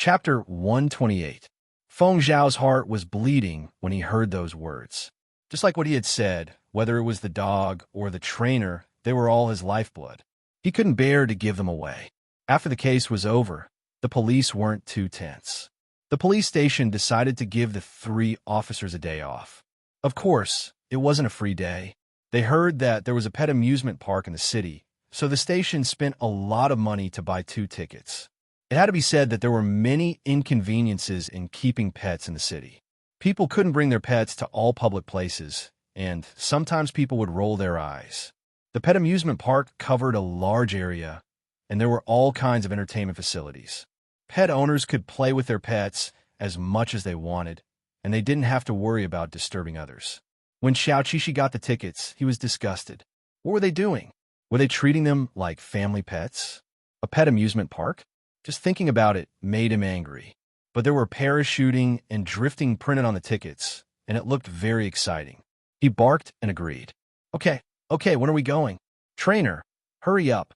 Chapter 128. Feng Zhao's heart was bleeding when he heard those words. Just like what he had said, whether it was the dog or the trainer, they were all his lifeblood. He couldn't bear to give them away. After the case was over, the police weren't too tense. The police station decided to give the 3 officers a day off. Of course, it wasn't a free day. They heard that there was a pet amusement park in the city, so the station spent a lot of money to buy 2 tickets. It had to be said that there were many inconveniences in keeping pets in the city. People couldn't bring their pets to all public places, and sometimes people would roll their eyes. The pet amusement park covered a large area, and there were all kinds of entertainment facilities. Pet owners could play with their pets as much as they wanted, and they didn't have to worry about disturbing others. When Xiao Qishi got the tickets, he was disgusted. What were they doing? Were they treating them like family pets? A pet amusement park? Just thinking about it made him angry. But there were parachuting and drifting printed on the tickets, and it looked very exciting. He barked and agreed. Okay, when are we going? Trainer, hurry up.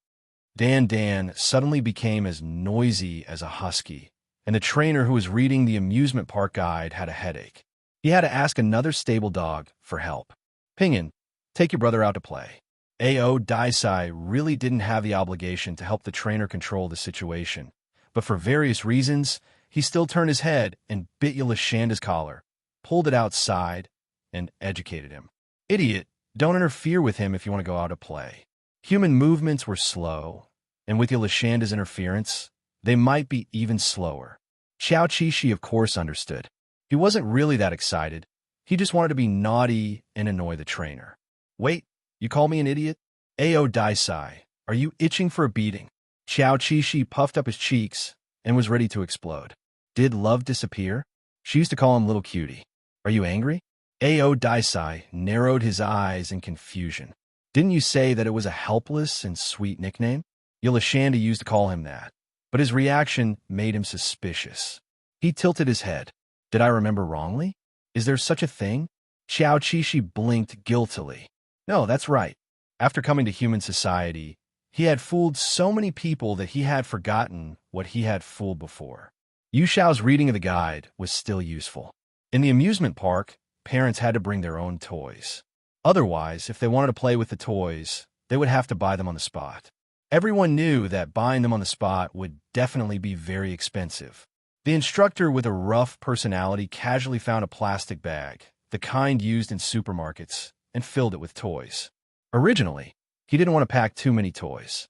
Dan suddenly became as noisy as a husky, and the trainer who was reading the amusement park guide had a headache. He had to ask another stable dog for help. Pingyan, take your brother out to play. Ao Daisai really didn't have the obligation to help the trainer control the situation, but for various reasons, he still turned his head and bit Yolashanda's collar, pulled it outside, and educated him. Idiot, don't interfere with him if you want to go out to play. Human movements were slow, and with Yolashanda's interference, they might be even slower. Xiao Qishi, of course, understood. He wasn't really that excited. He just wanted to be naughty and annoy the trainer. Wait, you call me an idiot? Ao Daisai, are you itching for a beating? Xiao Qishi puffed up his cheeks and was ready to explode. Did love disappear? She used to call him little cutie. Are you angry? Ao Daisai narrowed his eyes in confusion. Didn't you say that it was a helpless and sweet nickname? Yolashanda used to call him that, but his reaction made him suspicious. He tilted his head. Did I remember wrongly? Is there such a thing? Xiao Qishi blinked guiltily. No, that's right. After coming to human society, he had fooled so many people that he had forgotten what he had fooled before. Yu Xiao's reading of the guide was still useful. In the amusement park, parents had to bring their own toys. Otherwise, if they wanted to play with the toys, they would have to buy them on the spot. Everyone knew that buying them on the spot would definitely be very expensive. The instructor with a rough personality casually found a plastic bag, the kind used in supermarkets, and filled it with toys. Originally, he didn't want to pack too many toys.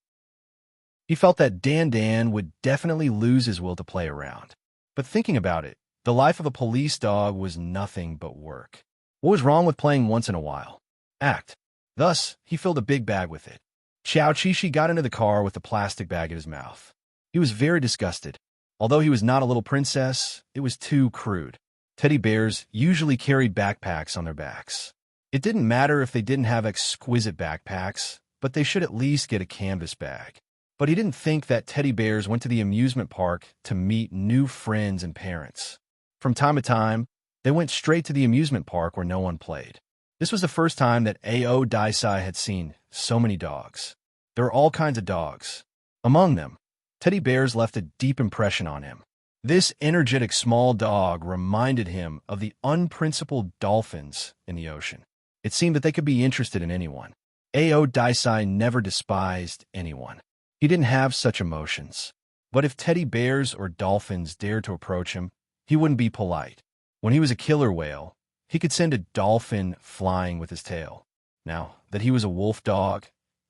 He felt that Dan would definitely lose his will to play around. But thinking about it, the life of a police dog was nothing but work. What was wrong with playing once in a while? Act. Thus, he filled a big bag with it. Xiao Qishi got into the car with the plastic bag in his mouth. He was very disgusted. Although he was not a little princess, it was too crude. Teddy bears usually carried backpacks on their backs. It didn't matter if they didn't have exquisite backpacks, but they should at least get a canvas bag. But he didn't think that teddy bears went to the amusement park to meet new friends and parents. From time to time, they went straight to the amusement park where no one played. This was the first time that Ao Daisai had seen so many dogs. There were all kinds of dogs. Among them, teddy bears left a deep impression on him. This energetic small dog reminded him of the unprincipled dolphins in the ocean. It seemed that they could be interested in anyone. Ao Daisai never despised anyone. He didn't have such emotions. But if teddy bears or dolphins dared to approach him, he wouldn't be polite. When he was a killer whale, he could send a dolphin flying with his tail. Now that he was a wolf dog,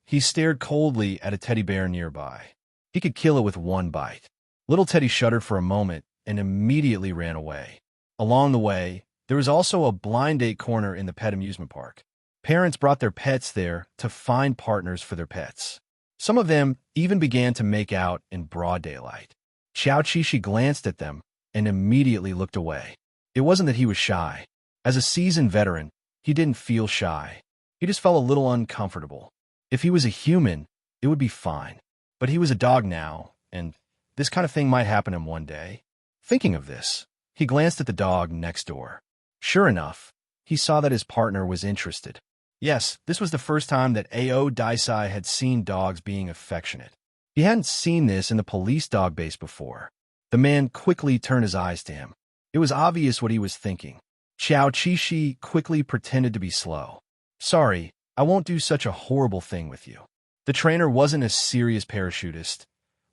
he stared coldly at a teddy bear nearby. He could kill it with one bite. Little Teddy shuddered for a moment and immediately ran away. Along the way, there was also a blind date corner in the pet amusement park. Parents brought their pets there to find partners for their pets. Some of them even began to make out in broad daylight. Xiao Qishi glanced at them and immediately looked away. It wasn't that he was shy. As a seasoned veteran, he didn't feel shy. He just felt a little uncomfortable. If he was a human, it would be fine. But he was a dog now, and this kind of thing might happen to him one day. Thinking of this, he glanced at the dog next door. Sure enough, he saw that his partner was interested. Yes, this was the first time that Ao Daisai had seen dogs being affectionate. He hadn't seen this in the police dog base before. The man quickly turned his eyes to him. It was obvious what he was thinking. Xiao Qishi quickly pretended to be slow. Sorry, I won't do such a horrible thing with you. The trainer wasn't a serious parachutist,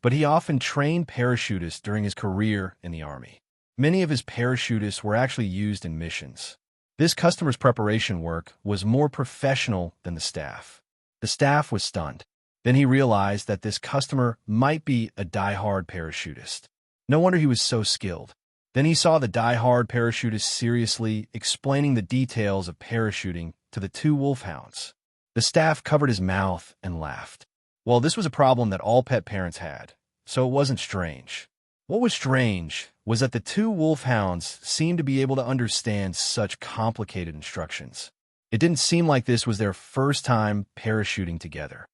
but he often trained parachutists during his career in the army. Many of his parachutists were actually used in missions. This customer's preparation work was more professional than the staff. The staff was stunned. Then he realized that this customer might be a die-hard parachutist. No wonder he was so skilled. Then he saw the die-hard parachutist seriously explaining the details of parachuting to the two wolfhounds. The staff covered his mouth and laughed. Well, this was a problem that all pet parents had, so it wasn't strange. What was strange was that the two wolfhounds seemed to be able to understand such complicated instructions. It didn't seem like this was their first time parachuting together.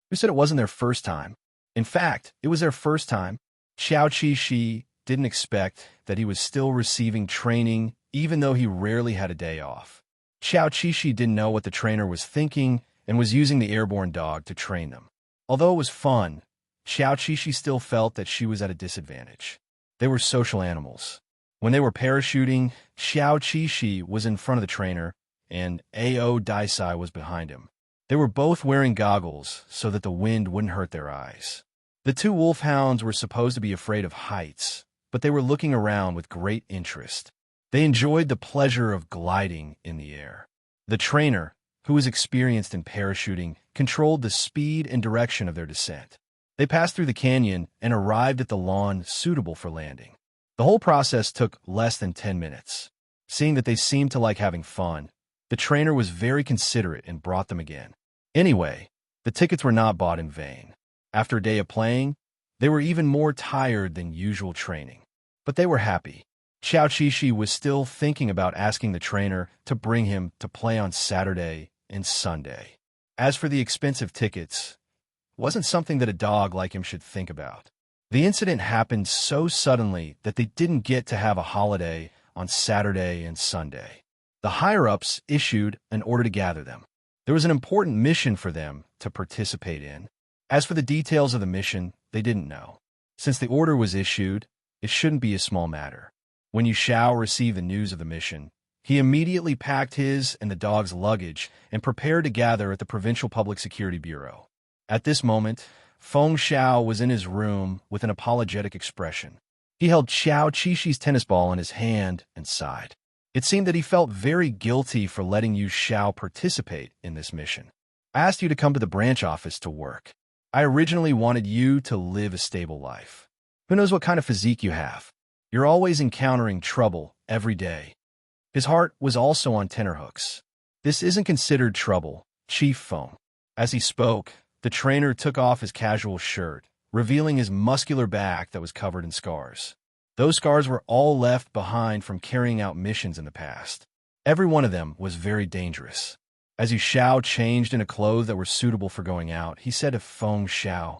Who said it wasn't their first time? In fact, it was their first time. Xiao Qishi didn't expect that he was still receiving training even though he rarely had a day off. Xiao Qishi didn't know what the trainer was thinking and was using the airborne dog to train them. Although it was fun, Xiao Qishi still felt that she was at a disadvantage. They were social animals. When they were parachuting, Xiao Qishi was in front of the trainer and Ao Daisai was behind him. They were both wearing goggles so that the wind wouldn't hurt their eyes. The two wolfhounds were supposed to be afraid of heights, but they were looking around with great interest. They enjoyed the pleasure of gliding in the air. The trainer, who was experienced in parachuting, controlled the speed and direction of their descent. They passed through the canyon and arrived at the lawn suitable for landing. The whole process took less than 10 minutes. Seeing that they seemed to like having fun, the trainer was very considerate and brought them again. Anyway, the tickets were not bought in vain. After a day of playing, they were even more tired than usual training. But they were happy. Xiao Qishi was still thinking about asking the trainer to bring him to play on Saturday and Sunday. As for the expensive tickets, it wasn't something that a dog like him should think about. The incident happened so suddenly that they didn't get to have a holiday on Saturday and Sunday. The higher-ups issued an order to gather them. There was an important mission for them to participate in. As for the details of the mission, they didn't know. Since the order was issued, it shouldn't be a small matter. When Yu Xiao received the news of the mission, he immediately packed his and the dog's luggage and prepared to gather at the Provincial Public Security Bureau. At this moment, Feng Xiao was in his room with an apologetic expression. He held Xiao Qishi's tennis ball in his hand and sighed. It seemed that he felt very guilty for letting Yu Xiao participate in this mission. I asked you to come to the branch office to work. I originally wanted you to live a stable life. Who knows what kind of physique you have? You're always encountering trouble every day. His heart was also on tenterhooks. This isn't considered trouble, Chief Feng. As he spoke, the trainer took off his casual shirt, revealing his muscular back that was covered in scars. Those scars were all left behind from carrying out missions in the past. Every one of them was very dangerous. As Yu Xiao changed into clothes that were suitable for going out, he said to Feng Xiao,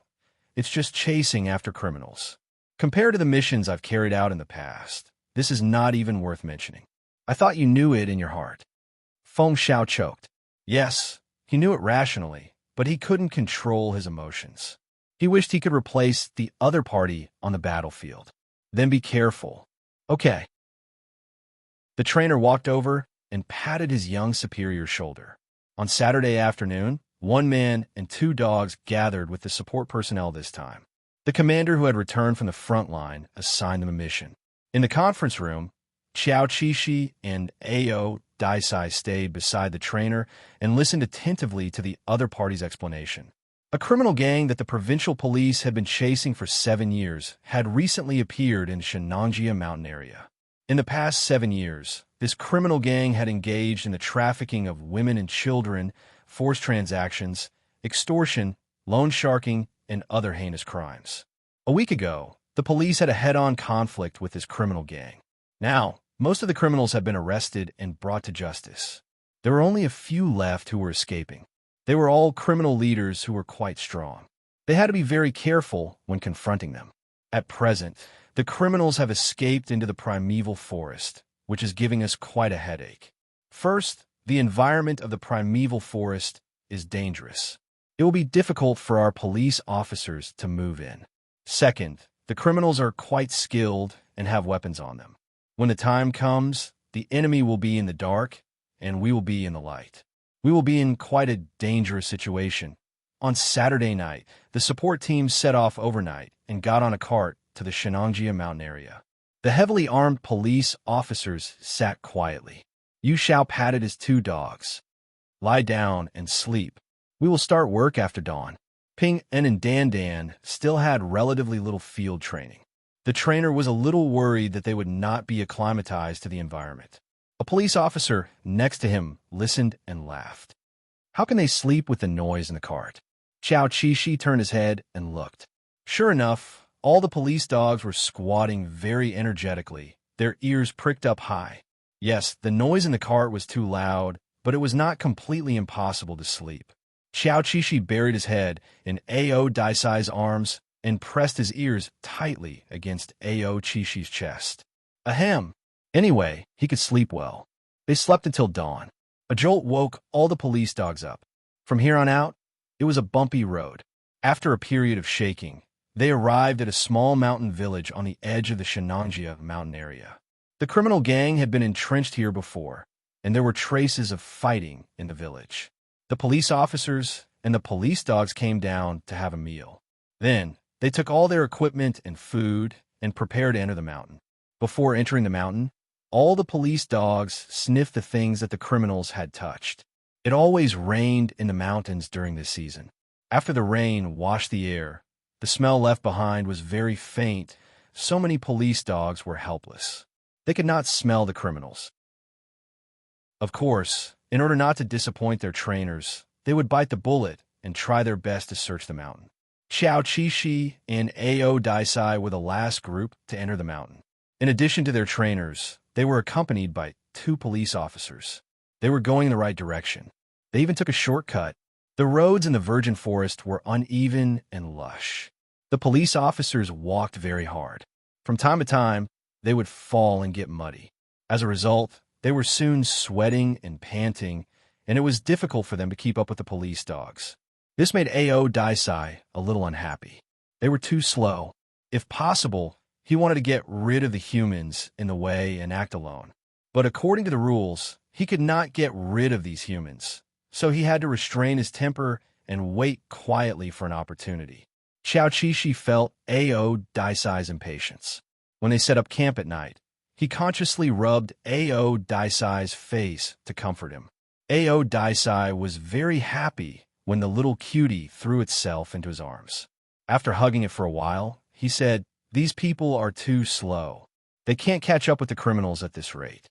"It's just chasing after criminals. Compared to the missions I've carried out in the past, this is not even worth mentioning. I thought you knew it in your heart." Feng Xiao choked. Yes, he knew it rationally, but he couldn't control his emotions. He wished he could replace the other party on the battlefield. Then be careful. Okay. The trainer walked over and patted his young superior's shoulder. On Saturday afternoon, one man and two dogs gathered with the support personnel this time. The commander who had returned from the front line assigned them a mission. In the conference room, Xiao Qishi and Ao Daisai stayed beside the trainer and listened attentively to the other party's explanation. A criminal gang that the provincial police had been chasing for 7 years had recently appeared in Shenangjia mountain area. In the past 7 years, this criminal gang had engaged in the trafficking of women and children, forced transactions, extortion, loan sharking, and other heinous crimes. A week ago, the police had a head-on conflict with this criminal gang. Now, most of the criminals had been arrested and brought to justice. There were only a few left who were escaping. They were all criminal leaders who were quite strong. They had to be very careful when confronting them. At present, the criminals have escaped into the primeval forest, which is giving us quite a headache. First, the environment of the primeval forest is dangerous. It will be difficult for our police officers to move in. Second, The criminals are quite skilled and have weapons on them. When the time comes, the enemy will be in the dark, and we will be in the light. We will be in quite a dangerous situation. On Saturday night, the support team set off overnight and got on a cart to the Shenangjia mountain area. The heavily armed police officers sat quietly. Yu Xiao patted his two dogs. Lie down and sleep. We will start work after dawn. Ping En and Dan Dan still had relatively little field training. The trainer was a little worried that they would not be acclimatized to the environment. A police officer next to him listened and laughed. How can they sleep with the noise in the cart? Xiao Qixi turned his head and looked. Sure enough, all the police dogs were squatting very energetically, their ears pricked up high. Yes, the noise in the cart was too loud, but it was not completely impossible to sleep. Xiao Qixi buried his head in Ao Daisai's arms and pressed his ears tightly against Ao Qishi's chest. Ahem. Anyway, he could sleep well. They slept until dawn. A jolt woke all the police dogs up. From here on out, it was a bumpy road. After a period of shaking, they arrived at a small mountain village on the edge of the Shenangjia mountain area. The criminal gang had been entrenched here before, and there were traces of fighting in the village. The police officers and the police dogs came down to have a meal. Then, they took all their equipment and food and prepared to enter the mountain. Before entering the mountain, all the police dogs sniffed the things that the criminals had touched. It always rained in the mountains during this season. After the rain washed the air, the smell left behind was very faint. So many police dogs were helpless. They could not smell the criminals. Of course, in order not to disappoint their trainers, they would bite the bullet and try their best to search the mountain. Xiao Qixi and Ao Daisai were the last group to enter the mountain. In addition to their trainers, they were accompanied by 2 police officers. They were going in the right direction. They even took a shortcut. The roads in the virgin forest were uneven and lush. The police officers walked very hard. From time to time, they would fall and get muddy. As a result, they were soon sweating and panting, and it was difficult for them to keep up with the police dogs. This made Ao Daisai a little unhappy. They were too slow. If possible, he wanted to get rid of the humans in the way and act alone. But according to the rules, he could not get rid of these humans, so he had to restrain his temper and wait quietly for an opportunity. Xiao Qixi felt Ao Daisai's impatience. When they set up camp at night, he consciously rubbed Ao Daisai's face to comfort him. Ao Daisai was very happy when the little cutie threw itself into his arms. After hugging it for a while, he said, "These people are too slow. They can't catch up with the criminals at this rate."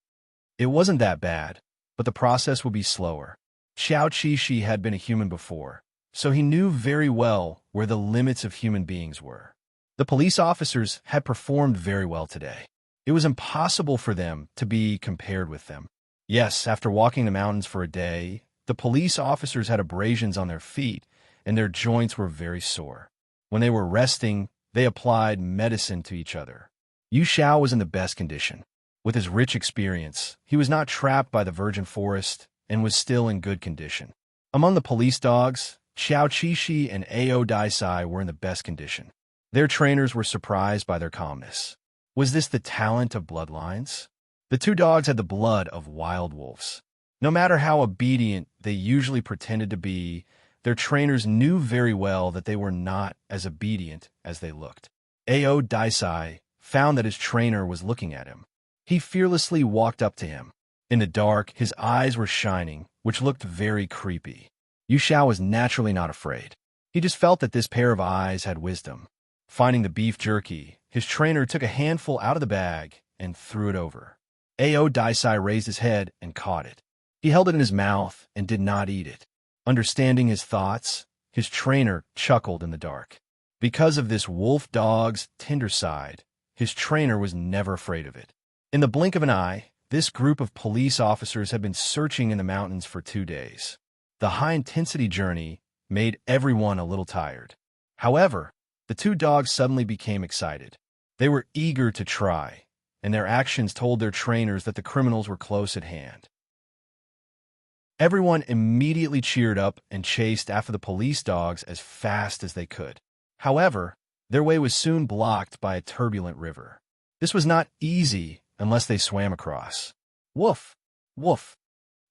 It wasn't that bad, but the process would be slower. Xiao Qixi had been a human before, so he knew very well where the limits of human beings were. The police officers had performed very well today. It was impossible for them to be compared with them. Yes, after walking the mountains for a day, the police officers had abrasions on their feet, and their joints were very sore. When they were resting, they applied medicine to each other. Yu Xiao was in the best condition. With his rich experience, he was not trapped by the virgin forest and was still in good condition. Among the police dogs, Xiao Qixi and Ao Daisai were in the best condition. Their trainers were surprised by their calmness. Was this the talent of bloodlines? The 2 dogs had the blood of wild wolves. No matter how obedient they usually pretended to be, their trainers knew very well that they were not as obedient as they looked. Ao Daisai found that his trainer was looking at him. He fearlessly walked up to him. In the dark, his eyes were shining, which looked very creepy. Yu Xiao was naturally not afraid. He just felt that this pair of eyes had wisdom. Finding the beef jerky, his trainer took a handful out of the bag and threw it over. Ao Daisai raised his head and caught it. He held it in his mouth and did not eat it. Understanding his thoughts, his trainer chuckled in the dark. Because of this wolf dog's tender side, his trainer was never afraid of it. In the blink of an eye, this group of police officers had been searching in the mountains for 2 days. The high-intensity journey made everyone a little tired. However, the 2 dogs suddenly became excited. They were eager to try, and their actions told their trainers that the criminals were close at hand. Everyone immediately cheered up and chased after the police dogs as fast as they could. However, Their way was soon blocked by a turbulent river. This was not easy unless they swam across. Woof! Woof!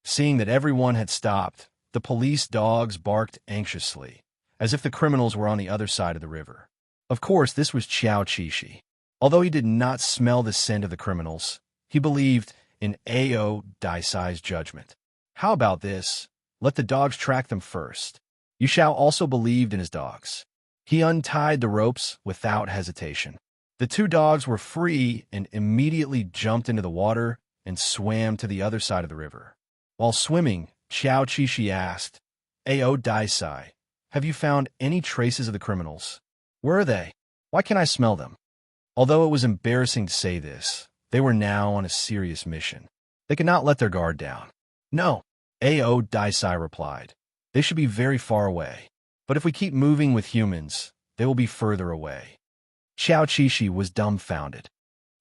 Seeing that everyone had stopped, the police dogs barked anxiously, as if the criminals were on the other side of the river. Of course, this was Xiao Qishi. Although he did not smell the scent of the criminals, he believed in Ao Daisai's judgment. How about this? Let the dogs track them first. Yu Xiao also believed in his dogs. He untied the ropes without hesitation. The two dogs were free and immediately jumped into the water and swam to the other side of the river. While swimming, Xiao Qishi asked, Ao Daisai, have you found any traces of the criminals? Where are they? Why can't I smell them? Although it was embarrassing to say this, they were now on a serious mission. They could not let their guard down. No, Ao Daisai replied. They should be very far away. But if we keep moving with humans, they will be further away. Xiao Qishi was dumbfounded.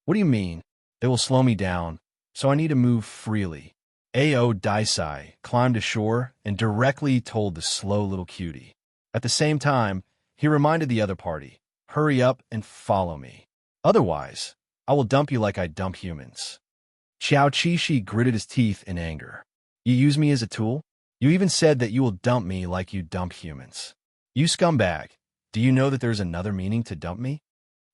What do you mean? They will slow me down, so I need to move freely. Ao Daisai climbed ashore and directly told the slow little cutie. At the same time, he reminded the other party, hurry up and follow me. Otherwise, I will dump you like I dump humans. Xiao Qishi gritted his teeth in anger. You use me as a tool? You even said that you will dump me like you dump humans. You scumbag, do you know that there's another meaning to dump me?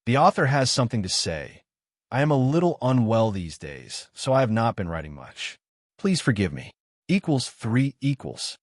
The author has something to say. I am a little unwell these days, so I have not been writing much. Please forgive me. Equals 3 equals.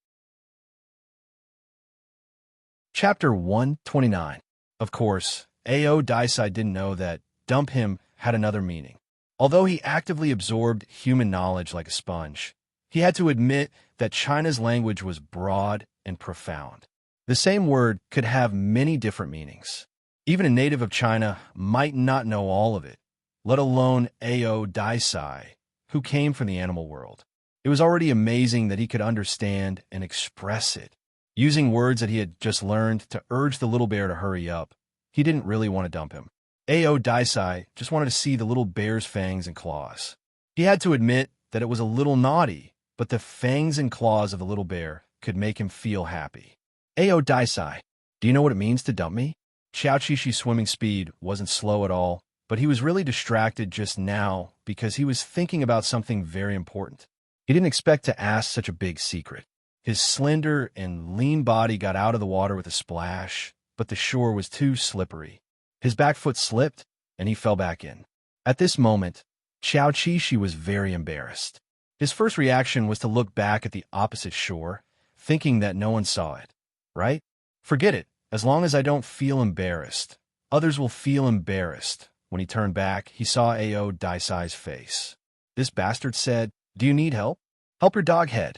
Chapter 129. Of course, Ao Daisai didn't know that dump him had another meaning. Although he actively absorbed human knowledge like a sponge, he had to admit that China's language was broad and profound. The same word could have many different meanings. Even a native of China might not know all of it, let alone Ao Daisai, who came from the animal world. It was already amazing that he could understand and express it. Using words that he had just learned to urge the little bear to hurry up, he didn't really want to dump him. Ao Daisai just wanted to see the little bear's fangs and claws. He had to admit that it was a little naughty, but the fangs and claws of the little bear could make him feel happy. Ao Daisai, do you know what it means to dump me? Xiao Qishi's swimming speed wasn't slow at all, but he was really distracted just now because he was thinking about something very important. He didn't expect to ask such a big secret. His slender and lean body got out of the water with a splash, but the shore was too slippery. His back foot slipped, and he fell back in. At this moment, Xiao Qishi was very embarrassed. His first reaction was to look back at the opposite shore, thinking that no one saw it. Right? Forget it. As long as I don't feel embarrassed, others will feel embarrassed. When he turned back, he saw Ao Daisai's face. This bastard said, do you need help? Help your dog head.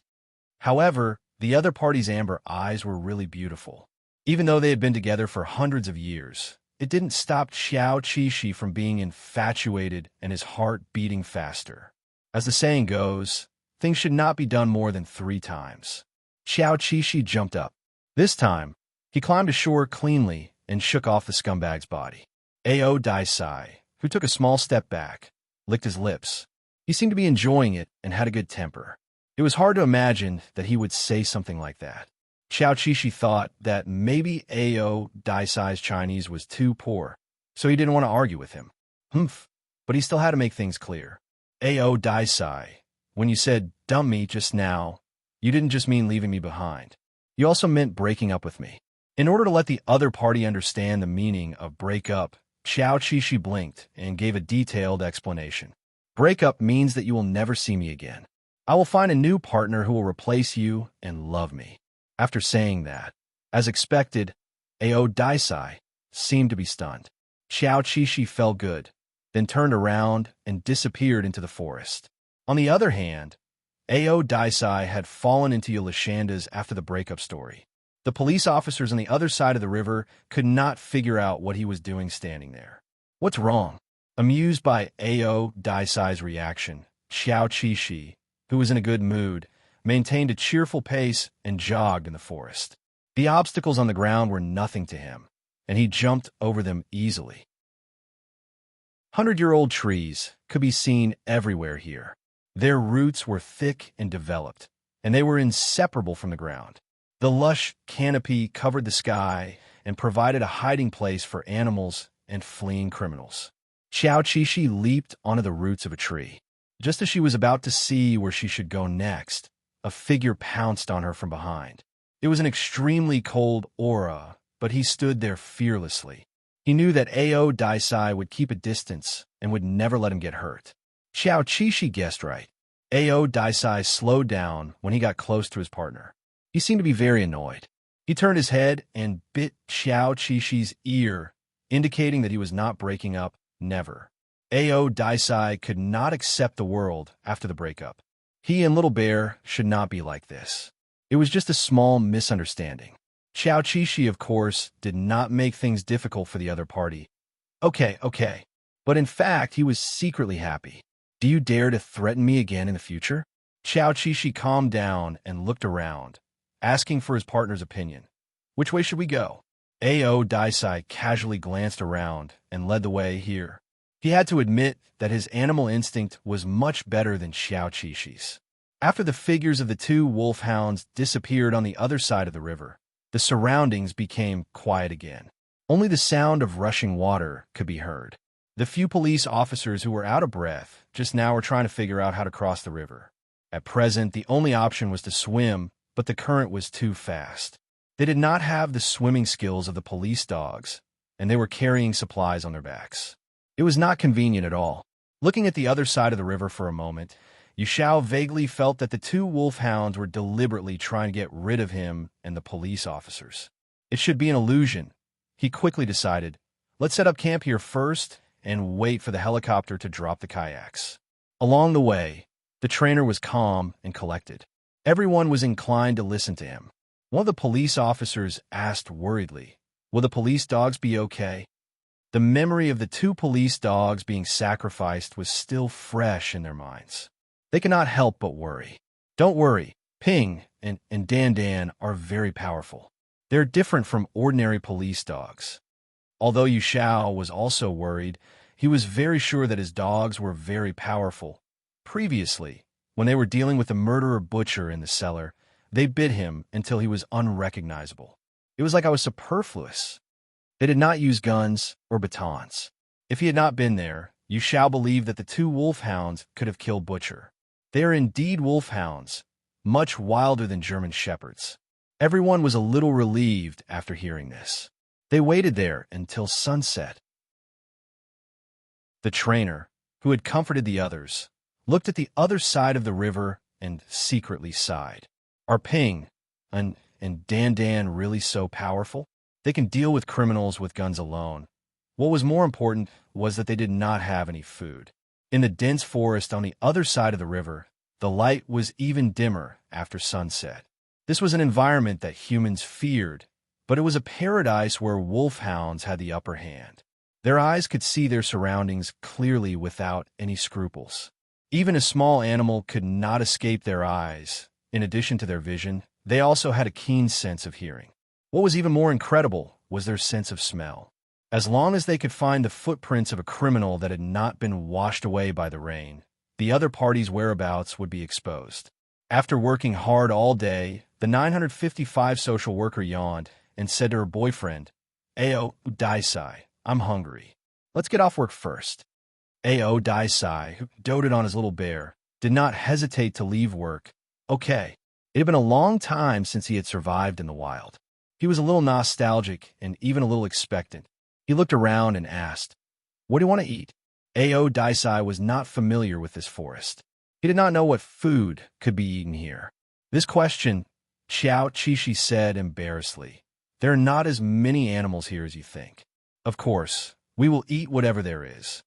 However, the other party's amber eyes were really beautiful. Even though they had been together for hundreds of years, it didn't stop Xiao Qishi from being infatuated and his heart beating faster. As the saying goes, things should not be done more than 3 times. Xiao Qishi jumped up. This time, he climbed ashore cleanly and shook off the scumbag's body. Ao Daisai, who took a small step back, licked his lips. He seemed to be enjoying it and had a good temper. It was hard to imagine that he would say something like that. Xiao Qishi thought that maybe Ao Daisai's Chinese was too poor, so he didn't want to argue with him. But he still had to make things clear. Ao Daisai, when you said dump me just now, you didn't just mean leaving me behind. You also meant breaking up with me. In order to let the other party understand the meaning of break up, Xiao Qishi blinked and gave a detailed explanation. Break up means that you will never see me again. I will find a new partner who will replace you and love me. After saying that, as expected, Ao Daisai seemed to be stunned. Xiao Qishi felt good, then turned around and disappeared into the forest. On the other hand, Ao Daisai had fallen into Yulashanda's after the breakup story. The police officers on the other side of the river could not figure out what he was doing standing there. What's wrong? Amused by Ao Daisai's reaction, Xiao Qishi, who was in a good mood, maintained a cheerful pace and jogged in the forest. The obstacles on the ground were nothing to him, and he jumped over them easily. 100-year-old trees could be seen everywhere here. Their roots were thick and developed, and they were inseparable from the ground. The lush canopy covered the sky and provided a hiding place for animals and fleeing criminals. Xiao Qishi leaped onto the roots of a tree. Just as she was about to see where she should go next, a figure pounced on her from behind. It was an extremely cold aura, but he stood there fearlessly. He knew that Ao Daisai would keep a distance and would never let him get hurt. Xiao Qishi guessed right. Ao Daisai slowed down when he got close to his partner. He seemed to be very annoyed. He turned his head and bit Xiao Qishi's ear, indicating that he was not breaking up, never. Ao Daisai could not accept the world after the breakup. He and Little Bear should not be like this. It was just a small misunderstanding. Xiao Qishi, of course, did not make things difficult for the other party. Okay. But in fact, he was secretly happy. Do you dare to threaten me again in the future? Xiao Qishi calmed down and looked around, asking for his partner's opinion. Which way should we go? Ao Daisai casually glanced around and led the way here. He had to admit that his animal instinct was much better than Xiao Qishi's. After the figures of the two wolfhounds disappeared on the other side of the river, the surroundings became quiet again. Only the sound of rushing water could be heard. The few police officers who were out of breath just now were trying to figure out how to cross the river. At present, the only option was to swim, but the current was too fast. They did not have the swimming skills of the police dogs, and they were carrying supplies on their backs. It was not convenient at all. Looking at the other side of the river for a moment, Yushao vaguely felt that the two wolfhounds were deliberately trying to get rid of him and the police officers. It should be an illusion. He quickly decided, let's set up camp here first and wait for the helicopter to drop the kayaks. Along the way, the trainer was calm and collected. Everyone was inclined to listen to him. One of the police officers asked worriedly, will the police dogs be okay? The memory of the two police dogs being sacrificed was still fresh in their minds. They could not help but worry. Don't worry, Ping and Dan Dan are very powerful. They're different from ordinary police dogs. Although Yushao was also worried, he was very sure that his dogs were very powerful. Previously, when they were dealing with the murderer butcher in the cellar, they bit him until he was unrecognizable. It was like I was superfluous. They did not use guns or batons. If he had not been there, Yushao believed that the two wolfhounds could have killed Butcher. They are indeed wolfhounds, much wilder than German shepherds. Everyone was a little relieved after hearing this. They waited there until sunset. The trainer, who had comforted the others, looked at the other side of the river and secretly sighed. Are Ping and Dan Dan really so powerful? They can deal with criminals with guns alone. What was more important was that they did not have any food. In the dense forest on the other side of the river, the light was even dimmer after sunset. This was an environment that humans feared, but it was a paradise where wolfhounds had the upper hand. Their eyes could see their surroundings clearly without any scruples. Even a small animal could not escape their eyes. In addition to their vision, they also had a keen sense of hearing. What was even more incredible was their sense of smell. As long as they could find the footprints of a criminal that had not been washed away by the rain, the other party's whereabouts would be exposed. After working hard all day, the 955 social worker yawned and said to her boyfriend, Ao Daisai, I'm hungry. Let's get off work first. Ao Daisai, who doted on his little bear, did not hesitate to leave work. Okay. It had been a long time since he had survived in the wild. He was a little nostalgic and even a little expectant. He looked around and asked, what do you want to eat? Ao Daisai was not familiar with this forest. He did not know what food could be eaten here. This question, Xiao Qishi said embarrassedly. There are not as many animals here as you think. Of course, we will eat whatever there is.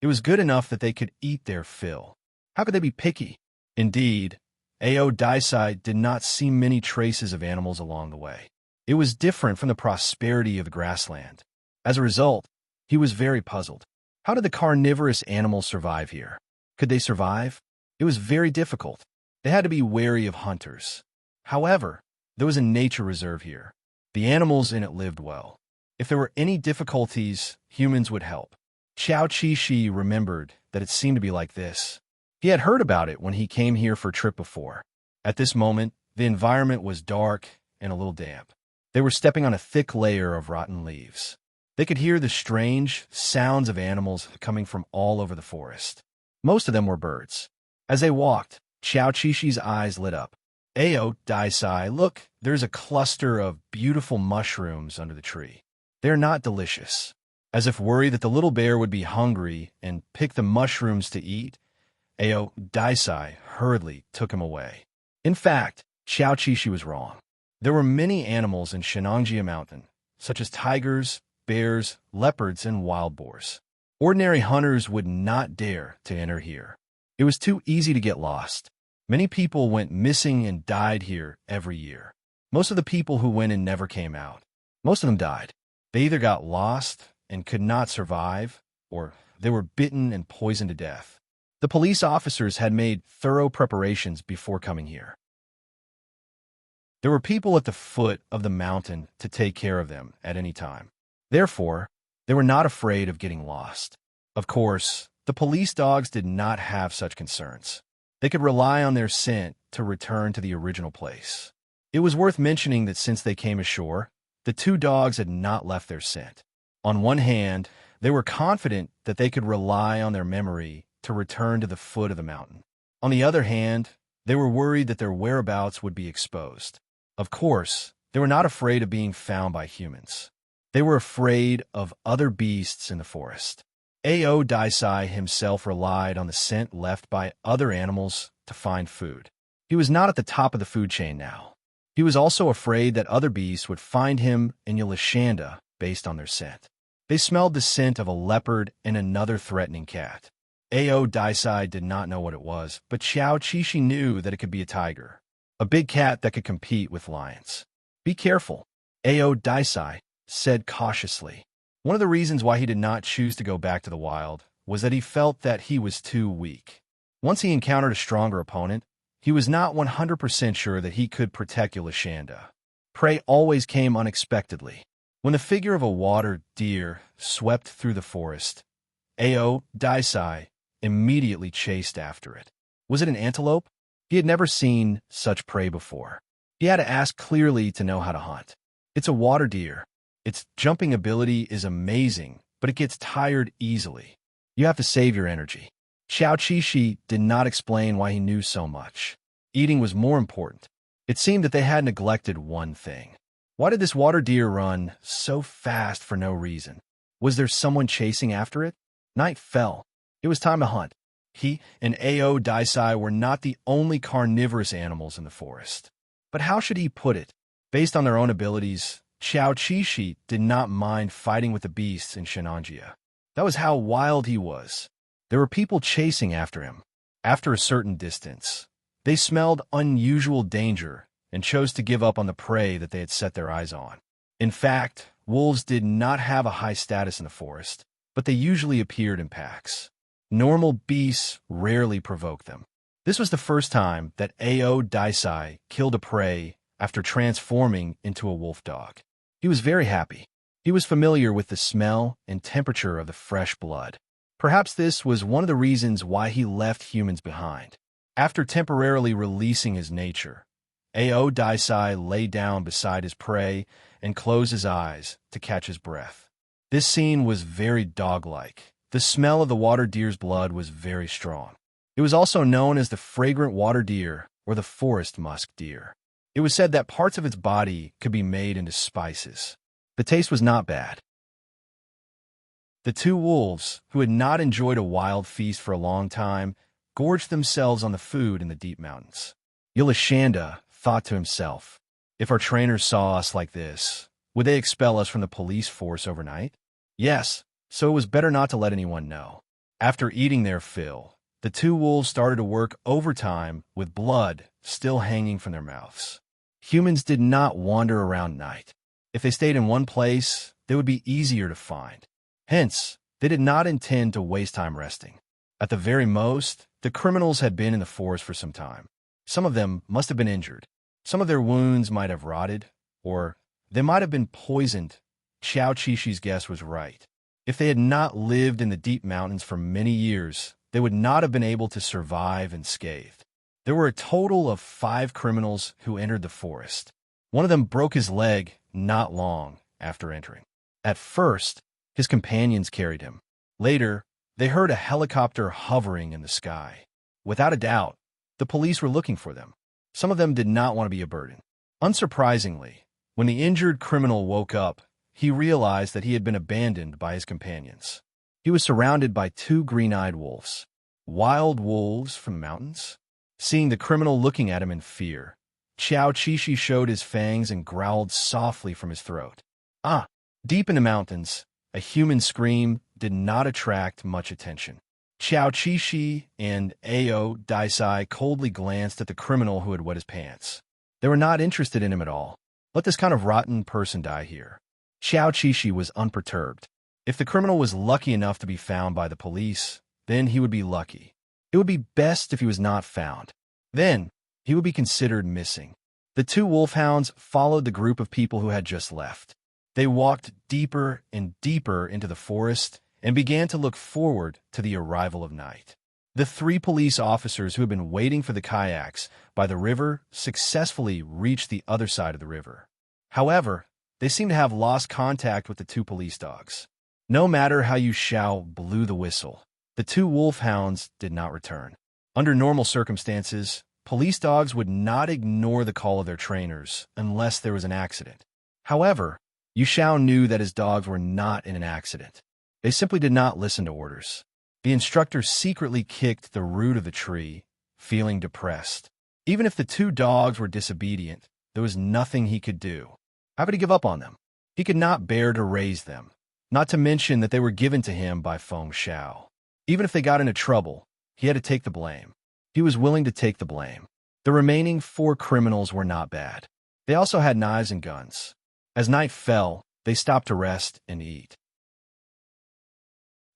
It was good enough that they could eat their fill. How could they be picky? Indeed, Ao Daisai did not see many traces of animals along the way. It was different from the prosperity of the grassland. As a result, he was very puzzled. How did the carnivorous animals survive here? Could they survive? It was very difficult. They had to be wary of hunters. However, there was a nature reserve here. The animals in it lived well. If there were any difficulties, humans would help. Xiao Qishi remembered that it seemed to be like this. He had heard about it when he came here for a trip before. At this moment, the environment was dark and a little damp. They were stepping on a thick layer of rotten leaves. They could hear the strange sounds of animals coming from all over the forest. Most of them were birds. As they walked, Xiao Qishi's eyes lit up. Ao Daisai, look, there's a cluster of beautiful mushrooms under the tree. They're not delicious. As if worried that the little bear would be hungry and pick the mushrooms to eat, Ao Daisai hurriedly took him away. In fact, Xiao Qishi was wrong. There were many animals in Shenangjia Mountain, such as tigers, bears, leopards, and wild boars. Ordinary hunters would not dare to enter here. It was too easy to get lost. Many people went missing and died here every year. Most of the people who went in never came out. Most of them died. They either got lost and could not survive, or they were bitten and poisoned to death. The police officers had made thorough preparations before coming here. There were people at the foot of the mountain to take care of them at any time. Therefore, they were not afraid of getting lost. Of course, the police dogs did not have such concerns. They could rely on their scent to return to the original place. It was worth mentioning that since they came ashore, the two dogs had not left their scent. On one hand, they were confident that they could rely on their memory to return to the foot of the mountain. On the other hand, they were worried that their whereabouts would be exposed. Of course, they were not afraid of being found by humans. They were afraid of other beasts in the forest. Ao Daisai himself relied on the scent left by other animals to find food. He was not at the top of the food chain now. He was also afraid that other beasts would find him in Yulashanda based on their scent. They smelled the scent of a leopard and another threatening cat. Ao Daisai did not know what it was, but Xiao Qishi knew that it could be a tiger, a big cat that could compete with lions. Be careful, Ao Daisai said cautiously. One of the reasons why he did not choose to go back to the wild was that he felt that he was too weak. Once he encountered a stronger opponent, he was not 100% sure that he could protect Yulashanda. Prey always came unexpectedly. When the figure of a water deer swept through the forest, Ao Daisai immediately chased after it. Was it an antelope? He had never seen such prey before. He had to ask clearly to know how to hunt. It's a water deer. Its jumping ability is amazing, but it gets tired easily. You have to save your energy. Xiao Qishi did not explain why he knew so much. Eating was more important. It seemed that they had neglected one thing. Why did this water deer run so fast for no reason? Was there someone chasing after it? Night fell. It was time to hunt. He and Ao Daisai were not the only carnivorous animals in the forest. But how should he put it? Based on their own abilities, Xiao Qishi did not mind fighting with the beasts in Shenangjia. That was how wild he was. There were people chasing after him. After a certain distance, they smelled unusual danger and chose to give up on the prey that they had set their eyes on. In fact, wolves did not have a high status in the forest, but they usually appeared in packs. Normal beasts rarely provoked them. This was the first time that Ao Daisai killed a prey after transforming into a wolf dog. He was very happy. He was familiar with the smell and temperature of the fresh blood. Perhaps this was one of the reasons why he left humans behind. After temporarily releasing his nature, Ao Daisai lay down beside his prey and closed his eyes to catch his breath. This scene was very dog-like. The smell of the water deer's blood was very strong. It was also known as the fragrant water deer or the forest musk deer. It was said that parts of its body could be made into spices. The taste was not bad. The two wolves, who had not enjoyed a wild feast for a long time, gorged themselves on the food in the deep mountains. Yulashanda thought to himself, if our trainers saw us like this, would they expel us from the police force overnight? Yes, so it was better not to let anyone know. After eating their fill, the two wolves started to work overtime with blood still hanging from their mouths. Humans did not wander around night. If they stayed in one place, they would be easier to find. Hence, they did not intend to waste time resting. At the very most, the criminals had been in the forest for some time. Some of them must have been injured. Some of their wounds might have rotted, or they might have been poisoned. Xiao Qishi's guess was right. If they had not lived in the deep mountains for many years, they would not have been able to survive unscathed. There were a total of 5 criminals who entered the forest. One of them broke his leg not long after entering. At first, his companions carried him. Later, they heard a helicopter hovering in the sky. Without a doubt, the police were looking for them. Some of them did not want to be a burden. Unsurprisingly, when the injured criminal woke up, he realized that he had been abandoned by his companions. He was surrounded by two green-eyed wolves. Wild wolves from the mountains? Seeing the criminal looking at him in fear, Xiao Qishi showed his fangs and growled softly from his throat. Deep in the mountains, a human scream did not attract much attention. Xiao Qishi and Ao Daisai coldly glanced at the criminal who had wet his pants. They were not interested in him at all. Let this kind of rotten person die here. Xiao Qishi was unperturbed. If the criminal was lucky enough to be found by the police, then he would be lucky. It would be best if he was not found. Then, he would be considered missing. The two wolfhounds followed the group of people who had just left. They walked deeper and deeper into the forest and began to look forward to the arrival of night. The three police officers who had been waiting for the kayaks by the river successfully reached the other side of the river. However, they seemed to have lost contact with the two police dogs. No matter how Yu Xiao blew the whistle, the two wolfhounds did not return. Under normal circumstances, police dogs would not ignore the call of their trainers unless there was an accident. However, Yu Xiao knew that his dogs were not in an accident. They simply did not listen to orders. The instructor secretly kicked the root of the tree, feeling depressed. Even if the two dogs were disobedient, there was nothing he could do. How could he give up on them? He could not bear to raise them, not to mention that they were given to him by Feng Xiao. Even if they got into trouble, he had to take the blame. He was willing to take the blame. The remaining four criminals were not bad. They also had knives and guns. As night fell, they stopped to rest and eat.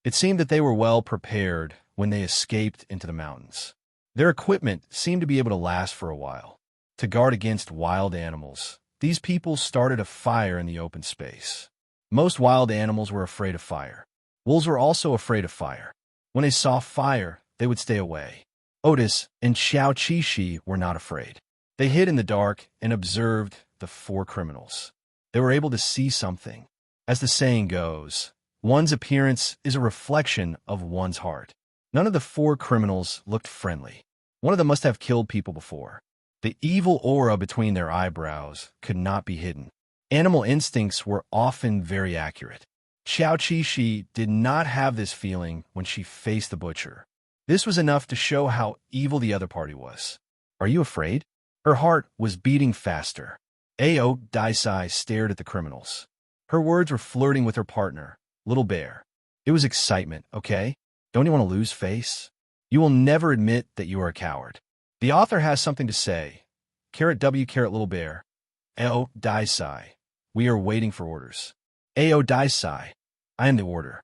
It seemed that they were well prepared when they escaped into the mountains. Their equipment seemed to be able to last for a while. To guard against wild animals, these people started a fire in the open space. Most wild animals were afraid of fire. Wolves were also afraid of fire. When they saw fire, they would stay away. Otis and Xiao Qishi were not afraid. They hid in the dark and observed the four criminals. They were able to see something. As the saying goes, one's appearance is a reflection of one's heart. None of the four criminals looked friendly. One of them must have killed people before. The evil aura between their eyebrows could not be hidden. Animal instincts were often very accurate. Xiao Qishi did not have this feeling when she faced the butcher. This was enough to show how evil the other party was. Are you afraid? Her heart was beating faster. Ao Daisai stared at the criminals. Her words were flirting with her partner, Little Bear. It was excitement, okay? Don't you want to lose face? You will never admit that you are a coward. The author has something to say. Little Bear. Ao Daisai. We are waiting for orders. Ao Daisai. I am the order.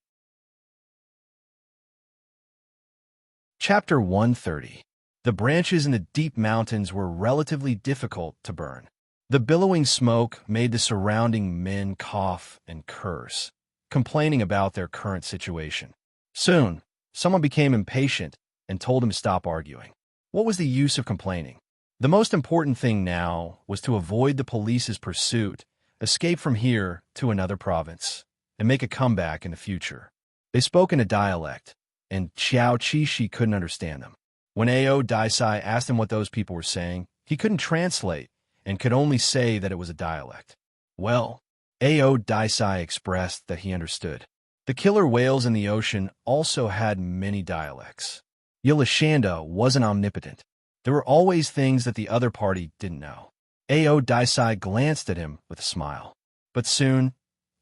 Chapter 130. The branches in the deep mountains were relatively difficult to burn. The billowing smoke made the surrounding men cough and curse, complaining about their current situation. Soon, someone became impatient and told him to stop arguing. What was the use of complaining? The most important thing now was to avoid the police's pursuit, escape from here to another province, and make a comeback in the future. They spoke in a dialect, and Xiao Qishi couldn't understand them. When Ao Daisai asked him what those people were saying, he couldn't translate and could only say that it was a dialect. Well, Ao Daisai expressed that he understood. The killer whales in the ocean also had many dialects. Yilashanda wasn't omnipotent. There were always things that the other party didn't know. Ao Daisai glanced at him with a smile. But soon,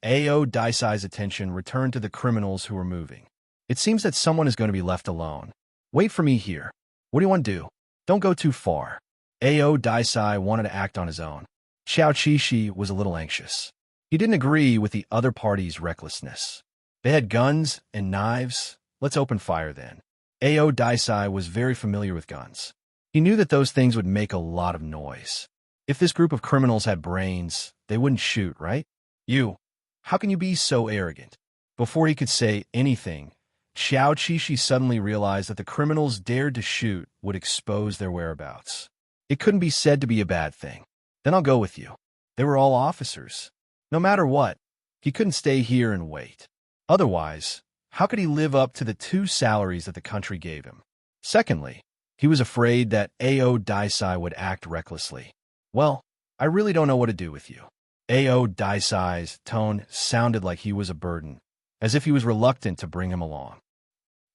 Ao Daisai's attention returned to the criminals who were moving. It seems that someone is going to be left alone. Wait for me here. What do you want to do? Don't go too far. Ao Daisai wanted to act on his own. Xiao Qishi was a little anxious. He didn't agree with the other party's recklessness. They had guns and knives. Let's open fire then. Ao Daisai was very familiar with guns. He knew that those things would make a lot of noise. If this group of criminals had brains, they wouldn't shoot, right? You, how can you be so arrogant? Before he could say anything, Xiao Qishi suddenly realized that the criminals dared to shoot would expose their whereabouts. It couldn't be said to be a bad thing. Then I'll go with you. They were all officers. No matter what, he couldn't stay here and wait. Otherwise, how could he live up to the 2 salaries that the country gave him? Secondly, he was afraid that Ao Daisai would act recklessly. Well, I really don't know what to do with you. Ao Daisai's tone sounded like he was a burden, as if he was reluctant to bring him along.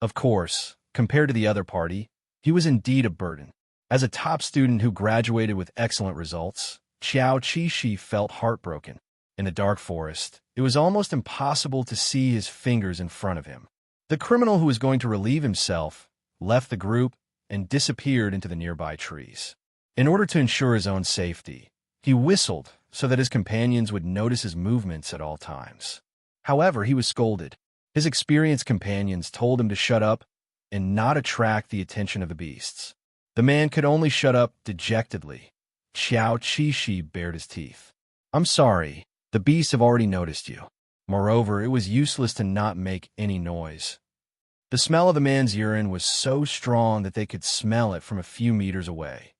Of course, compared to the other party, he was indeed a burden. As a top student who graduated with excellent results, Qiao Qishi felt heartbroken. In the dark forest, it was almost impossible to see his fingers in front of him. The criminal who was going to relieve himself left the group and disappeared into the nearby trees. In order to ensure his own safety, he whistled so that his companions would notice his movements at all times. However, he was scolded. His experienced companions told him to shut up and not attract the attention of the beasts. The man could only shut up dejectedly. Qiao Qishi bared his teeth. "I'm sorry. The beasts have already noticed you." Moreover, it was useless to not make any noise. The smell of the man's urine was so strong that they could smell it from a few meters away.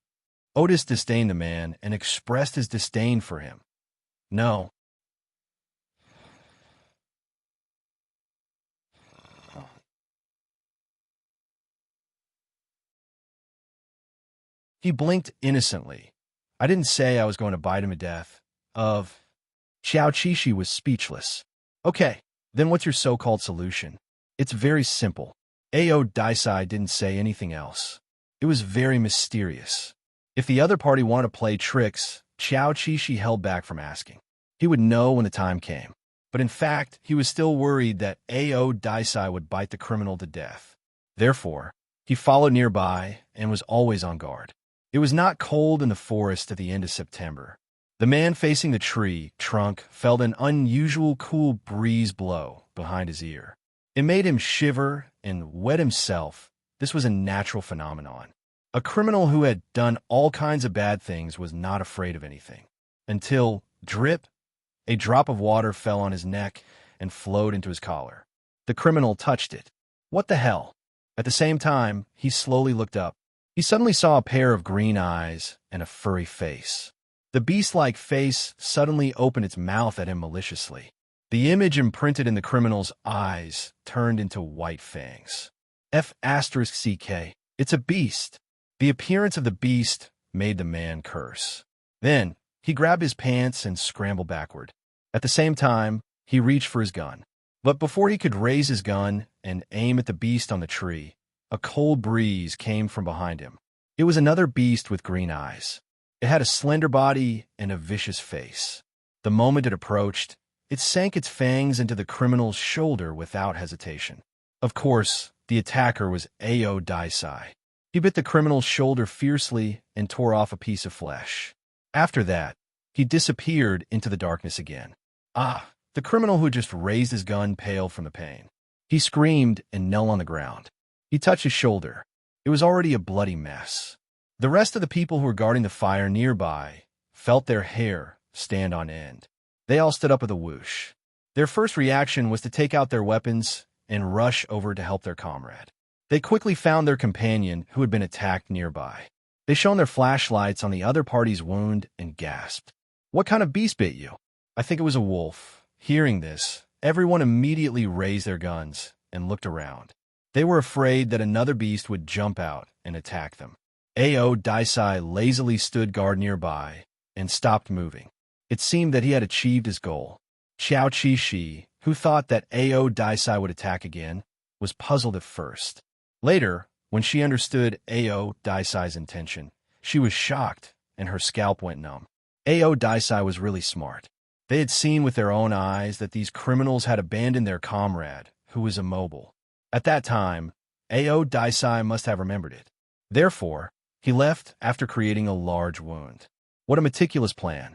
Otis disdained the man and expressed his disdain for him. "No." He blinked innocently. "I didn't say I was going to bite him to death." Qiao Qishi was speechless. "Okay, then what's your so-called solution?" "It's very simple." Ao Daisai didn't say anything else. It was very mysterious. If the other party wanted to play tricks, Qiao Qishi held back from asking. He would know when the time came. But in fact, he was still worried that Ao Daisai would bite the criminal to death. Therefore, he followed nearby and was always on guard. It was not cold in the forest at the end of September. The man facing the tree trunk felt an unusual cool breeze blow behind his ear. It made him shiver and wet himself. This was a natural phenomenon. A criminal who had done all kinds of bad things was not afraid of anything. Until, drip, a drop of water fell on his neck and flowed into his collar. The criminal touched it. What the hell? At the same time, he slowly looked up. He suddenly saw a pair of green eyes and a furry face. The beast-like face suddenly opened its mouth at him maliciously. The image imprinted in the criminal's eyes turned into white fangs. F***CK. It's a beast. The appearance of the beast made the man curse. Then, he grabbed his pants and scrambled backward. At the same time, he reached for his gun. But before he could raise his gun and aim at the beast on the tree, a cold breeze came from behind him. It was another beast with green eyes. It had a slender body and a vicious face. The moment it approached, it sank its fangs into the criminal's shoulder without hesitation. Of course, the attacker was Ao Daisai. He bit the criminal's shoulder fiercely and tore off a piece of flesh. After that, he disappeared into the darkness again. The criminal who had just raised his gun paled from the pain. He screamed and knelt on the ground. He touched his shoulder. It was already a bloody mess. The rest of the people who were guarding the fire nearby felt their hair stand on end. They all stood up with a whoosh. Their first reaction was to take out their weapons and rush over to help their comrade. They quickly found their companion who had been attacked nearby. They shone their flashlights on the other party's wound and gasped. "What kind of beast bit you?" "I think it was a wolf." Hearing this, everyone immediately raised their guns and looked around. They were afraid that another beast would jump out and attack them. Ao Daisai lazily stood guard nearby and stopped moving. It seemed that he had achieved his goal. Qiao Qishi, who thought that Ao Daisai would attack again, was puzzled at first. Later, when she understood Ao Daisai's intention, she was shocked and her scalp went numb. Ao Daisai was really smart. They had seen with their own eyes that these criminals had abandoned their comrade, who was immobile. At that time, Ao Daisai must have remembered it. Therefore, he left after creating a large wound. What a meticulous plan.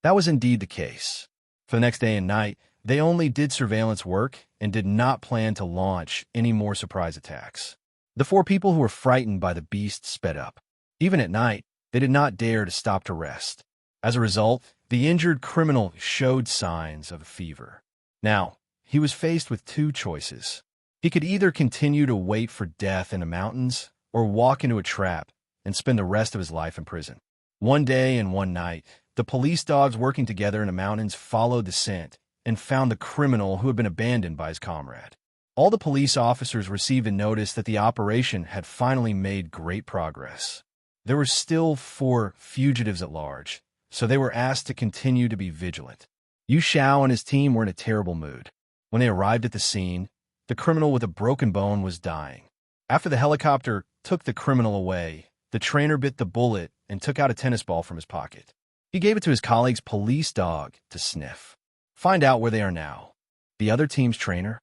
That was indeed the case. For the next day and night, they only did surveillance work and did not plan to launch any more surprise attacks. The 4 people who were frightened by the beast sped up. Even at night, they did not dare to stop to rest. As a result, the injured criminal showed signs of a fever. Now, he was faced with 2 choices. He could either continue to wait for death in the mountains or walk into a trap and spend the rest of his life in prison. One day and one night, The police dogs working together in the mountains followed the scent and found the criminal who had been abandoned by his comrade. All the police officers received a notice that the operation had finally made great progress. There were still 4 fugitives at large, so they were asked to continue to be vigilant. Yu Xiao and his team were in a terrible mood. When they arrived at the scene, the criminal with a broken bone was dying. After the helicopter took the criminal away, the trainer bit the bullet and took out a tennis ball from his pocket. He gave it to his colleague's police dog to sniff. Find out where they are now. The other team's trainer?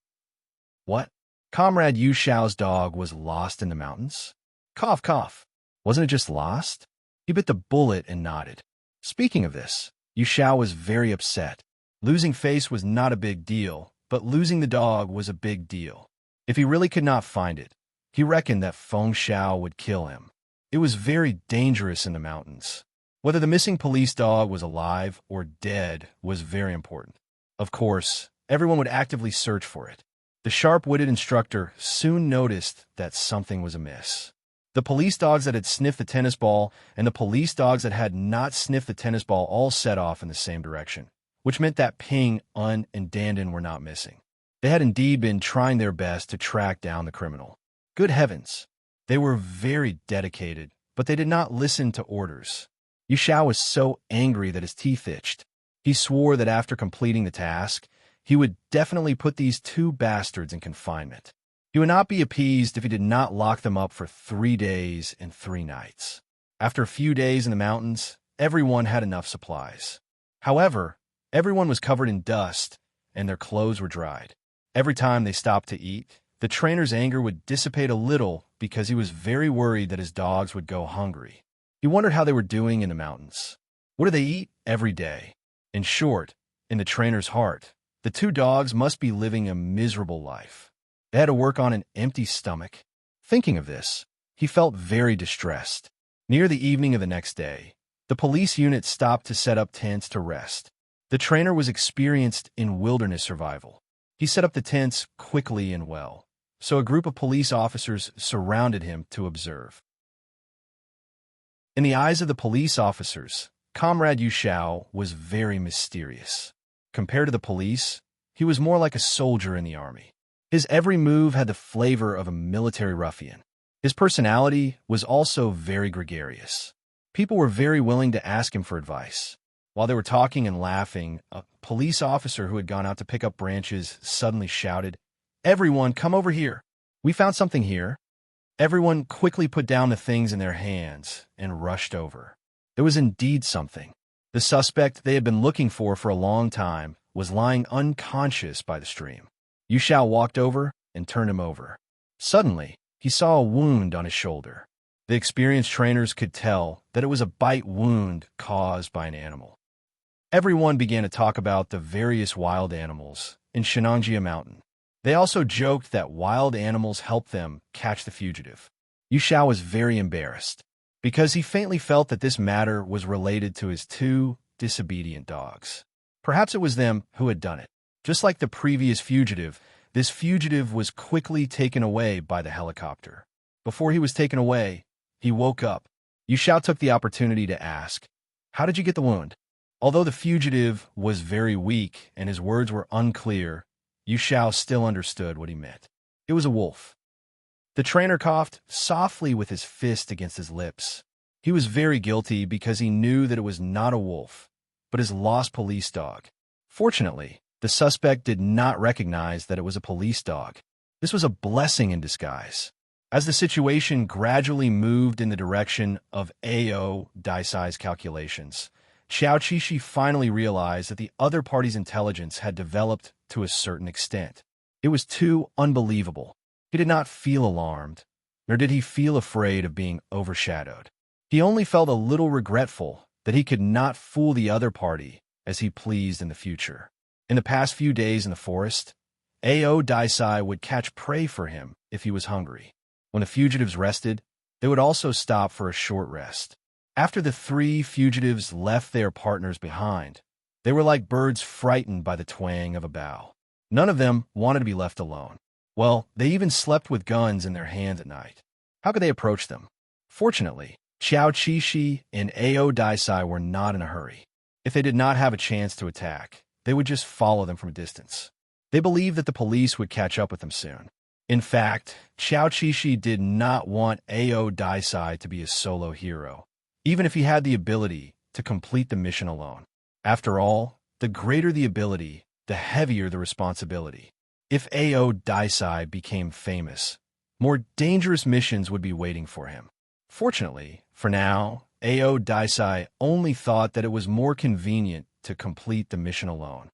What? Comrade Yu Xiao's dog was lost in the mountains? Cough, cough. Wasn't it just lost? He bit the bullet and nodded. Speaking of this, Yu Xiao was very upset. Losing Face was not a big deal, but losing the dog was a big deal. If he really could not find it, he reckoned that Feng Xiao would kill him. It was very dangerous in the mountains. Whether the missing police dog was alive or dead was very important. Of course, everyone would actively search for it. The sharp-witted instructor soon noticed that something was amiss. The police dogs that had sniffed the tennis ball and the police dogs that had not sniffed the tennis ball all set off in the same direction, which meant that Ping, Un, and Dandan were not missing. They had indeed been trying their best to track down the criminal. Good heavens! They were very dedicated, but they did not listen to orders. Yu Xiao was so angry that his teeth itched. He swore that after completing the task, he would definitely put these 2 bastards in confinement. He would not be appeased if he did not lock them up for 3 days and 3 nights. After a few days in the mountains, everyone had enough supplies. However, everyone was covered in dust, and their clothes were dried. Every time they stopped to eat, the trainer's anger would dissipate a little because he was very worried that his dogs would go hungry. He wondered how they were doing in the mountains. What do they eat every day? In short, in the trainer's heart, the 2 dogs must be living a miserable life. They had to work on an empty stomach. Thinking of this, he felt very distressed. Near the evening of the next day, the police unit stopped to set up tents to rest. The trainer was experienced in wilderness survival. He set up the tents quickly and well, so a group of police officers surrounded him to observe. In the eyes of the police officers, Comrade Yu Xiao was very mysterious. Compared to the police, he was more like a soldier in the army. His every move had the flavor of a military ruffian. His personality was also very gregarious. People were very willing to ask him for advice. While they were talking and laughing, a police officer who had gone out to pick up branches suddenly shouted, "Everyone, come over here. We found something here." Everyone quickly put down the things in their hands and rushed over. There was indeed something. The suspect they had been looking for a long time was lying unconscious by the stream. Yu Xiao walked over and turned him over. Suddenly, he saw a wound on his shoulder. The experienced trainers could tell that it was a bite wound caused by an animal. Everyone began to talk about the various wild animals in Shenangjia Mountain. They also joked that wild animals helped them catch the fugitive. Yu Xiao was very embarrassed, because he faintly felt that this matter was related to his 2 disobedient dogs. Perhaps it was them who had done it. Just like the previous fugitive, this fugitive was quickly taken away by the helicopter. Before he was taken away, he woke up. Yu Xiao took the opportunity to ask, "How did you get the wound?" Although the fugitive was very weak and his words were unclear, Yu Xiao still understood what he meant. It was a wolf. The trainer coughed softly with his fist against his lips. He was very guilty because he knew that it was not a wolf, but his lost police dog. Fortunately, the suspect did not recognize that it was a police dog. This was a blessing in disguise. As the situation gradually moved in the direction of AO die-size calculations, Xiao Qishi finally realized that the other party's intelligence had developed to a certain extent. It was too unbelievable. He did not feel alarmed, nor did he feel afraid of being overshadowed. He only felt a little regretful that he could not fool the other party as he pleased in the future. In the past few days in the forest, AO Daisai would catch prey for him if he was hungry. When the fugitives rested, they would also stop for a short rest. After the 3 fugitives left their partners behind, they were like birds frightened by the twang of a bow. None of them wanted to be left alone. Well, they even slept with guns in their hands at night. How could they approach them? Fortunately, Xiao Qishi and Ao Daisai were not in a hurry. If they did not have a chance to attack, they would just follow them from a distance. They believed that the police would catch up with them soon. In fact, Xiao Qishi did not want Ao Daisai to be a solo hero, even if he had the ability to complete the mission alone. After all, the greater the ability, the heavier the responsibility. If Ao Daisai became famous, more dangerous missions would be waiting for him. Fortunately, for now, Ao Daisai only thought that it was more convenient to complete the mission alone.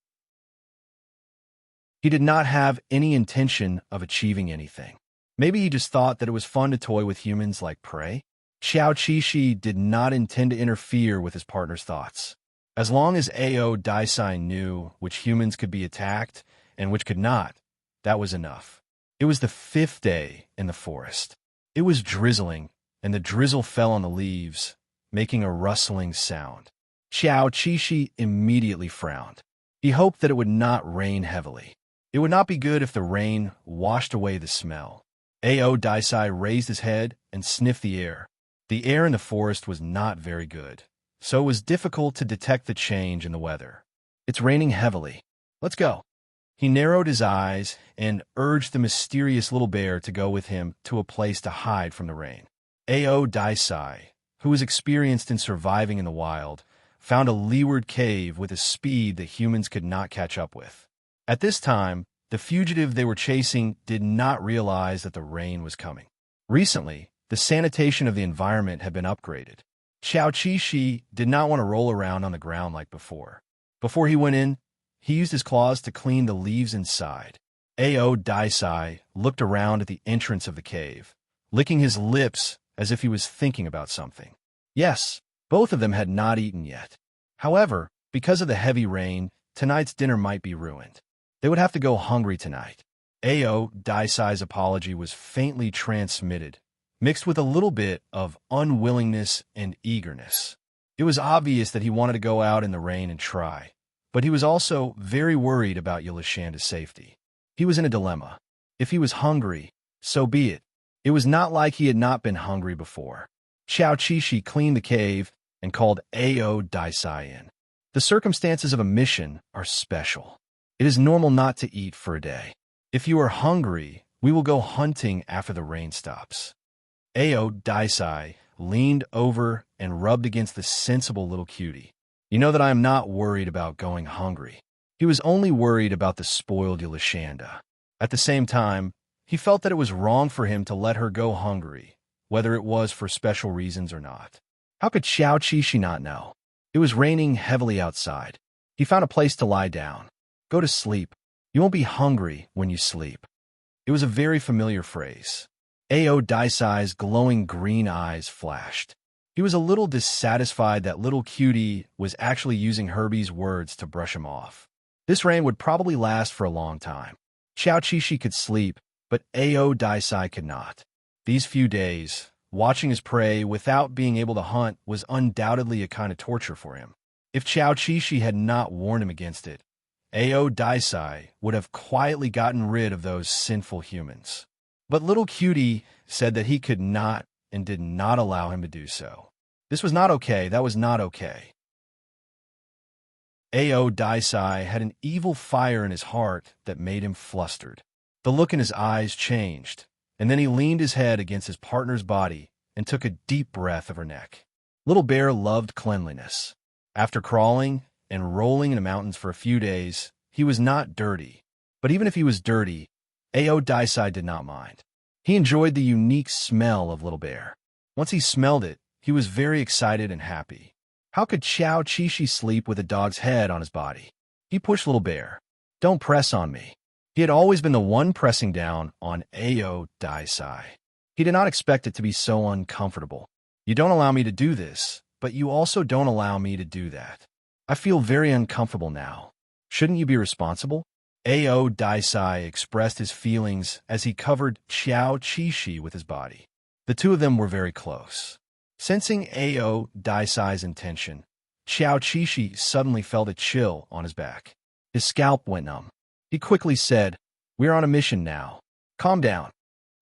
He did not have any intention of achieving anything. Maybe he just thought that it was fun to toy with humans like prey. Xiao Qishi did not intend to interfere with his partner's thoughts. As long as Ao Daisai knew which humans could be attacked and which could not, that was enough. It was the 5th day in the forest. It was drizzling, and the drizzle fell on the leaves, making a rustling sound. Xiao Qishi immediately frowned. He hoped that it would not rain heavily. It would not be good if the rain washed away the smell. Ao Daisai raised his head and sniffed the air. The air in the forest was not very good, so it was difficult to detect the change in the weather. It's raining heavily. Let's go. He narrowed his eyes and urged the mysterious little bear to go with him to a place to hide from the rain. Ao Daisai, who was experienced in surviving in the wild, found a leeward cave with a speed that humans could not catch up with. At this time, the fugitive they were chasing did not realize that the rain was coming. Recently, the sanitation of the environment had been upgraded. Xiao Qishi did not want to roll around on the ground like before. Before he went in, he used his claws to clean the leaves inside. Ao Daisai looked around at the entrance of the cave, licking his lips as if he was thinking about something. Yes, both of them had not eaten yet. However, because of the heavy rain, tonight's dinner might be ruined. They would have to go hungry tonight. Ao Daisai's apology was faintly transmitted, mixed with a little bit of unwillingness and eagerness. It was obvious that he wanted to go out in the rain and try, but he was also very worried about Yulishanda's safety. He was in a dilemma. If he was hungry, so be it. It was not like he had not been hungry before. Xiao Qishi cleaned the cave and called Ao Daisai in. The circumstances of a mission are special. It is normal not to eat for a day. If you are hungry, we will go hunting after the rain stops. Ao Daisai leaned over and rubbed against the sensible little cutie. You know that I am not worried about going hungry. He was only worried about the spoiled Yulishanda. At the same time, he felt that it was wrong for him to let her go hungry, whether it was for special reasons or not. How could Xiao Qishi not know? It was raining heavily outside. He found a place to lie down. Go to sleep. You won't be hungry when you sleep. It was a very familiar phrase. Ao Daisai's glowing green eyes flashed. He was a little dissatisfied that little cutie was actually using Herbie's words to brush him off. This rain would probably last for a long time. Xiao Qishi could sleep, but Ao Daisai could not. These few days, watching his prey without being able to hunt was undoubtedly a kind of torture for him. If Xiao Qishi had not warned him against it, Ao Daisai would have quietly gotten rid of those sinful humans. But little cutie said that he could not and did not allow him to do so. This was not okay. That was not okay. Ao Daisai had an evil fire in his heart that made him flustered. The look in his eyes changed, and then he leaned his head against his partner's body and took a deep breath of her neck. Little Bear loved cleanliness. After crawling and rolling in the mountains for a few days, he was not dirty. But even if he was dirty, Ao Daisai did not mind. He enjoyed the unique smell of Little Bear. Once he smelled it, he was very excited and happy. How could Xiao Qishi sleep with a dog's head on his body? He pushed Little Bear. Don't press on me. He had always been the one pressing down on Ao Daisai. He did not expect it to be so uncomfortable. You don't allow me to do this, but you also don't allow me to do that. I feel very uncomfortable now. Shouldn't you be responsible? Ao Daisai expressed his feelings as he covered Xiao Qishi with his body. The two of them were very close. Sensing Ao Daisai's intention, Xiao Qishi suddenly felt a chill on his back. His scalp went numb. He quickly said, "We're on a mission now. Calm down."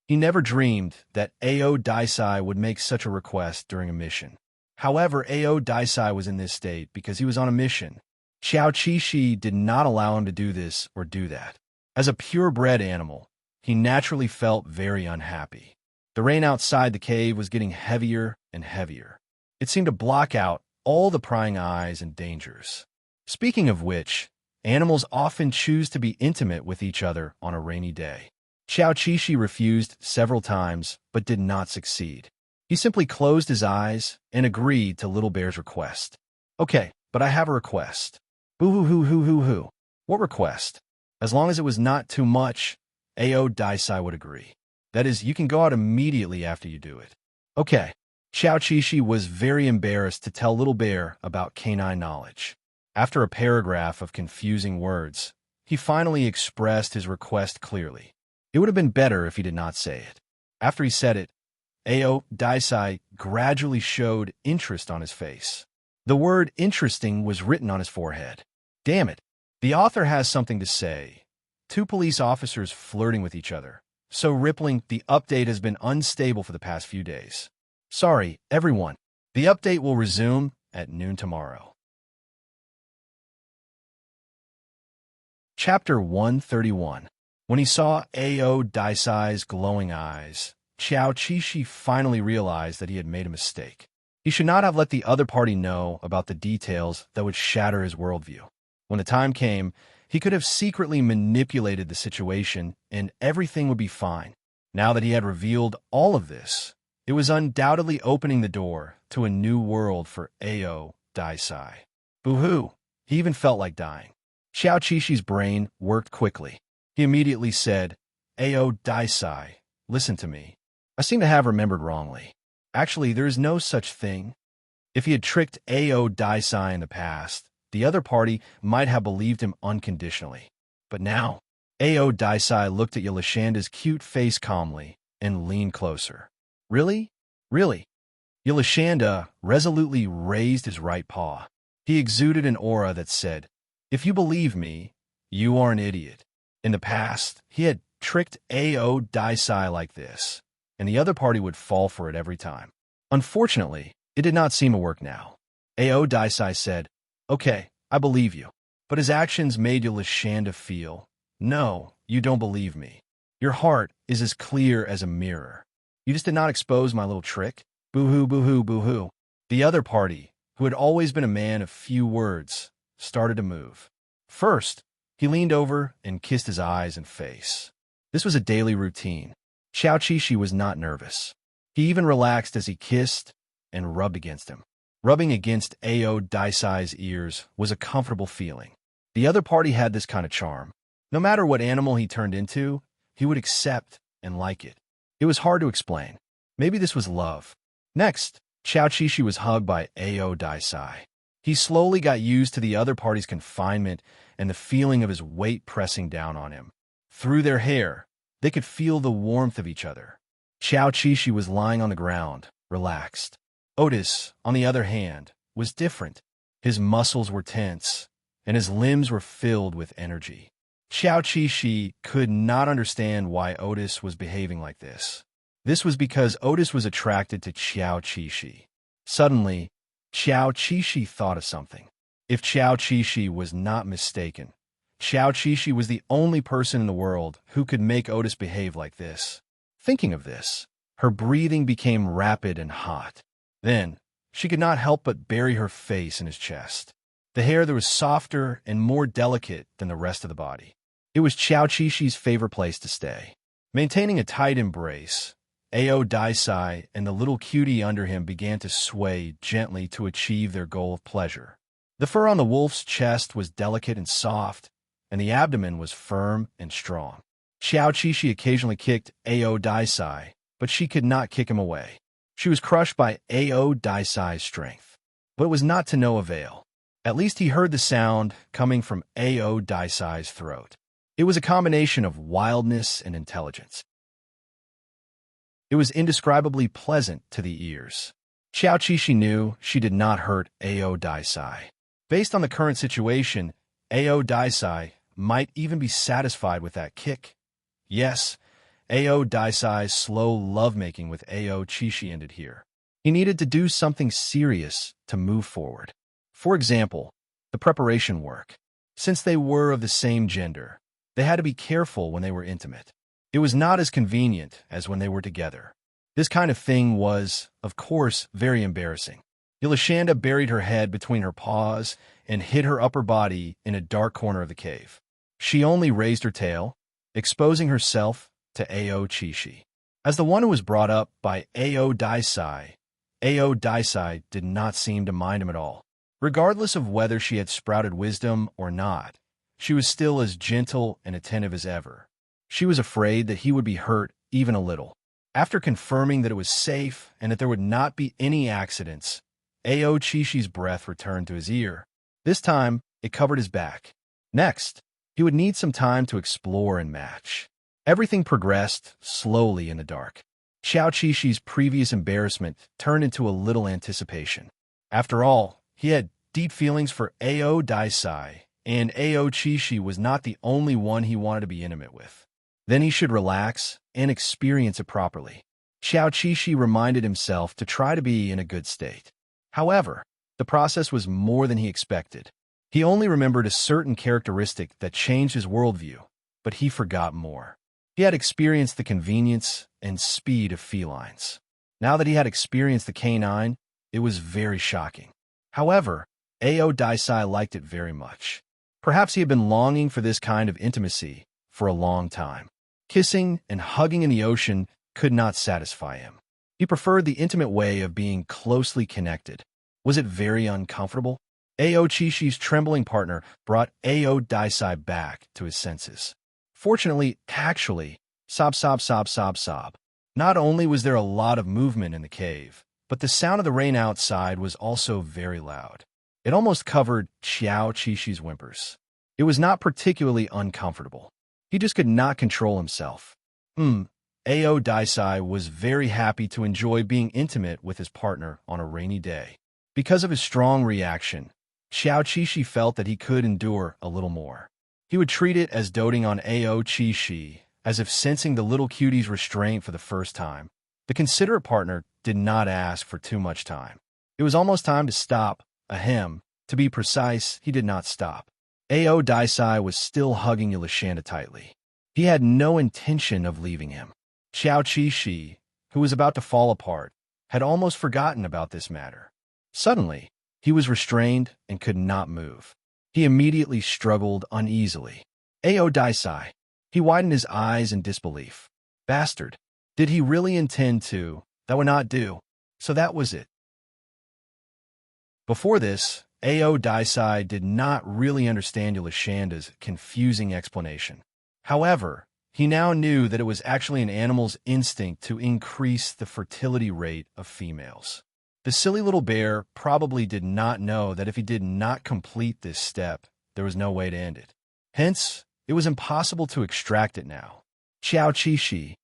He never dreamed that Ao Daisai would make such a request during a mission. However, Ao Daisai was in this state because he was on a mission. Xiao Qixi did not allow him to do this or do that. As a purebred animal, he naturally felt very unhappy. The rain outside the cave was getting heavier and heavier. It seemed to block out all the prying eyes and dangers. Speaking of which, animals often choose to be intimate with each other on a rainy day. Xiao Qixi refused several times, but did not succeed. He simply closed his eyes and agreed to Little Bear's request. Okay, but I have a request. Boo-hoo-hoo-hoo-hoo-hoo. What request? As long as it was not too much, Ao Daisai would agree. That is, you can go out immediately after you do it. Okay. Xiao Qixi was very embarrassed to tell Little Bear about canine knowledge. After a paragraph of confusing words, he finally expressed his request clearly. It would have been better if he did not say it. After he said it, Ao Daisai gradually showed interest on his face. The word interesting was written on his forehead. Damn it. The author has something to say. Two police officers flirting with each other. So rippling, the update has been unstable for the past few days. Sorry, everyone. The update will resume at noon tomorrow. Chapter 131. When he saw Ao Daisai's glowing eyes, Xiao Qixi finally realized that he had made a mistake. He should not have let the other party know about the details that would shatter his worldview. When the time came, he could have secretly manipulated the situation and everything would be fine. Now that he had revealed all of this, it was undoubtedly opening the door to a new world for Ao Daisai. Boo-hoo! He even felt like dying. Xiao Qixi's brain worked quickly. He immediately said, Ao Daisai, listen to me. I seem to have remembered wrongly. Actually, there is no such thing. If he had tricked Ao Daisai in the past, the other party might have believed him unconditionally. But now, Ao Daisai looked at Yolashanda's cute face calmly and leaned closer. Really? Really? Yolashanda resolutely raised his right paw. He exuded an aura that said, if you believe me, you are an idiot. In the past, he had tricked Ao Daisai like this, and the other party would fall for it every time. Unfortunately, it did not seem to work now. Ao Daisai said, okay, I believe you. But his actions made Yolashanda feel, no, you don't believe me. Your heart is as clear as a mirror. You just did not expose my little trick. Boo-hoo, boo-hoo, boo-hoo. The other party, who had always been a man of few words, started to move. First, he leaned over and kissed his eyes and face. This was a daily routine. Xiao Qixi was not nervous. He even relaxed as he kissed and rubbed against him. Rubbing against Ao Daisai's ears was a comfortable feeling. The other party had this kind of charm. No matter what animal he turned into, he would accept and like it. It was hard to explain. Maybe this was love. Next, Xiao Qixi was hugged by Ao Daisai. He slowly got used to the other party's confinement and the feeling of his weight pressing down on him. Through their hair, they could feel the warmth of each other. Xiao Qixi was lying on the ground, relaxed. Otis, on the other hand, was different. His muscles were tense, and his limbs were filled with energy. Xiao Qixi could not understand why Otis was behaving like this. This was because Otis was attracted to Xiao Qixi. Suddenly, Xiao Qixi thought of something. If Xiao Qixi was not mistaken, Xiao Qixi was the only person in the world who could make Otis behave like this. Thinking of this, her breathing became rapid and hot. Then, she could not help but bury her face in his chest. The hair there was softer and more delicate than the rest of the body. It was Xiao Qixi's favorite place to stay. Maintaining a tight embrace, Ao Daisai and the little cutie under him began to sway gently to achieve their goal of pleasure. The fur on the wolf's chest was delicate and soft, and the abdomen was firm and strong. Xiao Qixi occasionally kicked Ao Daisai, but she could not kick him away. She was crushed by Ao Daisai's strength, but it was not to no avail. At least he heard the sound coming from Ao Daisai's throat. It was a combination of wildness and intelligence. It was indescribably pleasant to the ears. Xiao Qixi knew she did not hurt Ao Daisai. Based on the current situation, Ao Daisai might even be satisfied with that kick. Yes, Ao Daisai's slow lovemaking with Ao Qixi ended here. He needed to do something serious to move forward. For example, the preparation work. Since they were of the same gender, they had to be careful when they were intimate. It was not as convenient as when they were together. This kind of thing was, of course, very embarrassing. Yolashanda buried her head between her paws and hid her upper body in a dark corner of the cave. She only raised her tail, exposing herself to Ao Chishi. As the one who was brought up by Ao Daisai did not seem to mind him at all. Regardless of whether she had sprouted wisdom or not, she was still as gentle and attentive as ever. She was afraid that he would be hurt even a little. After confirming that it was safe and that there would not be any accidents, Ao Chishi's breath returned to his ear. This time, it covered his back. Next, he would need some time to explore and match. Everything progressed slowly in the dark. Xiao Chishi's previous embarrassment turned into a little anticipation. After all, he had deep feelings for Ao Daisai, and Ao Chishi was not the only one he wanted to be intimate with. Then he should relax and experience it properly. Xiao Chishi reminded himself to try to be in a good state. However, the process was more than he expected. He only remembered a certain characteristic that changed his worldview, but he forgot more. He had experienced the convenience and speed of felines. Now that he had experienced the canine, it was very shocking. However, Ao Daisai liked it very much. Perhaps he had been longing for this kind of intimacy for a long time. Kissing and hugging in the ocean could not satisfy him. He preferred the intimate way of being closely connected. Was it very uncomfortable? Ao Chishi's trembling partner brought Ao Daisai back to his senses. Fortunately, sob. Not only was there a lot of movement in the cave, but the sound of the rain outside was also very loud. It almost covered Xiao Chishi's whimpers. It was not particularly uncomfortable. He just could not control himself. Ao Daisai was very happy to enjoy being intimate with his partner on a rainy day. Because of his strong reaction, Xiao Chishi felt that he could endure a little more. He would treat it as doting on Ao Chishi, as if sensing the little cutie's restraint for the first time. The considerate partner did not ask for too much time. It was almost time to stop. Ahem. To be precise, he did not stop. Ao Daisai was still hugging Yolashanda tightly. He had no intention of leaving him. Xiao Chishi, who was about to fall apart, had almost forgotten about this matter. Suddenly, he was restrained and could not move. He immediately struggled uneasily. Ao Daisai. He widened his eyes in disbelief. Bastard. Did he really intend to? That would not do. So that was it. Before this, Ao Daisai did not really understand Yolashanda's confusing explanation. However, he now knew that it was actually an animal's instinct to increase the fertility rate of females. The silly little bear probably did not know that if he did not complete this step, there was no way to end it. Hence, it was impossible to extract it now. Xiao Chishi.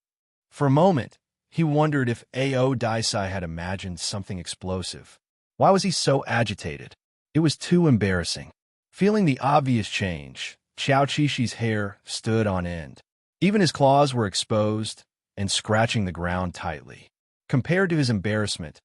For a moment, he wondered if Ao Daisai had imagined something explosive. Why was he so agitated? It was too embarrassing. Feeling the obvious change, Xiao Chishi's hair stood on end. Even his claws were exposed and scratching the ground tightly. Compared to his embarrassment,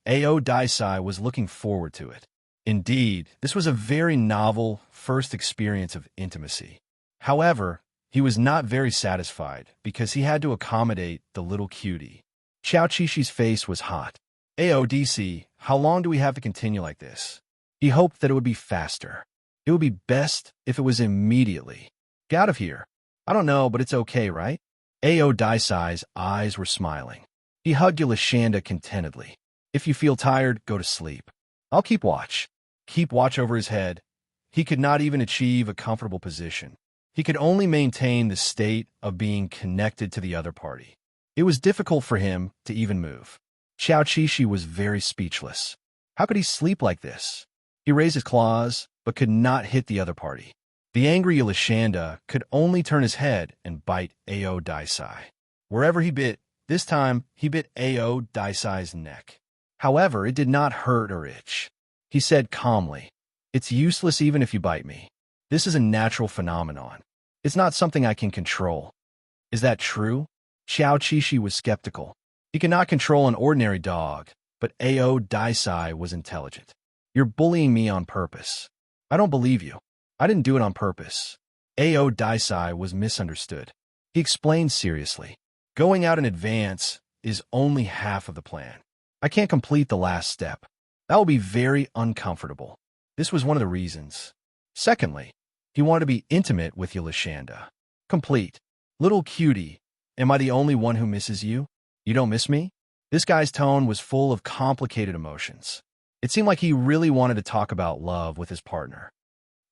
Ao Daisai was looking forward to it. Indeed, this was a very novel first experience of intimacy. However, he was not very satisfied because he had to accommodate the little cutie. Xiao Chishi's face was hot. AODC, how long do we have to continue like this? He hoped that it would be faster. It would be best if it was immediately. Get out of here. I don't know, but it's okay, right? Ao Daisai's eyes were smiling. He hugged Yolashanda contentedly. If you feel tired, go to sleep. I'll keep watch. Keep watch over his head. He could not even achieve a comfortable position. He could only maintain the state of being connected to the other party. It was difficult for him to even move. Xiao Chishi was very speechless. How could he sleep like this? He raised his claws, but could not hit the other party. The angry Yolashanda could only turn his head and bite Ao Daisai. Wherever he bit, this time he bit Ao Daisai's neck. However, it did not hurt or itch. He said calmly, "It's useless even if you bite me. This is a natural phenomenon. It's not something I can control." Is that true? Xiao Chishi was skeptical. He cannot control an ordinary dog, But Ao Daisai was intelligent. You're bullying me on purpose. I don't believe you. I didn't do it on purpose. Ao Daisai was misunderstood. He explained seriously. Going out in advance is only half of the plan. I can't complete the last step. That will be very uncomfortable. This was one of the reasons. Secondly, he wanted to be intimate with Yolashanda. Complete. Little cutie, am I the only one who misses you? You don't miss me? This guy's tone was full of complicated emotions. It seemed like he really wanted to talk about love with his partner.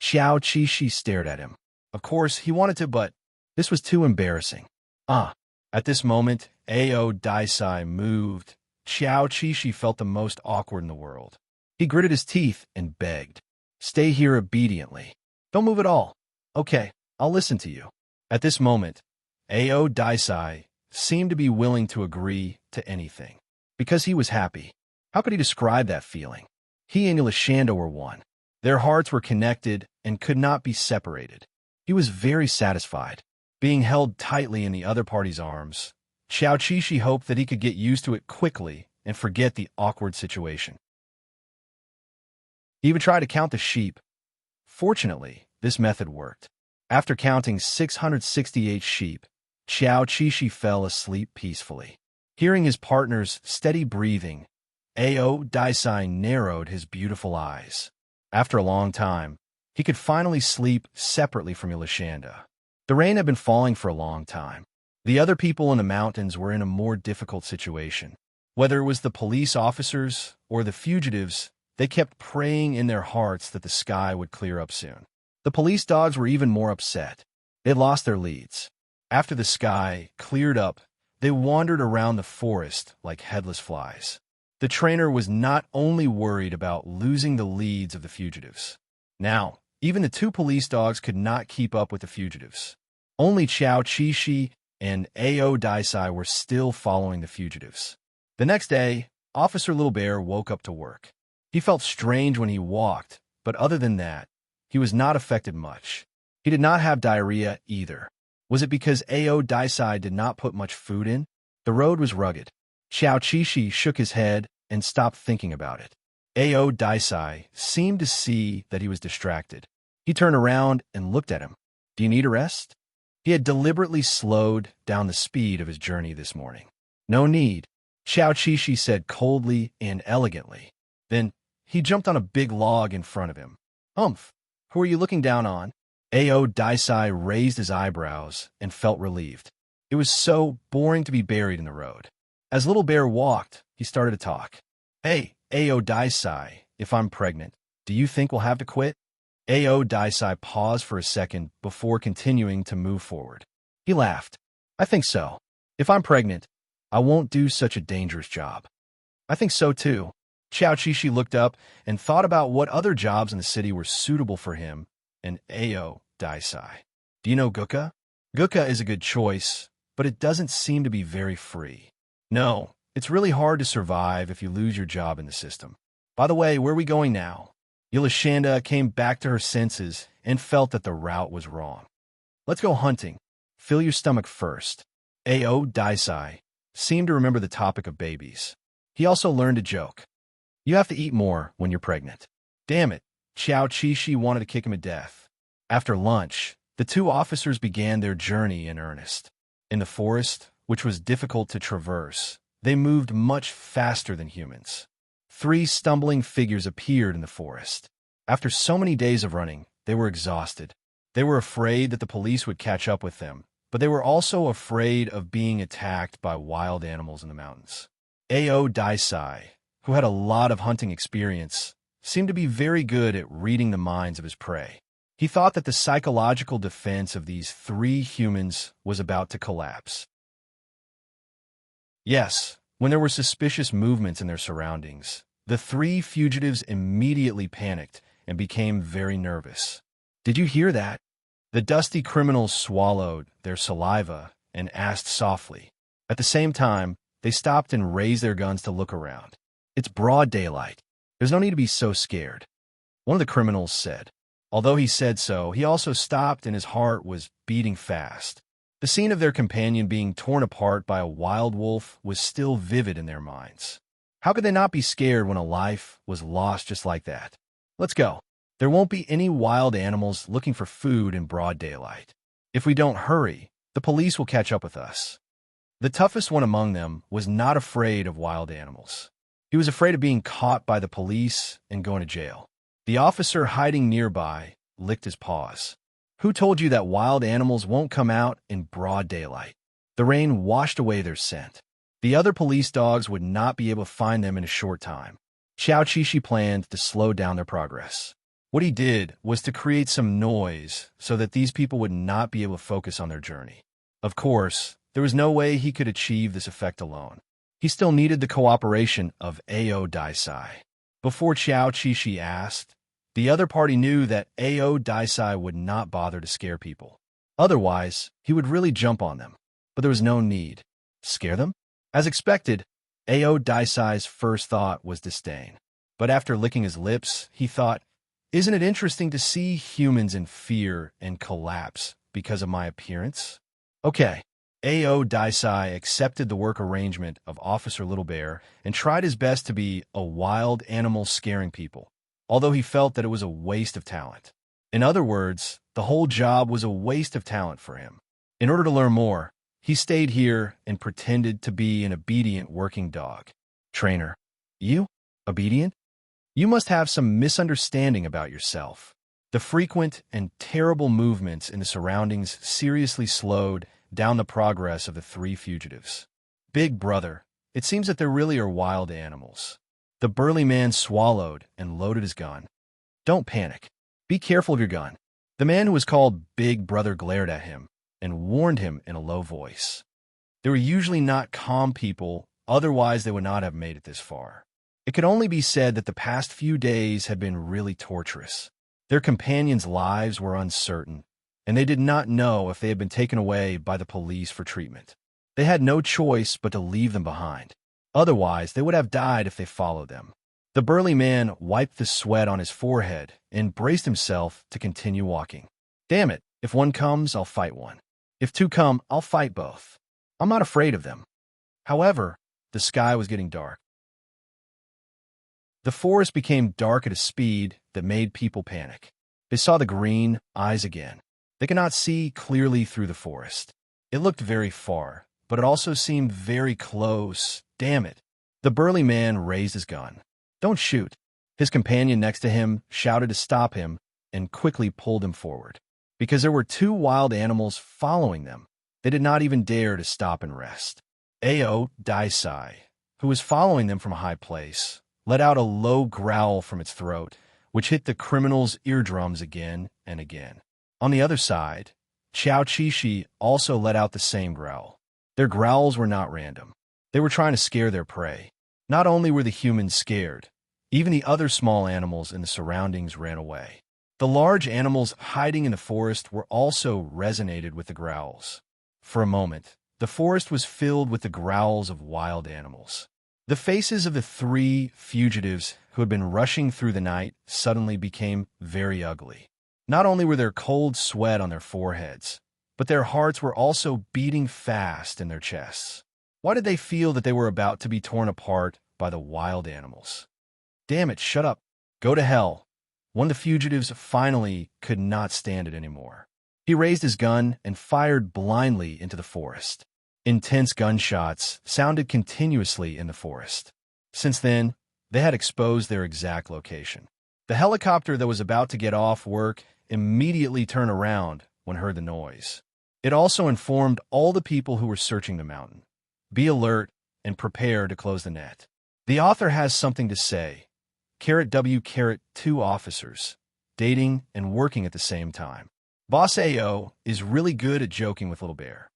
Xiao Qishi stared at him. Of course, he wanted to, but this was too embarrassing. At this moment, Ao Daisai moved. Xiao Qishi felt the most awkward in the world. He gritted his teeth and begged. Stay here obediently. Don't move at all. Okay, I'll listen to you. At this moment, Ao Daisai seemed to be willing to agree to anything. Because he was happy. How could he describe that feeling? He and Yolashanda were one. Their hearts were connected and could not be separated. He was very satisfied. Being held tightly in the other party's arms, Xiao Qishi hoped that he could get used to it quickly and forget the awkward situation. He even tried to count the sheep. Fortunately, this method worked. After counting 668 sheep, Xiao Qishi fell asleep peacefully. Hearing his partner's steady breathing, Ao Daisai narrowed his beautiful eyes. After a long time, he could finally sleep separately from Yolashanda. The rain had been falling for a long time. The other people in the mountains were in a more difficult situation. Whether it was the police officers or the fugitives, they kept praying in their hearts that the sky would clear up soon. The police dogs were even more upset. They had lost their leads. After the sky cleared up, they wandered around the forest like headless flies. The trainer was not only worried about losing the leads of the fugitives. Now, even the two police dogs could not keep up with the fugitives. Only Xiao Qishi and Ao Daisai were still following the fugitives. The next day, Officer Little Bear woke up to work. He felt strange when he walked, but other than that, he was not affected much. He did not have diarrhea either. Was it because Ao Daisai did not put much food in? The road was rugged. Xiao Qishi shook his head and stopped thinking about it. Ao Daisai seemed to see that he was distracted. He turned around and looked at him. Do you need a rest? He had deliberately slowed down the speed of his journey this morning. No need, Xiao Qishi said coldly and elegantly. Then he jumped on a big log in front of him. Humph, who are you looking down on? Ao Daisai raised his eyebrows and felt relieved. It was so boring to be buried in the road. As Little Bear walked, he started to talk. Hey, Ao Daisai, if I'm pregnant, do you think we'll have to quit? Ao Daisai paused for a second before continuing to move forward. He laughed. I think so. If I'm pregnant, I won't do such a dangerous job. I think so too. Xiao Qishi looked up and thought about what other jobs in the city were suitable for him and Ao Daisai. Do you know Guka? Guka is a good choice, but it doesn't seem to be very free. No, it's really hard to survive if you lose your job in the system. By the way, where are we going now? Yolashanda came back to her senses and felt that the route was wrong. Let's go hunting. Fill your stomach first. Ao Daisai seemed to remember the topic of babies. He also learned a joke. You have to eat more when you're pregnant. Damn it, Xiao Qishi wanted to kick him to death. After lunch, the two officers began their journey in earnest. In the forest, which was difficult to traverse, they moved much faster than humans. 3 stumbling figures appeared in the forest. After so many days of running, they were exhausted. They were afraid that the police would catch up with them, but they were also afraid of being attacked by wild animals in the mountains. Ao Daisai, who had a lot of hunting experience, seemed to be very good at reading the minds of his prey. He thought that the psychological defense of these 3 humans was about to collapse. Yes, when there were suspicious movements in their surroundings, the 3 fugitives immediately panicked and became very nervous. Did you hear that? The dusty criminals swallowed their saliva and asked softly. At the same time, they stopped and raised their guns to look around. It's broad daylight. There's no need to be so scared. One of the criminals said. Although he said so, he also stopped and his heart was beating fast. The scene of their companion being torn apart by a wild wolf was still vivid in their minds. How could they not be scared when a life was lost just like that? Let's go. There won't be any wild animals looking for food in broad daylight. If we don't hurry, the police will catch up with us. The toughest one among them was not afraid of wild animals. He was afraid of being caught by the police and going to jail. The officer hiding nearby licked his paws. Who told you that wild animals won't come out in broad daylight? The rain washed away their scent. The other police dogs would not be able to find them in a short time. Xiao Qishi planned to slow down their progress. What he did was to create some noise so that these people would not be able to focus on their journey. Of course, there was no way he could achieve this effect alone. He still needed the cooperation of Ao Daisai. Before Xiao Qishi asked, the other party knew that Ao Daisai would not bother to scare people. Otherwise, he would really jump on them. But there was no need. Scare them? As expected, Ao Daisai's first thought was disdain. But after licking his lips, he thought, isn't it interesting to see humans in fear and collapse because of my appearance? Okay. Ao Daisai accepted the work arrangement of Officer Little Bear and tried his best to be a wild animal scaring people, although he felt that it was a waste of talent. In other words, the whole job was a waste of talent for him. In order to learn more, he stayed here and pretended to be an obedient working dog. Trainer, you? Obedient? You must have some misunderstanding about yourself. The frequent and terrible movements in the surroundings seriously slowed down the progress of the three fugitives. Big brother, it seems that there really are wild animals. The burly man swallowed and loaded his gun. Don't panic. Be careful of your gun. The man who was called Big Brother glared at him and warned him in a low voice. They were usually not calm people, otherwise they would not have made it this far. It could only be said that the past few days had been really torturous. Their companions' lives were uncertain, and they did not know if they had been taken away by the police for treatment. They had no choice but to leave them behind. Otherwise, they would have died if they followed them. The burly man wiped the sweat on his forehead and braced himself to continue walking. Damn it, if one comes, I'll fight one. If two come, I'll fight both. I'm not afraid of them. However, the sky was getting dark. The forest became dark at a speed that made people panic. They saw the green eyes again. They could not see clearly through the forest. It looked very far, but it also seemed very close. Damn it. The burly man raised his gun. Don't shoot. His companion next to him shouted to stop him and quickly pulled him forward. Because there were two wild animals following them, they did not even dare to stop and rest. Ao Daisai, who was following them from a high place, let out a low growl from its throat, which hit the criminal's eardrums again and again. On the other side, Xiao Qishi also let out the same growl. Their growls were not random. They were trying to scare their prey. Not only were the humans scared, even the other small animals in the surroundings ran away. The large animals hiding in the forest were also resonated with the growls. For a moment, the forest was filled with the growls of wild animals. The faces of the three fugitives who had been rushing through the night suddenly became very ugly. Not only were there cold sweat on their foreheads, but their hearts were also beating fast in their chests. Why did they feel that they were about to be torn apart by the wild animals? Damn it, shut up. Go to hell. One of the fugitives finally could not stand it anymore. He raised his gun and fired blindly into the forest. Intense gunshots sounded continuously in the forest. Since then, they had exposed their exact location. The helicopter that was about to get off work immediately turned around when heard the noise. It also informed all the people who were searching the mountain. Be alert and prepare to close the net. The author has something to say. Two officers, dating and working at the same time. Boss AO is really good at joking with Little Bear.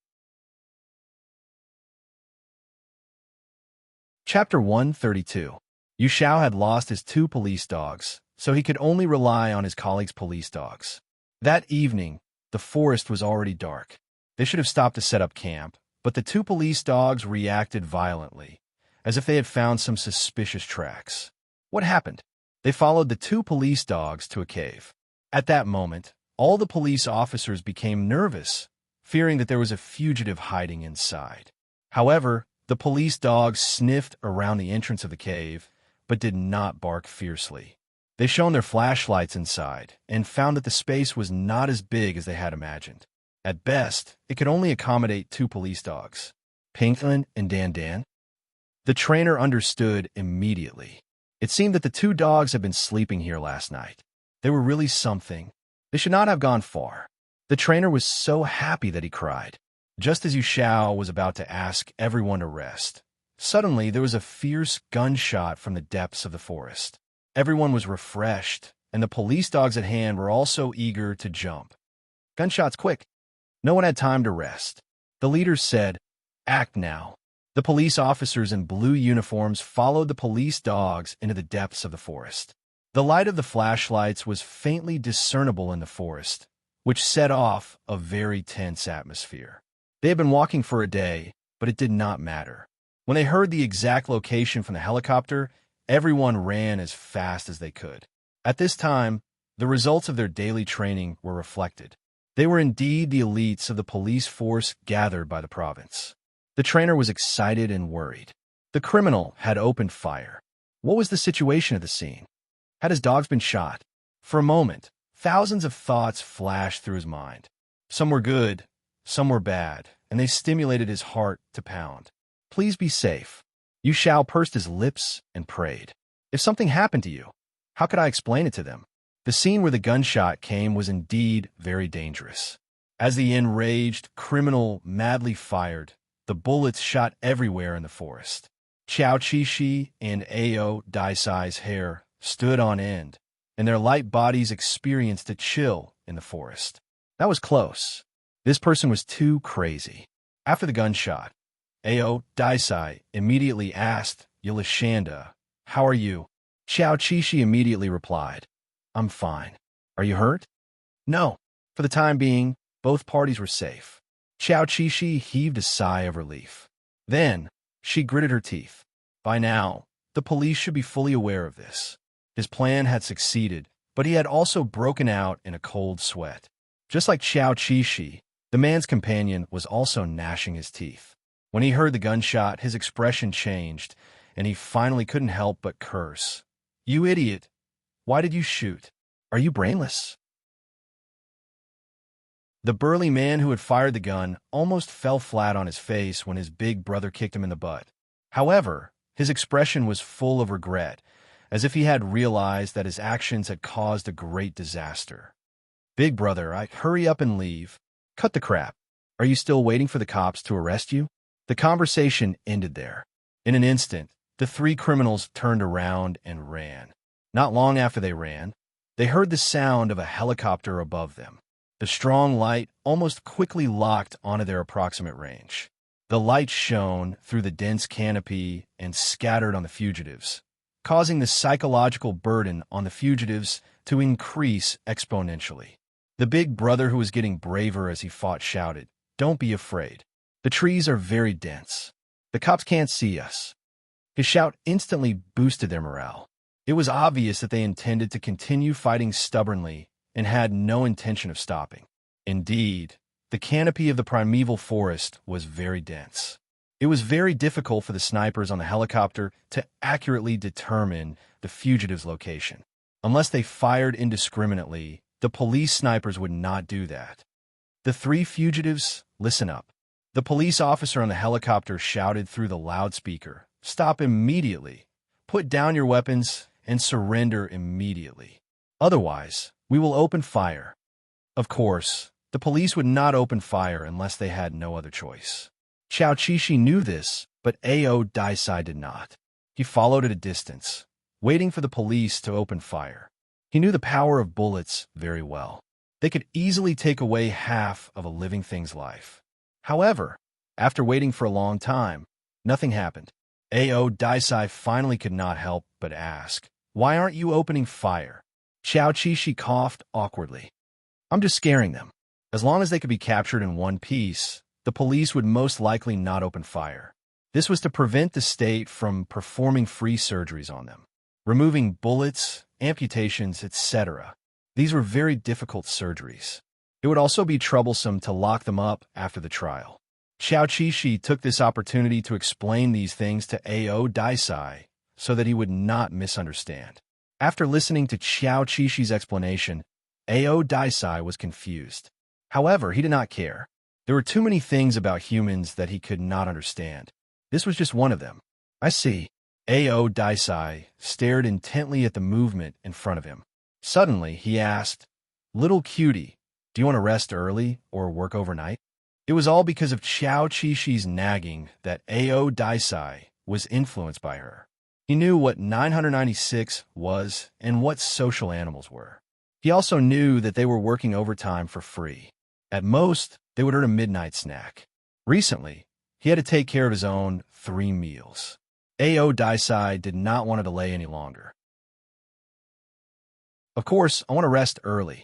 Chapter 132. Yu Xiao had lost his two police dogs, so he could only rely on his colleagues' police dogs. That evening, the forest was already dark. They should have stopped to set up camp, but the two police dogs reacted violently, as if they had found some suspicious tracks. What happened? They followed the two police dogs to a cave. At that moment, all the police officers became nervous, fearing that there was a fugitive hiding inside. However, The police dogs sniffed around the entrance of the cave, but did not bark fiercely. They shone their flashlights inside and found that the space was not as big as they had imagined. At best, it could only accommodate 2 police dogs, Pinklin and Dan. The trainer understood immediately. It seemed that the 2 dogs had been sleeping here last night. They were really something. They should not have gone far. The trainer was so happy that he cried. Just as Yu Xiao was about to ask everyone to rest, suddenly there was a fierce gunshot from the depths of the forest. Everyone was refreshed, and the police dogs at hand were also eager to jump. Gunshots quick. No one had time to rest. The leaders said, "Act now." The police officers in blue uniforms followed the police dogs into the depths of the forest. The light of the flashlights was faintly discernible in the forest, which set off a very tense atmosphere. They had been walking for a day, but it did not matter. When they heard the exact location from the helicopter, everyone ran as fast as they could. At this time, the results of their daily training were reflected. They were indeed the elites of the police force gathered by the province. The trainer was excited and worried. The criminal had opened fire. What was the situation at the scene? Had his dogs been shot? For a moment, thousands of thoughts flashed through his mind. Some were good, some were bad, and they stimulated his heart to pound. Please be safe. Yu Xiao pursed his lips and prayed. If something happened to you, how could I explain it to them? The scene where the gunshot came was indeed very dangerous. As the enraged criminal madly fired, the bullets shot everywhere in the forest. Qiao Qishi and Ao Daisai's hair stood on end, and their light bodies experienced a chill in the forest. That was close. This person was too crazy. After the gunshot, Ao Daisai immediately asked Yilishanda, "How are you?" Qiao Qishi immediately replied, "I'm fine. Are you hurt?" "No." For the time being, both parties were safe. Qiao Qishi heaved a sigh of relief. Then, she gritted her teeth. By now, the police should be fully aware of this. His plan had succeeded, but he had also broken out in a cold sweat. Just like Qiao Qishi, the man's companion was also gnashing his teeth. When he heard the gunshot, his expression changed, and he finally couldn't help but curse. "You idiot! Why did you shoot? Are you brainless?" The burly man who had fired the gun almost fell flat on his face when his big brother kicked him in the butt. However, his expression was full of regret, as if he had realized that his actions had caused a great disaster. "Big brother, hurry up and leave. Cut the crap. Are you still waiting for the cops to arrest you?" The conversation ended there. In an instant, the 3 criminals turned around and ran. Not long after they ran, they heard the sound of a helicopter above them. The strong light almost quickly locked onto their approximate range. The light shone through the dense canopy and scattered on the fugitives, causing the psychological burden on the fugitives to increase exponentially. The big brother, who was getting braver as he fought, shouted, "Don't be afraid. The trees are very dense. The cops can't see us." His shout instantly boosted their morale. It was obvious that they intended to continue fighting stubbornly and had no intention of stopping. Indeed, the canopy of the primeval forest was very dense. It was very difficult for the snipers on the helicopter to accurately determine the fugitives' location. Unless they fired indiscriminately, the police snipers would not do that. "The 3 fugitives, listen up." The police officer on the helicopter shouted through the loudspeaker, "Stop immediately. Put down your weapons and surrender immediately. Otherwise, we will open fire." Of course, the police would not open fire unless they had no other choice. Qiao Qishi knew this, but Ao Daisai did not. He followed at a distance, waiting for the police to open fire. He knew the power of bullets very well. They could easily take away half of a living thing's life. However, after waiting for a long time, nothing happened. Ao Daisai finally could not help but ask, "Why aren't you opening fire?" Qiao Qishi coughed awkwardly. "I'm just scaring them. As long as they could be captured in one piece, the police would most likely not open fire." This was to prevent the state from performing free surgeries on them, removing bullets, amputations, etc. These were very difficult surgeries. It would also be troublesome to lock them up after the trial. Xiao Qishi took this opportunity to explain these things to Ao Daisai so that he would not misunderstand. After listening to Xiao Qishi's explanation, Ao Daisai was confused. However, he did not care. There were too many things about humans that he could not understand. This was just one of them. I see. Ao Daisai stared intently at the movement in front of him. Suddenly, he asked, "Little cutie, do you want to rest early or work overnight?" It was all because of Xiao Qishi's nagging that Ao Daisai was influenced by her. He knew what 996 was and what social animals were. He also knew that they were working overtime for free. At most, they would earn a midnight snack. Recently, he had to take care of his own 3 meals. Ao Daisai did not want to delay any longer. "Of course, I want to rest early.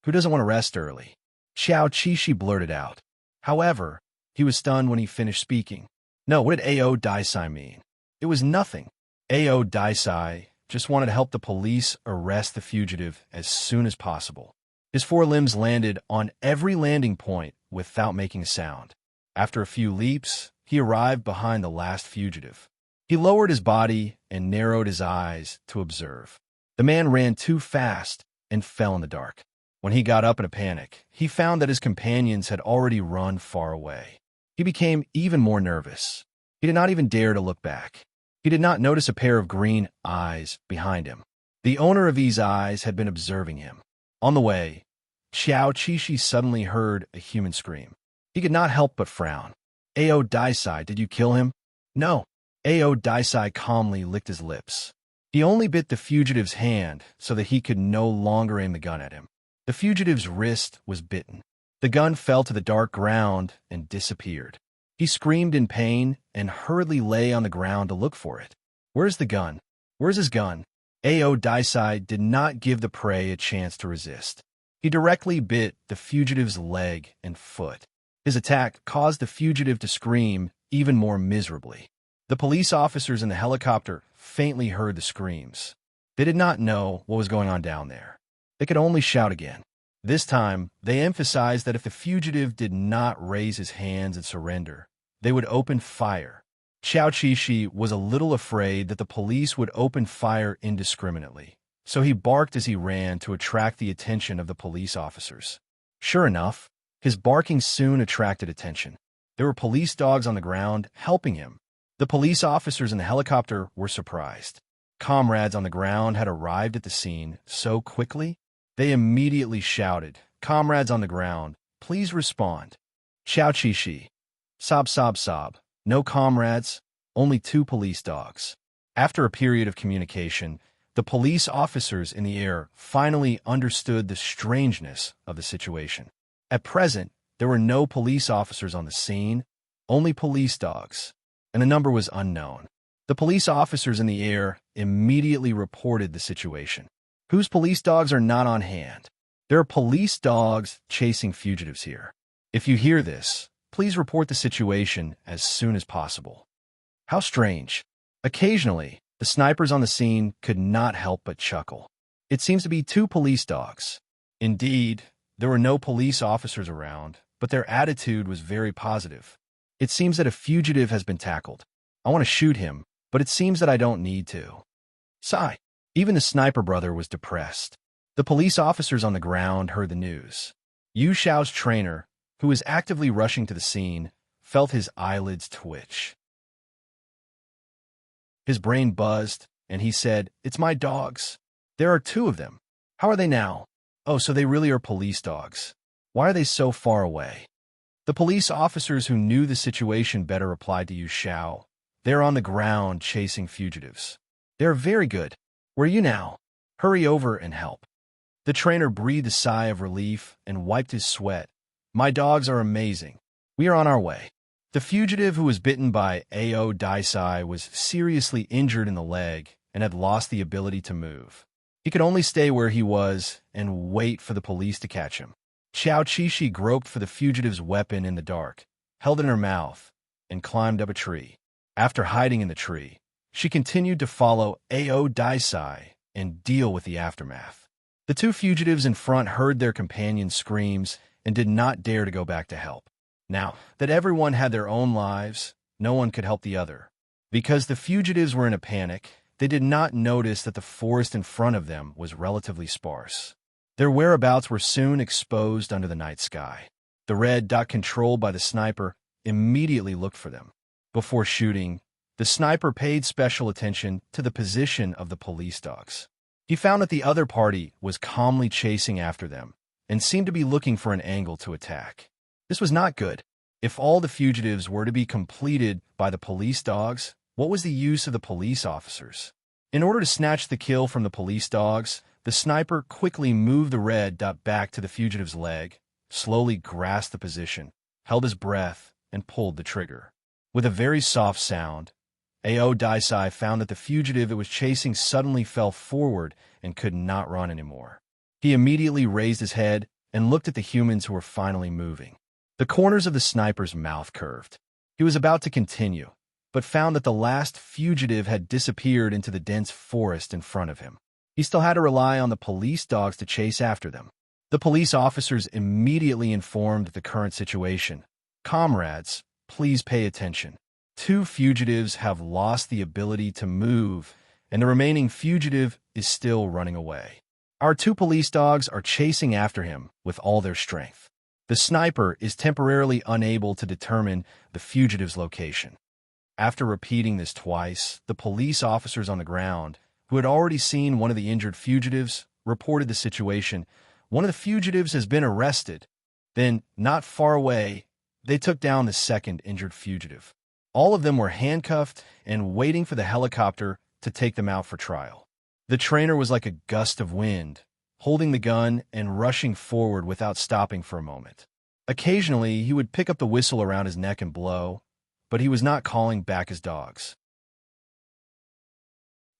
Who doesn't want to rest early?" Xiao Qishi blurted out. However, he was stunned when he finished speaking. No, what did Ao Daisai mean? It was nothing. Ao Daisai just wanted to help the police arrest the fugitive as soon as possible. His 4 limbs landed on every landing point without making a sound. After a few leaps, he arrived behind the last fugitive. He lowered his body and narrowed his eyes to observe. The man ran too fast and fell in the dark. When he got up in a panic, he found that his companions had already run far away. He became even more nervous. He did not even dare to look back. He did not notice a pair of green eyes behind him. The owner of these eyes had been observing him. On the way, Xiao Qishi suddenly heard a human scream. He could not help but frown. "Ao Daisai, did you kill him?" "No." Ao Daisai calmly licked his lips. He only bit the fugitive's hand so that he could no longer aim the gun at him. The fugitive's wrist was bitten. The gun fell to the dark ground and disappeared. He screamed in pain and hurriedly lay on the ground to look for it. "Where's the gun? Where's his gun?" Ao Daisai did not give the prey a chance to resist. He directly bit the fugitive's leg and foot. His attack caused the fugitive to scream even more miserably. The police officers in the helicopter faintly heard the screams. They did not know what was going on down there. They could only shout again. This time, they emphasized that if the fugitive did not raise his hands and surrender, they would open fire. Xiao Qishi was a little afraid that the police would open fire indiscriminately, so he barked as he ran to attract the attention of the police officers. Sure enough, his barking soon attracted attention. There were police dogs on the ground helping him. The police officers in the helicopter were surprised. Comrades on the ground had arrived at the scene so quickly. They immediately shouted, "Comrades on the ground, please respond." Xiao Qishi. Sob, sob, sob. No comrades, only 2 police dogs. After a period of communication, the police officers in the air finally understood the strangeness of the situation. At present, there were no police officers on the scene, only police dogs, and the number was unknown. The police officers in the air immediately reported the situation. Whose police dogs are not on hand? There are police dogs chasing fugitives here. If you hear this, please report the situation as soon as possible. How strange. Occasionally, the snipers on the scene could not help but chuckle. It seems to be 2 police dogs. Indeed, there were no police officers around, but their attitude was very positive. It seems that a fugitive has been tackled. I want to shoot him, but it seems that I don't need to. Sigh. Even the sniper brother was depressed. The police officers on the ground heard the news. Yu Xiao's trainer, who was actively rushing to the scene, felt his eyelids twitch. His brain buzzed, and he said, "It's my dogs. There are 2 of them. How are they now? Oh, so they really are police dogs. Why are they so far away?" The police officers who knew the situation better replied to Yu Xiao, "They're on the ground chasing fugitives. They're very good. Where are you now? Hurry over and help." The trainer breathed a sigh of relief and wiped his sweat. "My dogs are amazing. We are on our way." The fugitive who was bitten by Ao Daisai was seriously injured in the leg and had lost the ability to move. He could only stay where he was and wait for the police to catch him. Xiao Qishi groped for the fugitive's weapon in the dark, held it in her mouth, and climbed up a tree. After hiding in the tree, she continued to follow Ao Daisai and deal with the aftermath. The 2 fugitives in front heard their companions' screams and did not dare to go back to help. Now that everyone had their own lives, no one could help the other. Because the fugitives were in a panic, they did not notice that the forest in front of them was relatively sparse. Their whereabouts were soon exposed under the night sky. The red dot controlled by the sniper immediately looked for them. Before shooting, the sniper paid special attention to the position of the police dogs. He found that the other party was calmly chasing after them and seemed to be looking for an angle to attack. This was not good. If all the fugitives were to be completed by the police dogs, what was the use of the police officers? In order to snatch the kill from the police dogs, the sniper quickly moved the red dot back to the fugitive's leg, slowly grasped the position, held his breath, and pulled the trigger. With a very soft sound, Ao Daisai found that the fugitive it was chasing suddenly fell forward and could not run anymore. He immediately raised his head and looked at the humans who were finally moving. The corners of the sniper's mouth curved. He was about to continue, but found that the last fugitive had disappeared into the dense forest in front of him. He still had to rely on the police dogs to chase after them. The police officers immediately informed the current situation. "Comrades, please pay attention. 2 fugitives have lost the ability to move, and the remaining fugitive is still running away. Our 2 police dogs are chasing after him with all their strength. The sniper is temporarily unable to determine the fugitive's location." After repeating this twice, the police officers on the ground, who had already seen one of the injured fugitives, reported the situation. "One of the fugitives has been arrested." Then, not far away, they took down the second injured fugitive. All of them were handcuffed and waiting for the helicopter to take them out for trial. The trainer was like a gust of wind, holding the gun and rushing forward without stopping for a moment. Occasionally, he would pick up the whistle around his neck and blow, but he was not calling back his dogs.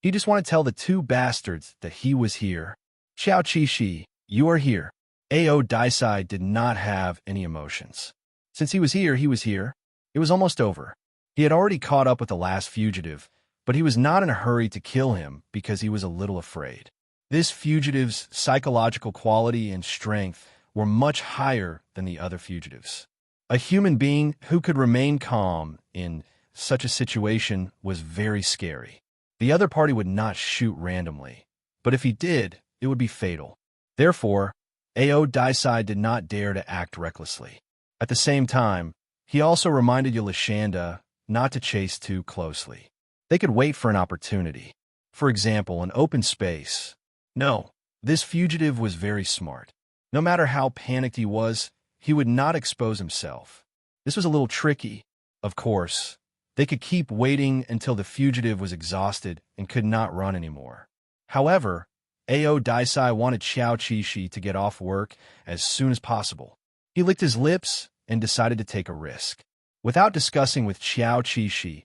He just wanted to tell the 2 bastards that he was here. "Xiao Qi, you are here." Ao Daisai did not have any emotions. Since he was here, he was here. It was almost over. He had already caught up with the last fugitive, but he was not in a hurry to kill him because he was a little afraid. This fugitive's psychological quality and strength were much higher than the other fugitives. A human being who could remain calm in such a situation was very scary. The other party would not shoot randomly, but if he did, it would be fatal. Therefore, Ao Daisai did not dare to act recklessly. At the same time, he also reminded Yolashanda not to chase too closely. They could wait for an opportunity. For example, an open space. No, this fugitive was very smart. No matter how panicked he would not expose himself. This was a little tricky. Of course, they could keep waiting until the fugitive was exhausted and could not run anymore. However, Ao Daisai wanted Xiao Qi to get off work as soon as possible. He licked his lips and decided to take a risk. Without discussing with Xiao Qi,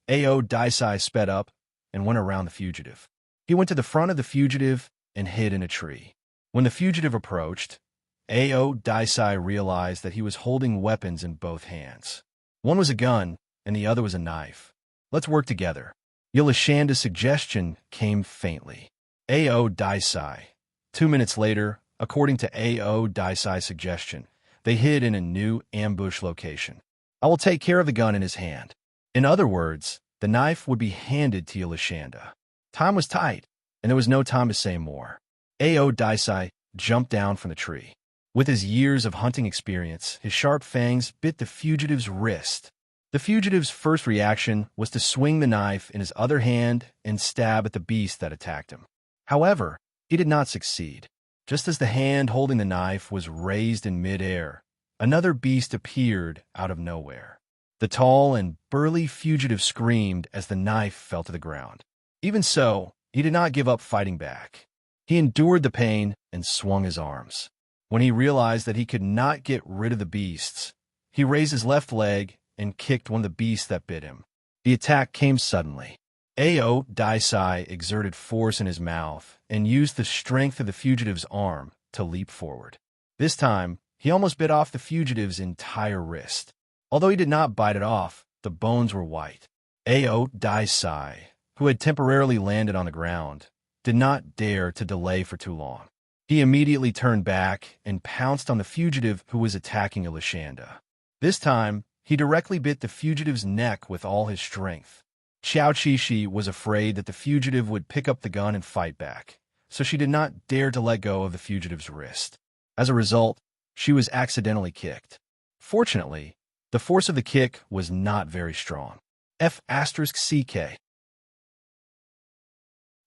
Ao Daisai sped up and went around the fugitive. He went to the front of the fugitive and hid in a tree. When the fugitive approached, Ao Daisai realized that he was holding weapons in both hands. One was a gun, and the other was a knife. "Let's work together." Yolashanda's suggestion came faintly. Ao Daisai. 2 minutes later, according to Ao Daisai's suggestion, they hid in a new ambush location. "I will take care of the gun in his hand." In other words, the knife would be handed to Yolashanda. Time was tight, and there was no time to say more. Ao Daisai jumped down from the tree. With his years of hunting experience, his sharp fangs bit the fugitive's wrist. The fugitive's first reaction was to swing the knife in his other hand and stab at the beast that attacked him. However, he did not succeed. Just as the hand holding the knife was raised in midair, another beast appeared out of nowhere. The tall and burly fugitive screamed as the knife fell to the ground. Even so, he did not give up fighting back. He endured the pain and swung his arms. When he realized that he could not get rid of the beasts, he raised his left leg and kicked one of the beasts that bit him. The attack came suddenly. Ao Daisai exerted force in his mouth and used the strength of the fugitive's arm to leap forward. This time, he almost bit off the fugitive's entire wrist. Although he did not bite it off, the bones were white. Ao Daisai, who had temporarily landed on the ground, did not dare to delay for too long. He immediately turned back and pounced on the fugitive who was attacking Yolashanda. This time, he directly bit the fugitive's neck with all his strength. Xiao Qixi was afraid that the fugitive would pick up the gun and fight back, so she did not dare to let go of the fugitive's wrist. As a result, she was accidentally kicked. Fortunately, the force of the kick was not very strong. F***CK.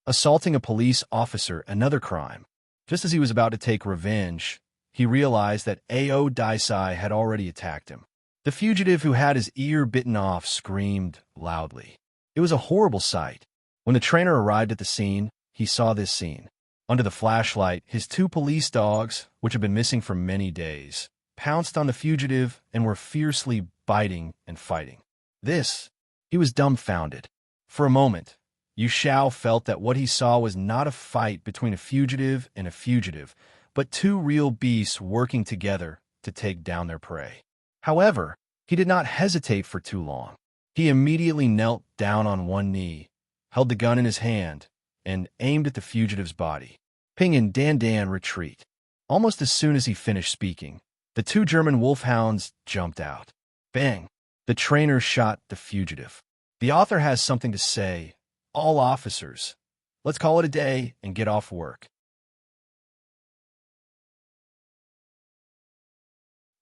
Assaulting a police officer, another crime. Just as he was about to take revenge, he realized that Ao Daisai had already attacked him. The fugitive who had his ear bitten off screamed loudly. It was a horrible sight. When the trainer arrived at the scene, he saw this scene. Under the flashlight, his 2 police dogs, which had been missing for many days, pounced on the fugitive and were fiercely biting and fighting. He was dumbfounded. For a moment, Yu Xiao felt that what he saw was not a fight between a fugitive and a fugitive, but 2 real beasts working together to take down their prey. However, he did not hesitate for too long. He immediately knelt down on one knee, held the gun in his hand, and aimed at the fugitive's body. Ping and Dan Dan retreat. Almost as soon as he finished speaking, the 2 German wolfhounds jumped out. Bang! The trainer shot the fugitive. The author has something to say. All officers, let's call it a day and get off work.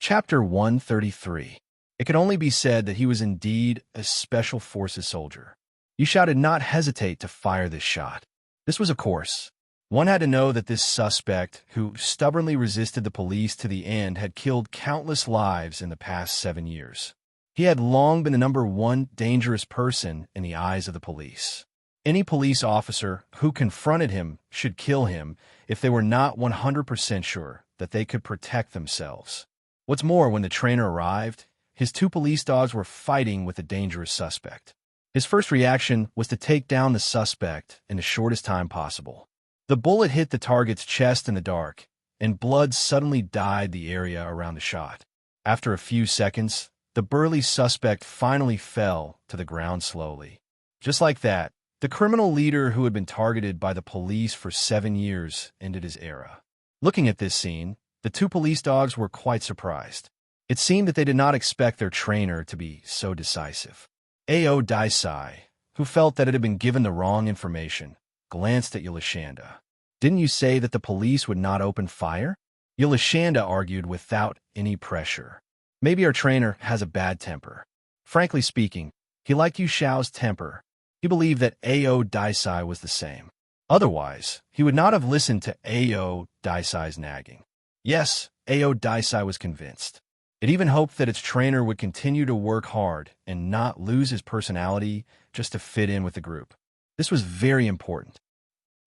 Chapter 133. It could only be said that he was indeed a Special Forces soldier. Yu Xiao did not hesitate to fire this shot. This was a course. One had to know that this suspect, who stubbornly resisted the police to the end, had killed countless lives in the past 7 years. He had long been the #1 dangerous person in the eyes of the police. Any police officer who confronted him should kill him if they were not 100% sure that they could protect themselves. What's more, when the trainer arrived, his 2 police dogs were fighting with the dangerous suspect. His first reaction was to take down the suspect in the shortest time possible. The bullet hit the target's chest in the dark, and blood suddenly dyed the area around the shot. After a few seconds, the burly suspect finally fell to the ground slowly. Just like that, the criminal leader who had been targeted by the police for 7 years ended his era. Looking at this scene, the 2 police dogs were quite surprised. It seemed that they did not expect their trainer to be so decisive. Ao Daisai, who felt that it had been given the wrong information, glanced at Yulashanda. Didn't you say that the police would not open fire? Yulashanda argued without any pressure. Maybe our trainer has a bad temper. Frankly speaking, he liked Yu Xiao's temper. He believed that Ao Daisai was the same. Otherwise, he would not have listened to Ao Daisai's nagging. Yes, Ao Daisai was convinced. It even hoped that its trainer would continue to work hard and not lose his personality just to fit in with the group. This was very important.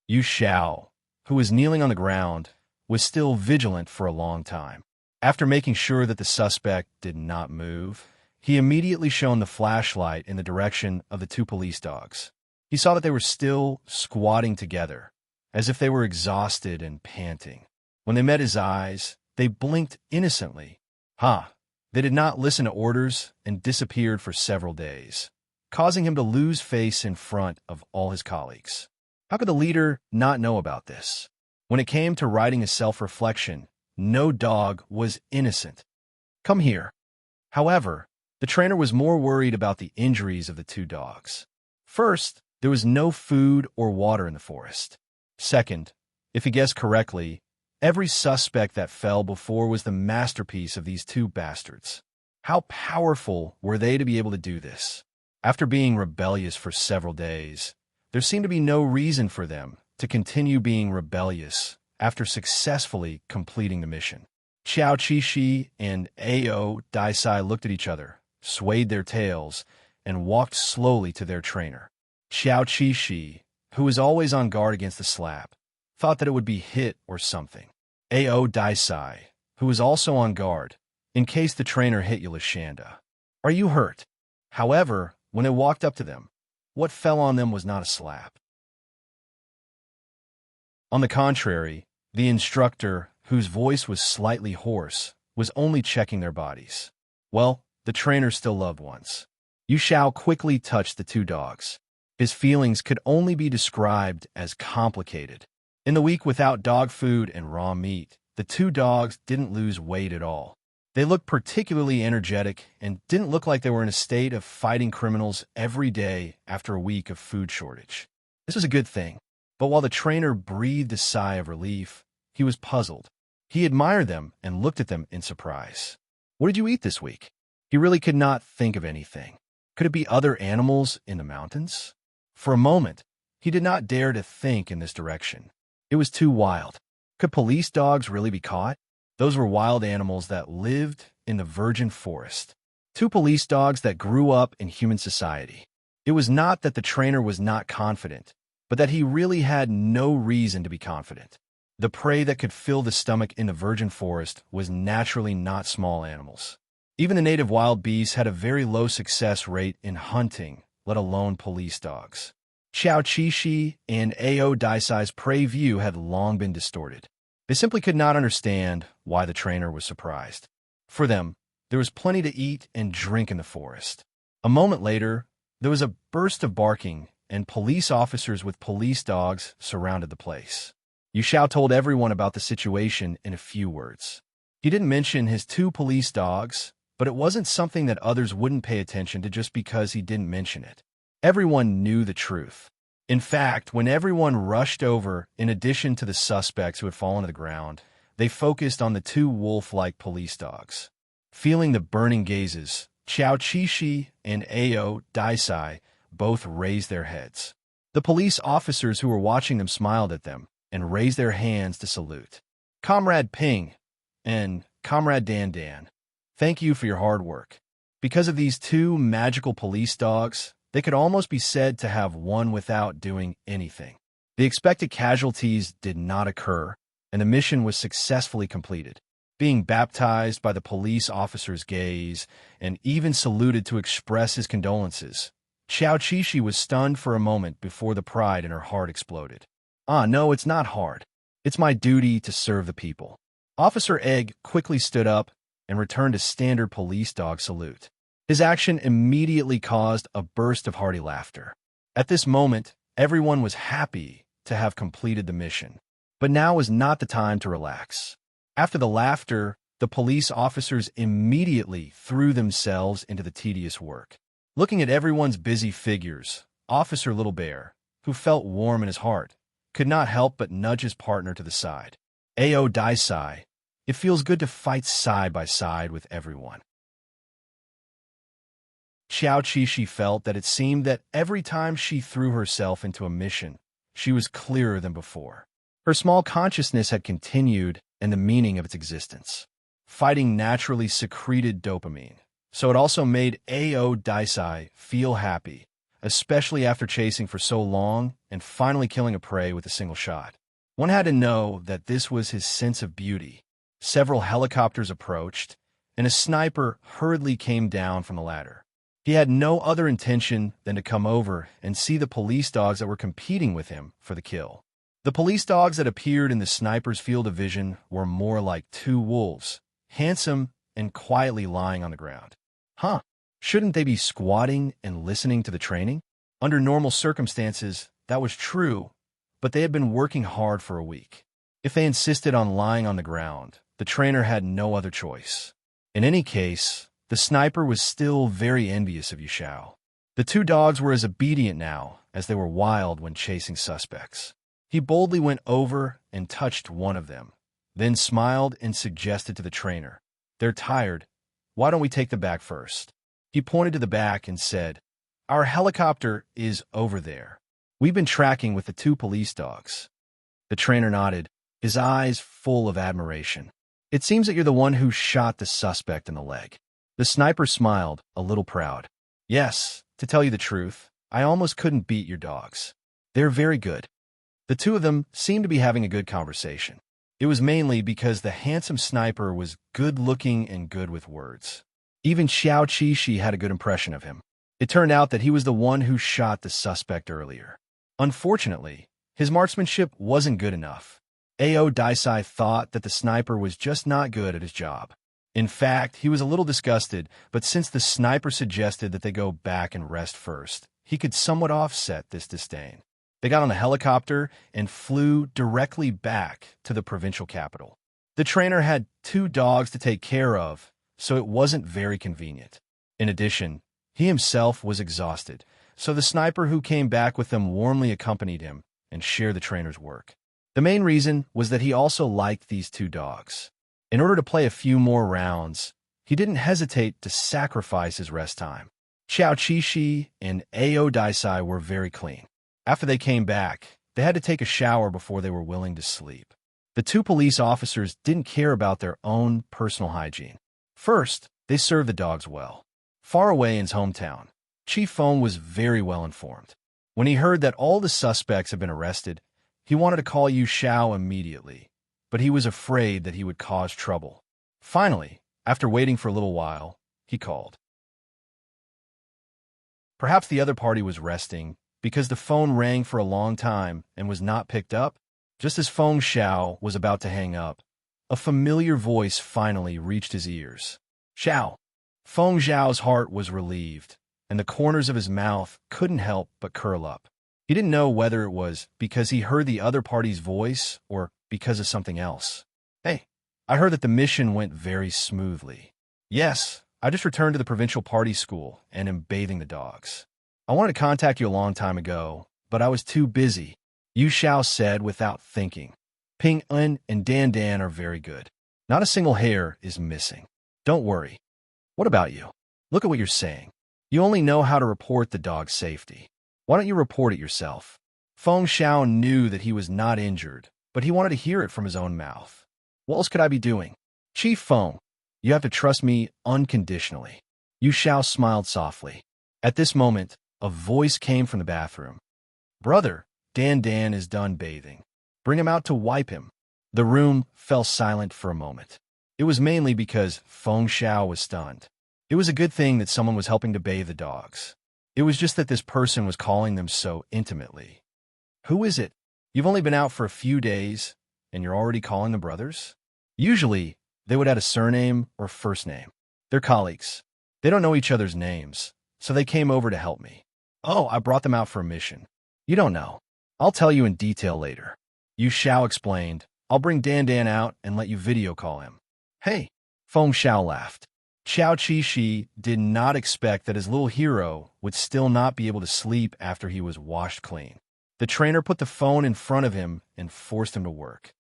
Yu Xiao, who was kneeling on the ground, was still vigilant for a long time. After making sure that the suspect did not move, he immediately shone the flashlight in the direction of the 2 police dogs. He saw that they were still squatting together, as if they were exhausted and panting. When they met his eyes, they blinked innocently. They did not listen to orders and disappeared for several days, causing him to lose face in front of all his colleagues. How could the leader not know about this? When it came to writing a self-reflection, no dog was innocent. Come here. However, the trainer was more worried about the injuries of the 2 dogs. First, there was no food or water in the forest. Second, if he guessed correctly, every suspect that fell before was the masterpiece of these 2 bastards. How powerful were they to be able to do this? After being rebellious for several days, there seemed to be no reason for them to continue being rebellious after successfully completing the mission. Xiao Qixi and Ao Daisai looked at each other, swayed their tails, and walked slowly to their trainer. Xiao Qixi, who was always on guard against the slap, thought that it would be hit or something. Ao Daisai, who was also on guard, in case the trainer hit Yulashanda. Are you hurt? However, when they walked up to them, what fell on them was not a slap. On the contrary, the instructor, whose voice was slightly hoarse, was only checking their bodies. Well, the trainer still loved ones. Yu Xiao quickly touched the 2 dogs. His feelings could only be described as complicated. In the week without dog food and raw meat, the 2 dogs didn't lose weight at all. They looked particularly energetic and didn't look like they were in a state of fighting criminals every day after a week of food shortage. This was a good thing. But while the trainer breathed a sigh of relief, he was puzzled. He admired them and looked at them in surprise. "What did you eat this week?" He really could not think of anything. Could it be other animals in the mountains? For a moment, he did not dare to think in this direction. It was too wild. Could police dogs really be caught? Those were wild animals that lived in the virgin forest. Two police dogs that grew up in human society. It was not that the trainer was not confident, but that he really had no reason to be confident. The prey that could fill the stomach in the virgin forest was naturally not small animals. Even the native wild beasts had a very low success rate in hunting, let alone police dogs. Xiao Qixi and Ao Daisai's prey view had long been distorted. They simply could not understand why the trainer was surprised. For them, there was plenty to eat and drink in the forest. A moment later, there was a burst of barking, and police officers with police dogs surrounded the place. Yu Xiao told everyone about the situation in a few words. He didn't mention his two police dogs, but it wasn't something that others wouldn't pay attention to just because he didn't mention it. Everyone knew the truth. In fact, when everyone rushed over, in addition to the suspects who had fallen to the ground, they focused on the two wolf-like police dogs. Feeling the burning gazes, Xiao Qixi and Ao Daisai both raised their heads. The police officers who were watching them smiled at them and raised their hands to salute. "Comrade Ping and Comrade Dan Dan, thank you for your hard work." Because of these two magical police dogs, they could almost be said to have won without doing anything. The expected casualties did not occur, and the mission was successfully completed. Being baptized by the police officer's gaze and even saluted to express his condolences, Xiao Qixi was stunned for a moment before the pride in her heart exploded. No, it's not hard. It's my duty to serve the people." Officer Egg quickly stood up and returned a standard police dog salute. His action immediately caused a burst of hearty laughter. At this moment, everyone was happy to have completed the mission. But now was not the time to relax. After the laughter, the police officers immediately threw themselves into the tedious work. Looking at everyone's busy figures, Officer Little Bear, who felt warm in his heart, could not help but nudge his partner to the side. Ao Daisai, it feels good to fight side by side with everyone. Xiao Qixi felt that it seemed that every time she threw herself into a mission, she was clearer than before. Her small consciousness had continued and the meaning of its existence. Fighting naturally secreted dopamine, so it also made Ao Daisai feel happy, especially after chasing for so long and finally killing a prey with a single shot. One had to know that this was his sense of beauty. Several helicopters approached, and a sniper hurriedly came down from the ladder. He had no other intention than to come over and see the police dogs that were competing with him for the kill. The police dogs that appeared in the sniper's field of vision were more like two wolves, handsome and quietly lying on the ground. Shouldn't they be squatting and listening to the training? Under normal circumstances, that was true, but they had been working hard for a week. If they insisted on lying on the ground, the trainer had no other choice. In any case, the sniper was still very envious of Yu Xiao. The two dogs were as obedient now as they were wild when chasing suspects. He boldly went over and touched one of them, then smiled and suggested to the trainer, "They're tired. Why don't we take them back first?" He pointed to the back and said, "Our helicopter is over there. We've been tracking with the two police dogs." The trainer nodded, his eyes full of admiration. "It seems that you're the one who shot the suspect in the leg." The sniper smiled, a little proud. "Yes, to tell you the truth, I almost couldn't beat your dogs. They're very good." The two of them seemed to be having a good conversation. It was mainly because the handsome sniper was good-looking and good with words. Even Xiao Qixi had a good impression of him. It turned out that he was the one who shot the suspect earlier. Unfortunately, his marksmanship wasn't good enough. Ao Daisai thought that the sniper was just not good at his job. In fact, he was a little disgusted, but since the sniper suggested that they go back and rest first, he could somewhat offset this disdain. They got on a helicopter and flew directly back to the provincial capital. The trainer had two dogs to take care of, so it wasn't very convenient. In addition, he himself was exhausted, so the sniper who came back with them warmly accompanied him and shared the trainer's work. The main reason was that he also liked these two dogs. In order to play a few more rounds, he didn't hesitate to sacrifice his rest time. Xiao Qixi and Ao Daisai were very clean. After they came back, they had to take a shower before they were willing to sleep. The two police officers didn't care about their own personal hygiene. First, they served the dogs well. Far away in his hometown, Chief Feng was very well informed. When he heard that all the suspects had been arrested, he wanted to call Yu Xiao immediately, but he was afraid that he would cause trouble. Finally, after waiting for a little while, he called. Perhaps the other party was resting because the phone rang for a long time and was not picked up. Just as Feng Xiao was about to hang up, a familiar voice finally reached his ears. Xiao. Feng Xiao's heart was relieved, and the corners of his mouth couldn't help but curl up. He didn't know whether it was because he heard the other party's voice or because of something else. Hey, I heard that the mission went very smoothly. Yes, I just returned to the provincial party school and am bathing the dogs. I wanted to contact you a long time ago, but I was too busy, Yu Xiao said without thinking. Ping En and Dan Dan are very good. Not a single hair is missing. Don't worry. What about you? Look at what you're saying. You only know how to report the dog's safety. Why don't you report it yourself? Feng Xiao knew that he was not injured, but he wanted to hear it from his own mouth. What else could I be doing? Chief Feng, you have to trust me unconditionally. Yu Xiao smiled softly. At this moment, a voice came from the bathroom. Brother, Dan Dan is done bathing. Bring him out to wipe him. The room fell silent for a moment. It was mainly because Feng Xiao was stunned. It was a good thing that someone was helping to bathe the dogs. It was just that this person was calling them so intimately. Who is it? You've only been out for a few days, and you're already calling them brothers? Usually, they would add a surname or first name. They're colleagues. They don't know each other's names, so they came over to help me. Oh, I brought them out for a mission. You don't know. I'll tell you in detail later. Yu Xiao explained. I'll bring Dan Dan out and let you video call him. Hey, Feng Xiao laughed. Xiao Qixi did not expect that his little hero would still not be able to sleep after he was washed clean. The trainer put the phone in front of him and forced him to work.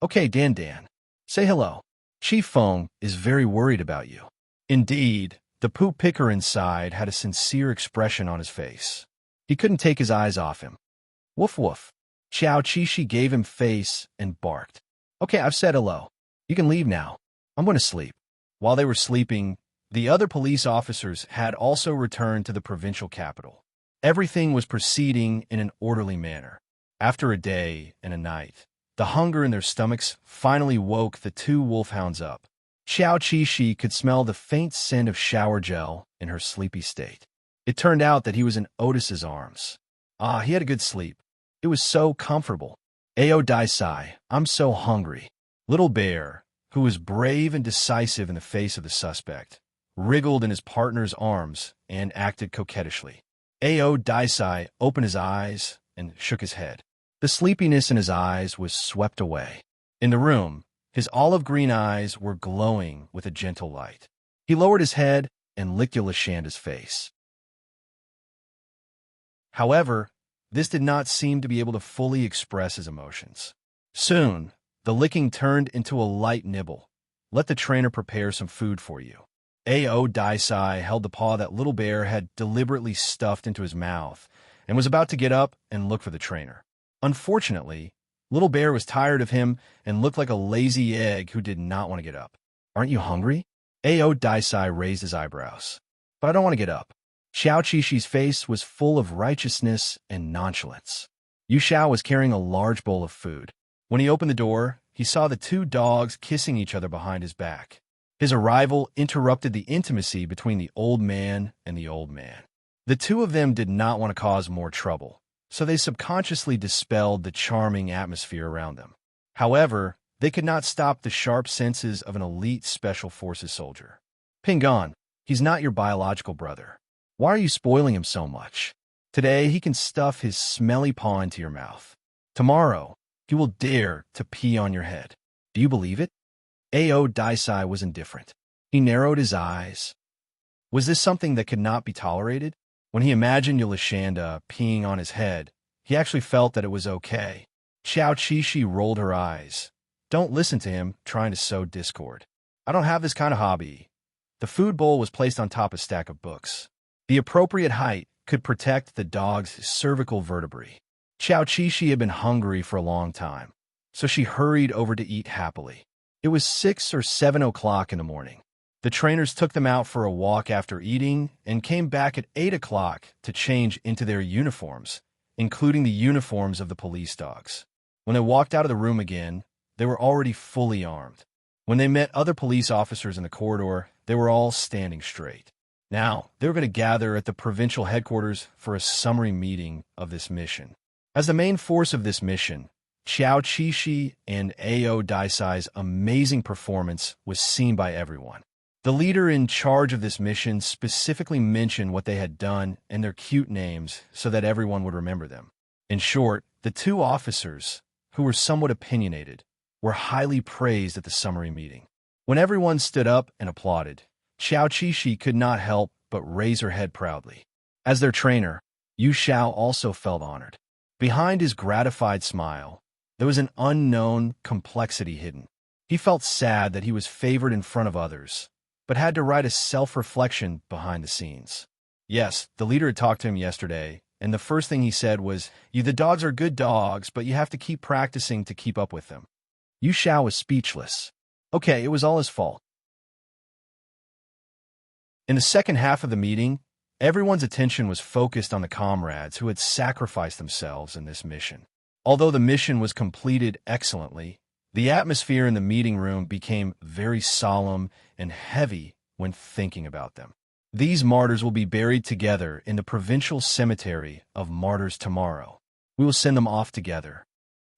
Okay, Dan Dan, say hello. Chief Feng is very worried about you. Indeed, the poop picker inside had a sincere expression on his face. He couldn't take his eyes off him. Woof woof. Xiao Qixi gave him face and barked. Okay, I've said hello. You can leave now. I'm going to sleep. While they were sleeping, the other police officers had also returned to the provincial capital. Everything was proceeding in an orderly manner. After a day and a night, the hunger in their stomachs finally woke the two wolfhounds up. Xiao Qixi could smell the faint scent of shower gel in her sleepy state. It turned out that he was in Otis's arms. He had a good sleep. It was so comfortable. Ao Daisai, I'm so hungry. Little Bear, who was brave and decisive in the face of the suspect, wriggled in his partner's arms and acted coquettishly. Ao Daisai opened his eyes and shook his head. The sleepiness in his eyes was swept away. In the room, his olive-green eyes were glowing with a gentle light. He lowered his head and licked Yulishanda's face. However, this did not seem to be able to fully express his emotions. Soon, the licking turned into a light nibble. Let the trainer prepare some food for you. Ao Daisai held the paw that Little Bear had deliberately stuffed into his mouth and was about to get up and look for the trainer. Unfortunately, Little Bear was tired of him and looked like a lazy egg who did not want to get up. Aren't you hungry? Ao Daisai raised his eyebrows. But I don't want to get up. Xiao Qixi's face was full of righteousness and nonchalance. Yu Xiao was carrying a large bowl of food. When he opened the door, he saw the two dogs kissing each other behind his back. His arrival interrupted the intimacy between the old man and the old man. The two of them did not want to cause more trouble, so they subconsciously dispelled the charming atmosphere around them. However, they could not stop the sharp senses of an elite special forces soldier. Pingon, he's not your biological brother. Why are you spoiling him so much? Today, he can stuff his smelly paw into your mouth. Tomorrow, he will dare to pee on your head. Do you believe it? Ao Daisai was indifferent. He narrowed his eyes. Was this something that could not be tolerated? When he imagined Yolashanda peeing on his head, he actually felt that it was okay. Xiao Qishi rolled her eyes. Don't listen to him trying to sow discord. I don't have this kind of hobby. The food bowl was placed on top of a stack of books. The appropriate height could protect the dog's cervical vertebrae. Xiao Qishi had been hungry for a long time, so she hurried over to eat happily. It was 6 or 7 o'clock in the morning. The trainers took them out for a walk after eating and came back at 8 o'clock to change into their uniforms, including the uniforms of the police dogs. When they walked out of the room again, they were already fully armed. When they met other police officers in the corridor, they were all standing straight. Now, they were going to gather at the provincial headquarters for a summary meeting of this mission. As the main force of this mission, Xiao Qishi and Ao Daisai's amazing performance was seen by everyone. The leader in charge of this mission specifically mentioned what they had done and their cute names so that everyone would remember them. In short, the two officers, who were somewhat opinionated, were highly praised at the summary meeting. When everyone stood up and applauded, Xiao Qishi could not help but raise her head proudly. As their trainer, Yu Xiao also felt honored. Behind his gratified smile, there was an unknown complexity hidden. He felt sad that he was favored in front of others, but had to write a self-reflection behind the scenes. Yes, the leader had talked to him yesterday, and the first thing he said was, the dogs are good dogs, but you have to keep practicing to keep up with them. Yu Xiao was speechless. Okay, it was all his fault. In the second half of the meeting, everyone's attention was focused on the comrades who had sacrificed themselves in this mission. Although the mission was completed excellently, the atmosphere in the meeting room became very solemn and heavy when thinking about them. These martyrs will be buried together in the provincial cemetery of martyrs tomorrow. We will send them off together.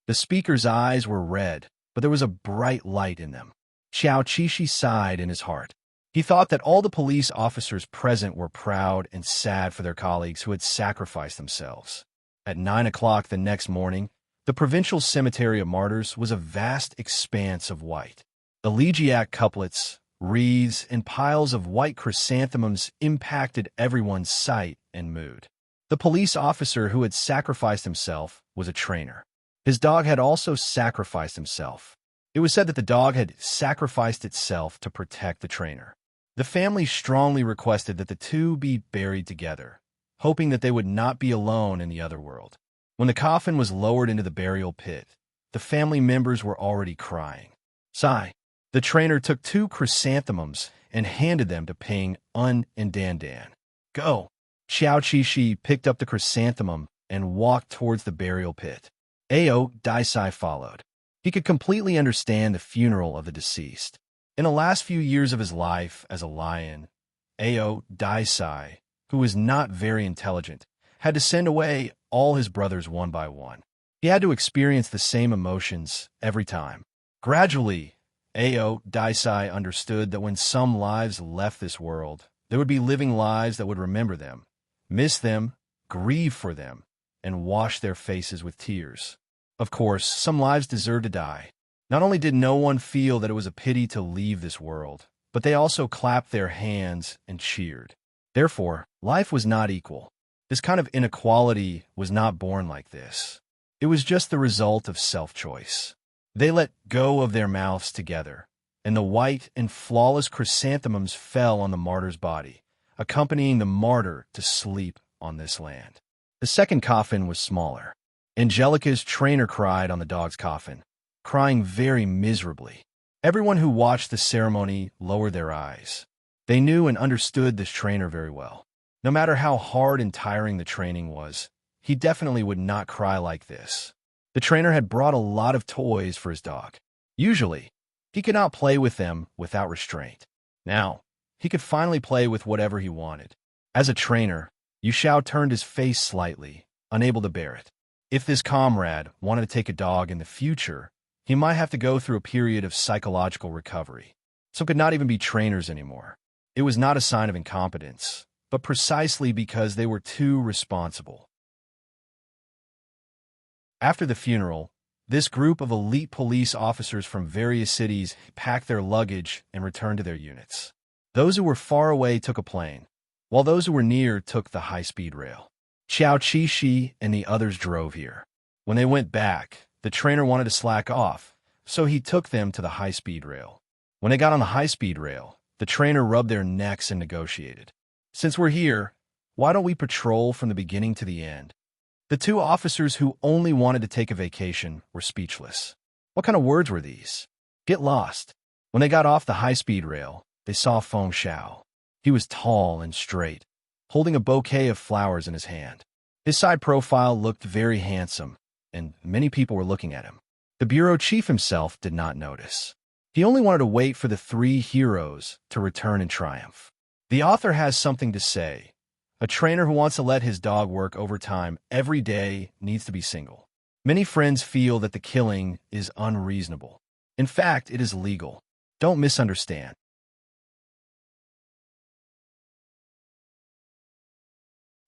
The speaker's eyes were red, but there was a bright light in them. Xiao Qishi sighed in his heart. He thought that all the police officers present were proud and sad for their colleagues who had sacrificed themselves. At 9 o'clock the next morning, the provincial cemetery of martyrs was a vast expanse of white. Elegiac couplets, wreaths, and piles of white chrysanthemums impacted everyone's sight and mood. The police officer who had sacrificed himself was a trainer. His dog had also sacrificed himself. It was said that the dog had sacrificed itself to protect the trainer. The family strongly requested that the two be buried together, hoping that they would not be alone in the other world. When the coffin was lowered into the burial pit, the family members were already crying. Sigh. The trainer took 2 chrysanthemums and handed them to Ping, Un, and Dan Dan. Go. Xiao Qishi picked up the chrysanthemum and walked towards the burial pit. Ao Daisai followed. He could completely understand the funeral of the deceased. In the last few years of his life as a lion, Ao Daisai, who was not very intelligent, had to send away all his brothers one by one. He had to experience the same emotions every time. Gradually, Ao Daisai understood that when some lives left this world, there would be living lives that would remember them, miss them, grieve for them, and wash their faces with tears. Of course, some lives deserved to die. Not only did no one feel that it was a pity to leave this world, but they also clapped their hands and cheered. Therefore, life was not equal. This kind of inequality was not born like this. It was just the result of self-choice. They let go of their mouths together, and the white and flawless chrysanthemums fell on the martyr's body, accompanying the martyr to sleep on this land. The second coffin was smaller. Angelica's trainer cried on the dog's coffin, crying very miserably. Everyone who watched the ceremony lowered their eyes. They knew and understood this trainer very well. No matter how hard and tiring the training was, he definitely would not cry like this. The trainer had brought a lot of toys for his dog. Usually, he could not play with them without restraint. Now, he could finally play with whatever he wanted. As a trainer, Yu Xiao turned his face slightly, unable to bear it. If this comrade wanted to take a dog in the future, he might have to go through a period of psychological recovery. Some could not even be trainers anymore. It was not a sign of incompetence, but precisely because they were too responsible. After the funeral, this group of elite police officers from various cities packed their luggage and returned to their units. Those who were far away took a plane, while those who were near took the high-speed rail. Xiao Qi and the others drove here. When they went back, the trainer wanted to slack off, so he took them to the high-speed rail. When they got on the high-speed rail, the trainer rubbed their necks and negotiated. Since we're here, why don't we patrol from the beginning to the end? The two officers who only wanted to take a vacation were speechless. What kind of words were these? Get lost. When they got off the high-speed rail, they saw Feng Xiao. He was tall and straight, holding a bouquet of flowers in his hand. His side profile looked very handsome, and many people were looking at him. The bureau chief himself did not notice. He only wanted to wait for the three heroes to return in triumph. The author has something to say. A trainer who wants to let his dog work overtime every day needs to be single. Many friends feel that the killing is unreasonable. In fact, it is legal. Don't misunderstand.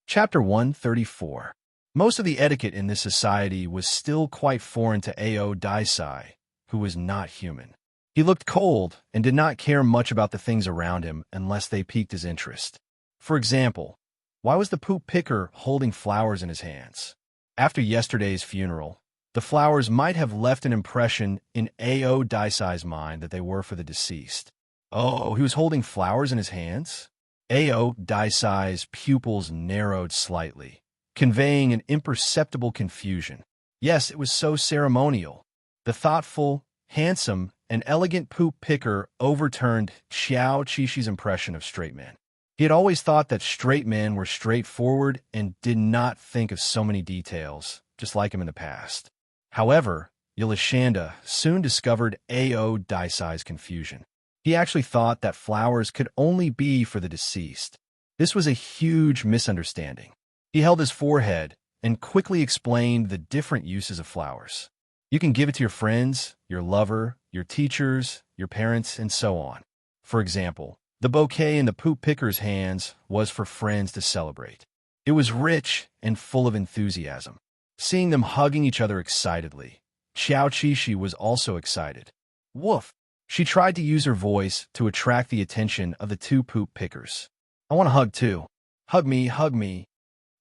Chapter 134. Most of the etiquette in this society was still quite foreign to Ao Daisai, who was not human. He looked cold and did not care much about the things around him unless they piqued his interest. For example, why was the poop picker holding flowers in his hands? After yesterday's funeral, the flowers might have left an impression in Ao Daisai's mind that they were for the deceased. Oh, he was holding flowers in his hands? Ao Daisai's pupils narrowed slightly, conveying an imperceptible confusion. Yes, it was so ceremonial. The thoughtful, handsome, and elegant poop picker overturned Xiao Qishi's impression of straight men. He had always thought that straight men were straightforward and did not think of so many details, just like him in the past. However, Yolashanda soon discovered Ao Daisai's confusion. He actually thought that flowers could only be for the deceased. This was a huge misunderstanding. He held his forehead and quickly explained the different uses of flowers. You can give it to your friends, your lover, your teachers, your parents, and so on. For example, the bouquet in the poop picker's hands was for friends to celebrate. It was rich and full of enthusiasm. Seeing them hugging each other excitedly, Xiao Qishi was also excited. Woof! She tried to use her voice to attract the attention of the two poop pickers. I want a hug too. Hug me, hug me.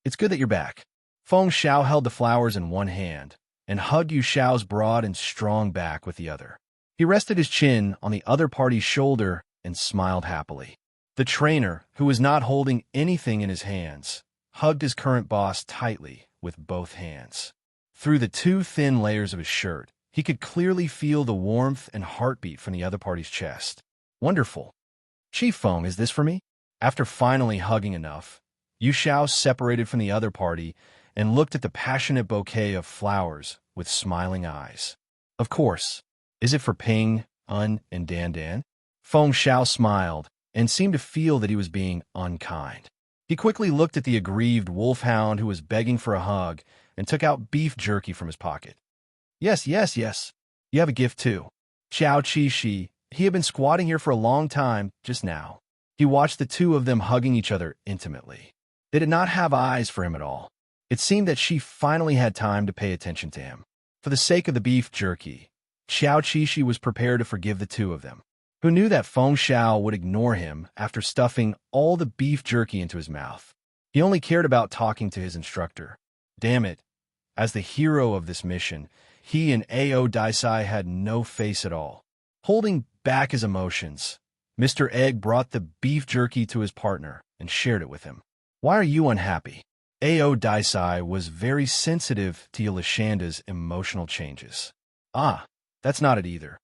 It's good that you're back. Feng Xiao held the flowers in one hand and hugged Yu Xiao's broad and strong back with the other. He rested his chin on the other party's shoulder and smiled happily. The trainer, who was not holding anything in his hands, hugged his current boss tightly with both hands. Through the two thin layers of his shirt, he could clearly feel the warmth and heartbeat from the other party's chest. Wonderful. Chief Feng, is this for me? After finally hugging enough, Yu Xiao separated from the other party and looked at the passionate bouquet of flowers with smiling eyes. Of course. Is it for Ping, Un, and Dan Dan? Feng Xiao smiled and seemed to feel that he was being unkind. He quickly looked at the aggrieved wolfhound who was begging for a hug and took out beef jerky from his pocket. Yes, yes, yes. You have a gift too. Xiao Qishi, he had been squatting here for a long time just now. He watched the two of them hugging each other intimately. They did not have eyes for him at all. It seemed that she finally had time to pay attention to him. For the sake of the beef jerky, Xiao Qishi was prepared to forgive the two of them, who knew that Feng Xiao would ignore him after stuffing all the beef jerky into his mouth. He only cared about talking to his instructor. Damn it. As the hero of this mission, he and Ao Daisai had no face at all. Holding back his emotions, Mr. Egg brought the beef jerky to his partner and shared it with him. Why are you unhappy? Ao Daisai was very sensitive to Yolashanda's emotional changes. Ah, that's not it either.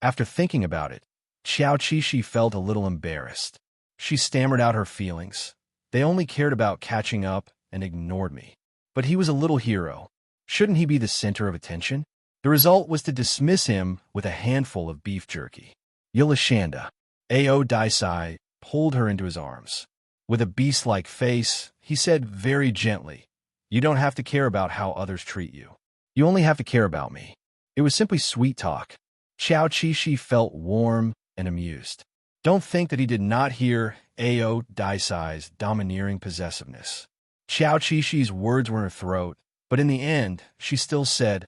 After thinking about it, Xiao Qishi felt a little embarrassed. She stammered out her feelings. They only cared about catching up and ignored me. But he was a little hero. Shouldn't he be the center of attention? The result was to dismiss him with a handful of beef jerky. Yolashanda. Ao Daisai pulled her into his arms. With a beast-like face, he said very gently, "You don't have to care about how others treat you. You only have to care about me." It was simply sweet talk. Xiao Qishi felt warm and amused. Don't think that he did not hear Ao Daisai's domineering possessiveness. Xiao Qishi's words were in her throat, but in the end, she still said,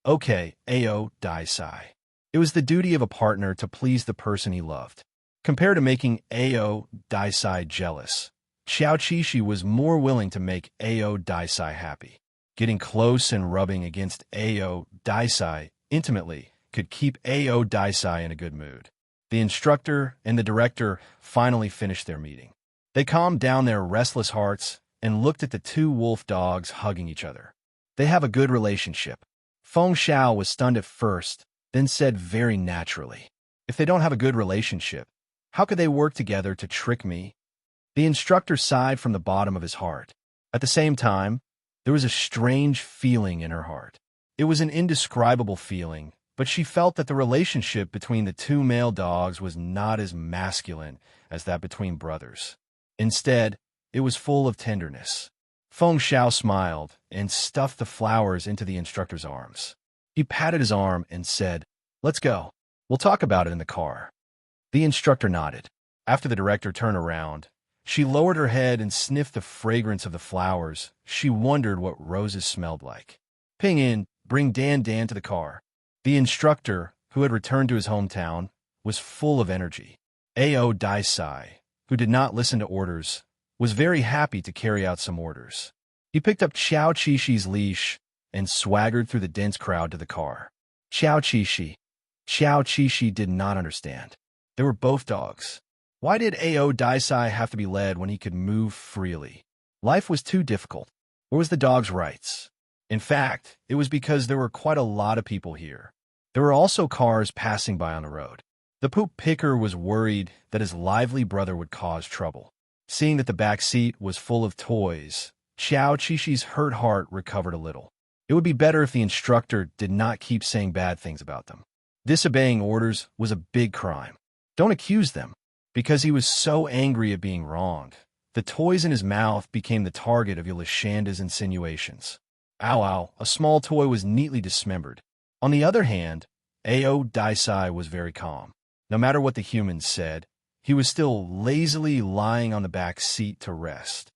"Okay, Ao Daisai." It was the duty of a partner to please the person he loved. Compared to making Ao Daisai jealous, Xiao Qishi was more willing to make Ao Daisai happy. Getting close and rubbing against Ao Daisai intimately could keep Ao Daisai in a good mood. The instructor and the director finally finished their meeting. They calmed down their restless hearts and looked at the two wolf dogs hugging each other. They have a good relationship. Feng Xiao was stunned at first, then said very naturally, "If they don't have a good relationship, how could they work together to trick me?" The instructor sighed from the bottom of his heart. At the same time, there was a strange feeling in her heart. It was an indescribable feeling, but she felt that the relationship between the two male dogs was not as masculine as that between brothers. Instead, it was full of tenderness. Feng Xiao smiled and stuffed the flowers into the instructor's arms. He patted his arm and said, "Let's go. We'll talk about it in the car." The instructor nodded. After the director turned around, she lowered her head and sniffed the fragrance of the flowers. She wondered what roses smelled like. "Ping in, bring Dan to the car." The instructor, who had returned to his hometown, was full of energy. Ao Daisai, who did not listen to orders, was very happy to carry out some orders. He picked up Xiao Qishi's leash and swaggered through the dense crowd to the car. Xiao Qishi did not understand. They were both dogs. Why did Ao Daisai have to be led when he could move freely? Life was too difficult. Where was the dog's rights? In fact, it was because there were quite a lot of people here. There were also cars passing by on the road. The poop picker was worried that his lively brother would cause trouble. Seeing that the back seat was full of toys, Xiao Qishi's hurt heart recovered a little. It would be better if the instructor did not keep saying bad things about them. Disobeying orders was a big crime. Don't accuse them. Because he was so angry at being wronged, the toys in his mouth became the target of Yulishanda's insinuations. Ow, a small toy was neatly dismembered. On the other hand, Ao Daisai was very calm. No matter what the humans said, he was still lazily lying on the back seat to rest.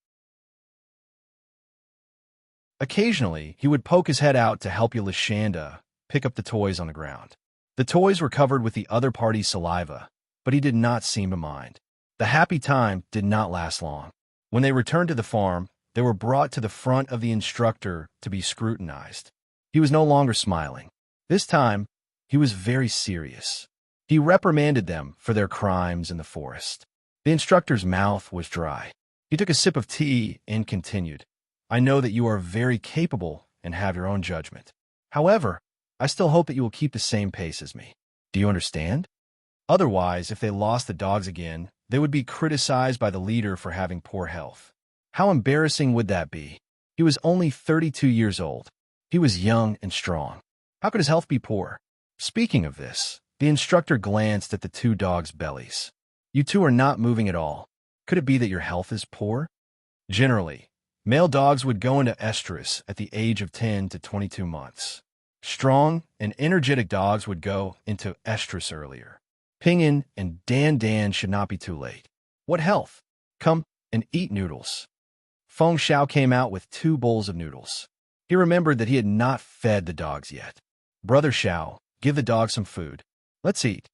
Occasionally, he would poke his head out to help Yulishanda pick up the toys on the ground. The toys were covered with the other party's saliva, but he did not seem to mind. The happy time did not last long. When they returned to the farm, they were brought to the front of the instructor to be scrutinized. He was no longer smiling. This time, he was very serious. He reprimanded them for their crimes in the forest. The instructor's mouth was dry. He took a sip of tea and continued, "I know that you are very capable and have your own judgment. However, I still hope that you will keep the same pace as me. Do you understand? Otherwise, if they lost the dogs again, they would be criticized by the leader for having poor health. How embarrassing would that be?" He was only 32 years old. He was young and strong. How could his health be poor? Speaking of this, the instructor glanced at the two dogs' bellies. "You two are not moving at all. Could it be that your health is poor?" Generally, male dogs would go into estrus at the age of 10 to 22 months. Strong and energetic dogs would go into estrus earlier. Pingin and Dan should not be too late. What health? Come and eat noodles. Feng Xiao came out with 2 bowls of noodles. He remembered that he had not fed the dogs yet. "Brother Xiao, give the dogs some food. Let's eat."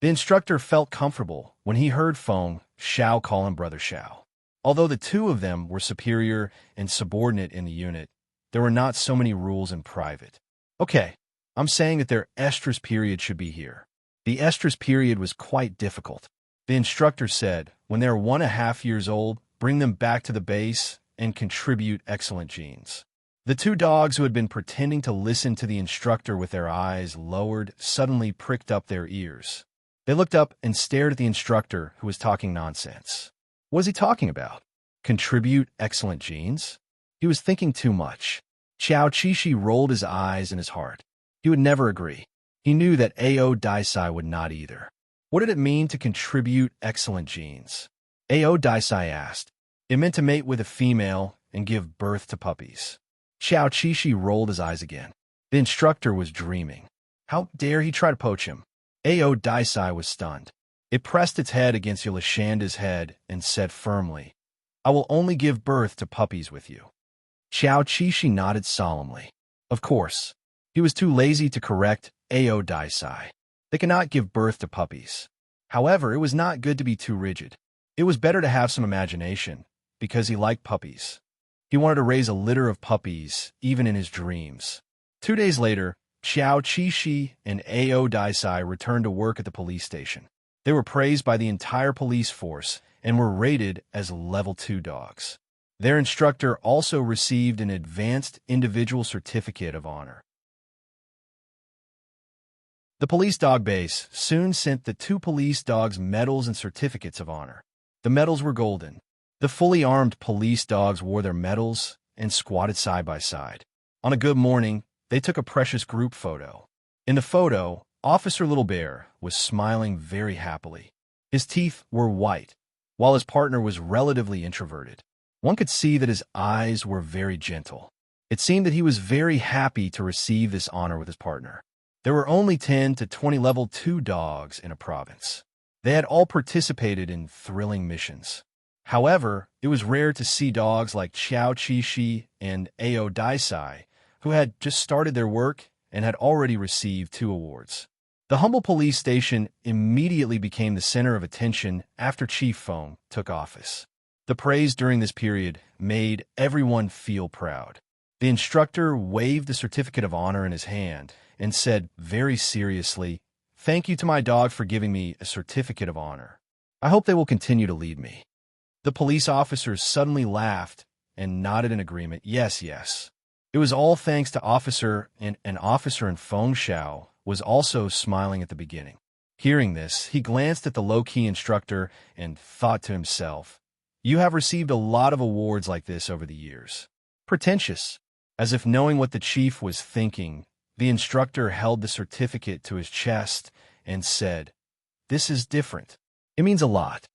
The instructor felt comfortable when he heard Feng Xiao call him Brother Xiao. Although the two of them were superior and subordinate in the unit, there were not so many rules in private. "Okay, I'm saying that their estrus period should be here." The estrus period was quite difficult. The instructor said, when they are 1.5 years old, bring them back to the base and contribute excellent genes. The two dogs who had been pretending to listen to the instructor with their eyes lowered suddenly pricked up their ears. They looked up and stared at the instructor who was talking nonsense. What was he talking about? Contribute excellent genes? He was thinking too much. Xiao Qishi rolled his eyes in his heart. He would never agree. He knew that Ao Daisai would not either. What did it mean to contribute excellent genes? Ao Daisai asked. It meant to mate with a female and give birth to puppies. Xiao Qishi rolled his eyes again. The instructor was dreaming. How dare he try to poach him? Ao Daisai was stunned. It pressed its head against Yulishanda's head and said firmly, I will only give birth to puppies with you. Xiao Qishi nodded solemnly. Of course. He was too lazy to correct Ao Daisai. They cannot give birth to puppies. However, it was not good to be too rigid. It was better to have some imagination, because he liked puppies. He wanted to raise a litter of puppies, even in his dreams. 2 days later, Xiao Qixi and Ao Daisai returned to work at the police station. They were praised by the entire police force and were rated as level 2 dogs. Their instructor also received an advanced individual certificate of honor. The police dog base soon sent the 2 police dogs medals and certificates of honor. The medals were golden. The fully armed police dogs wore their medals and squatted side by side. On a good morning, they took a precious group photo. In the photo, Officer Little Bear was smiling very happily. His teeth were white, while his partner was relatively introverted. One could see that his eyes were very gentle. It seemed that he was very happy to receive this honor with his partner. There were only 10 to 20 level 2 dogs in a province. They had all participated in thrilling missions. However, it was rare to see dogs like Xiao Qixi and Ao Daisai, who had just started their work and had already received 2 awards. The humble police station immediately became the center of attention after Chief Feng took office. The praise during this period made everyone feel proud. The instructor waved the certificate of honor in his hand and said very seriously, "Thank you to my dog for giving me a certificate of honor. I hope they will continue to lead me." The police officers suddenly laughed and nodded in agreement. Yes, yes. It was all thanks to Officer, and an officer in Feng Shao was also smiling at the beginning. Hearing this, he glanced at the low-key instructor and thought to himself, "You have received a lot of awards like this over the years." Pretentious. As if knowing what the chief was thinking, the instructor held the certificate to his chest and said, "This is different. It means a lot."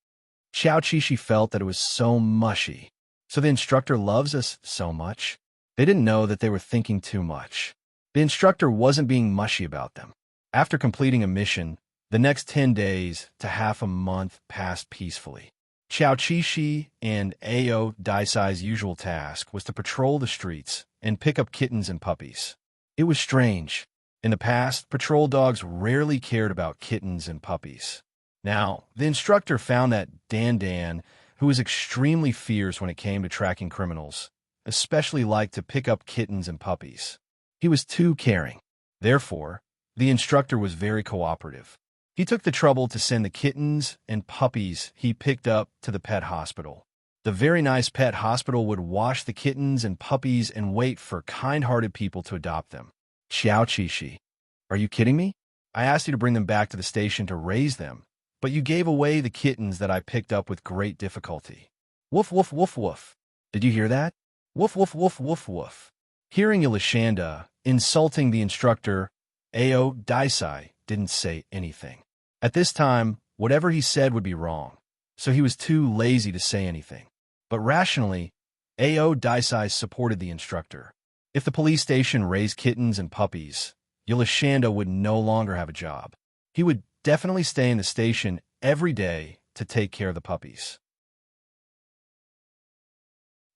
Xiao Qixi felt that it was so mushy. So the instructor loves us so much? They didn't know that they were thinking too much. The instructor wasn't being mushy about them. After completing a mission, the next 10 days to half a month passed peacefully. Xiao Qixi and Ao Daisai's usual task was to patrol the streets and pick up kittens and puppies. It was strange. In the past, patrol dogs rarely cared about kittens and puppies. Now, the instructor found that Dan, who was extremely fierce when it came to tracking criminals, especially liked to pick up kittens and puppies. He was too caring. Therefore, the instructor was very cooperative. He took the trouble to send the kittens and puppies he picked up to the pet hospital. The very nice pet hospital would wash the kittens and puppies and wait for kind-hearted people to adopt them. Xiao Qixi, are you kidding me? I asked you to bring them back to the station to raise them, but you gave away the kittens that I picked up with great difficulty. Woof, woof, woof, woof. Did you hear that? Woof, woof, woof, woof, woof. Hearing Yolashanda insulting the instructor, Ao Daisai didn't say anything. At this time, whatever he said would be wrong, so he was too lazy to say anything. But rationally, Ao Daisai supported the instructor. If the police station raised kittens and puppies, Yolashanda would no longer have a job. He would definitely stay in the station every day to take care of the puppies.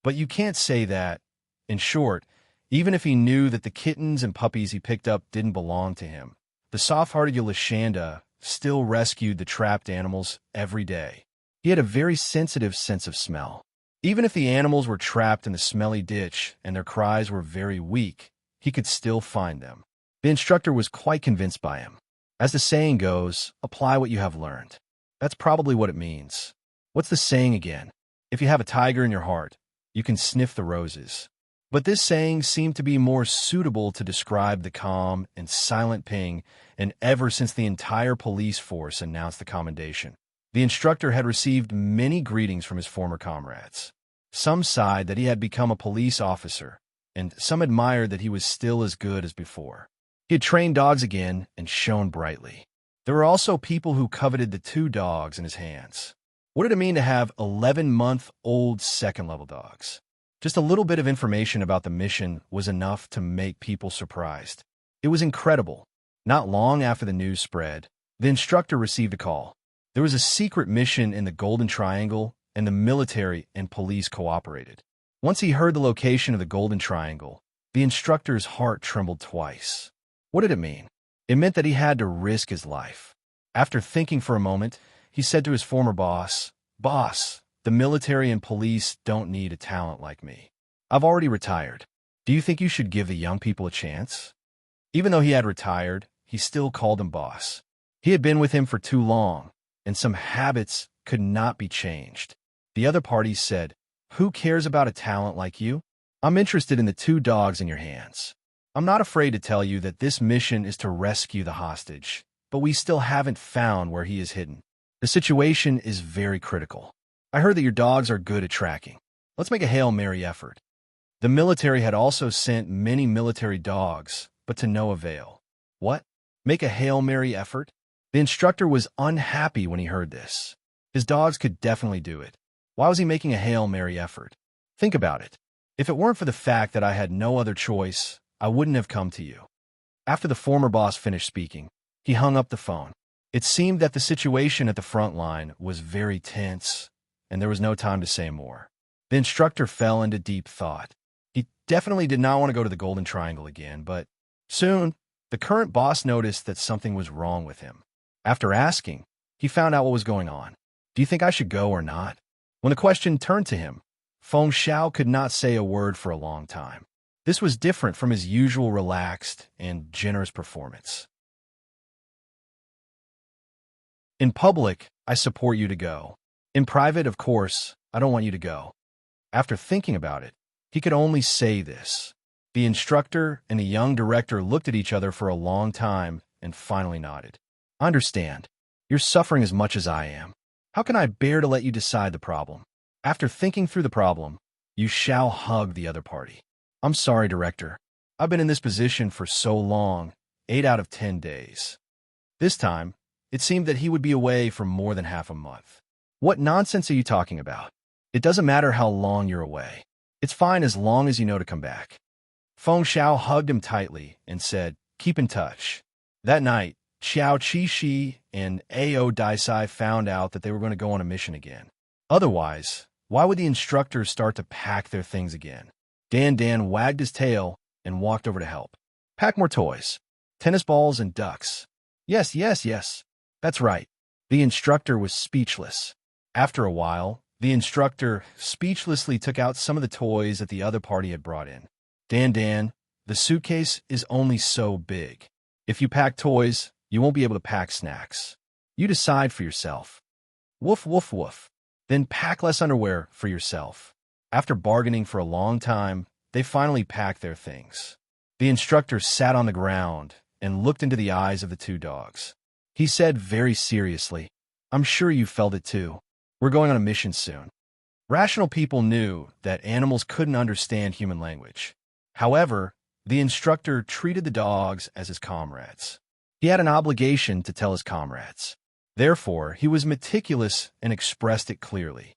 But you can't say that. In short, even if he knew that the kittens and puppies he picked up didn't belong to him, the soft-hearted Yolashanda still rescued the trapped animals every day. He had a very sensitive sense of smell. Even if the animals were trapped in the smelly ditch and their cries were very weak, he could still find them. The instructor was quite convinced by him. As the saying goes, apply what you have learned. That's probably what it means. What's the saying again? If you have a tiger in your heart, you can sniff the roses. But this saying seemed to be more suitable to describe the calm and silent Ping, and ever since the entire police force announced the commendation, the instructor had received many greetings from his former comrades. Some sighed that he had become a police officer, and some admired that he was still as good as before. He had trained dogs again and shone brightly. There were also people who coveted the 2 dogs in his hands. What did it mean to have 11-month-old second-level dogs? Just a little bit of information about the mission was enough to make people surprised. It was incredible. Not long after the news spread, the instructor received a call. There was a secret mission in the Golden Triangle, and the military and police cooperated. Once he heard the location of the Golden Triangle, the instructor's heart trembled twice. What did it mean? It meant that he had to risk his life. After thinking for a moment, he said to his former boss, "Boss, the military and police don't need a talent like me. I've already retired. Do you think you should give the young people a chance?" Even though he had retired, he still called him boss. He had been with him for too long, and some habits could not be changed. The other party said, "Who cares about a talent like you? I'm interested in the 2 dogs in your hands. I'm not afraid to tell you that this mission is to rescue the hostage, but we still haven't found where he is hidden. The situation is very critical. I heard that your dogs are good at tracking. Let's make a Hail Mary effort." The military had also sent many military dogs, but to no avail. What? Make a Hail Mary effort? The instructor was unhappy when he heard this. His dogs could definitely do it. Why was he making a Hail Mary effort? Think about it. If it weren't for the fact that I had no other choice, I wouldn't have come to you. After the former boss finished speaking, he hung up the phone. It seemed that the situation at the front line was very tense, and there was no time to say more. The instructor fell into deep thought. He definitely did not want to go to the Golden Triangle again, but soon, the current boss noticed that something was wrong with him. After asking, he found out what was going on. "Do you think I should go or not?" When the question turned to him, Feng Xiao could not say a word for a long time. This was different from his usual relaxed and generous performance. "In public, I support you to go. In private, of course, I don't want you to go." After thinking about it, he could only say this. The instructor and the young director looked at each other for a long time and finally nodded. "I understand. You're suffering as much as I am. How can I bear to let you decide the problem?" After thinking through the problem, Yu Xiao hugged the other party. "I'm sorry, director. I've been in this position for so long, 8 out of 10 days. This time, it seemed that he would be away for more than half a month." "What nonsense are you talking about? It doesn't matter how long you're away. It's fine as long as you know to come back." Feng Xiao hugged him tightly and said, "Keep in touch." That night, Xiao Qixi and Ao Daisai found out that they were going to go on a mission again. Otherwise, why would the instructors start to pack their things again? Dan wagged his tail and walked over to help. "Pack more toys. Tennis balls and ducks." Yes. That's right." The instructor was speechless. After a while, the instructor speechlessly took out some of the toys that the other party had brought in. Dan, the suitcase is only so big. If you pack toys, you won't be able to pack snacks. You decide for yourself." Woof. "Then pack less underwear for yourself." After bargaining for a long time, they finally packed their things. The instructor sat on the ground and looked into the eyes of the 2 dogs. He said very seriously, "I'm sure you felt it too. We're going on a mission soon." Rational people knew that animals couldn't understand human language. However, the instructor treated the dogs as his comrades. He had an obligation to tell his comrades. Therefore, he was meticulous and expressed it clearly.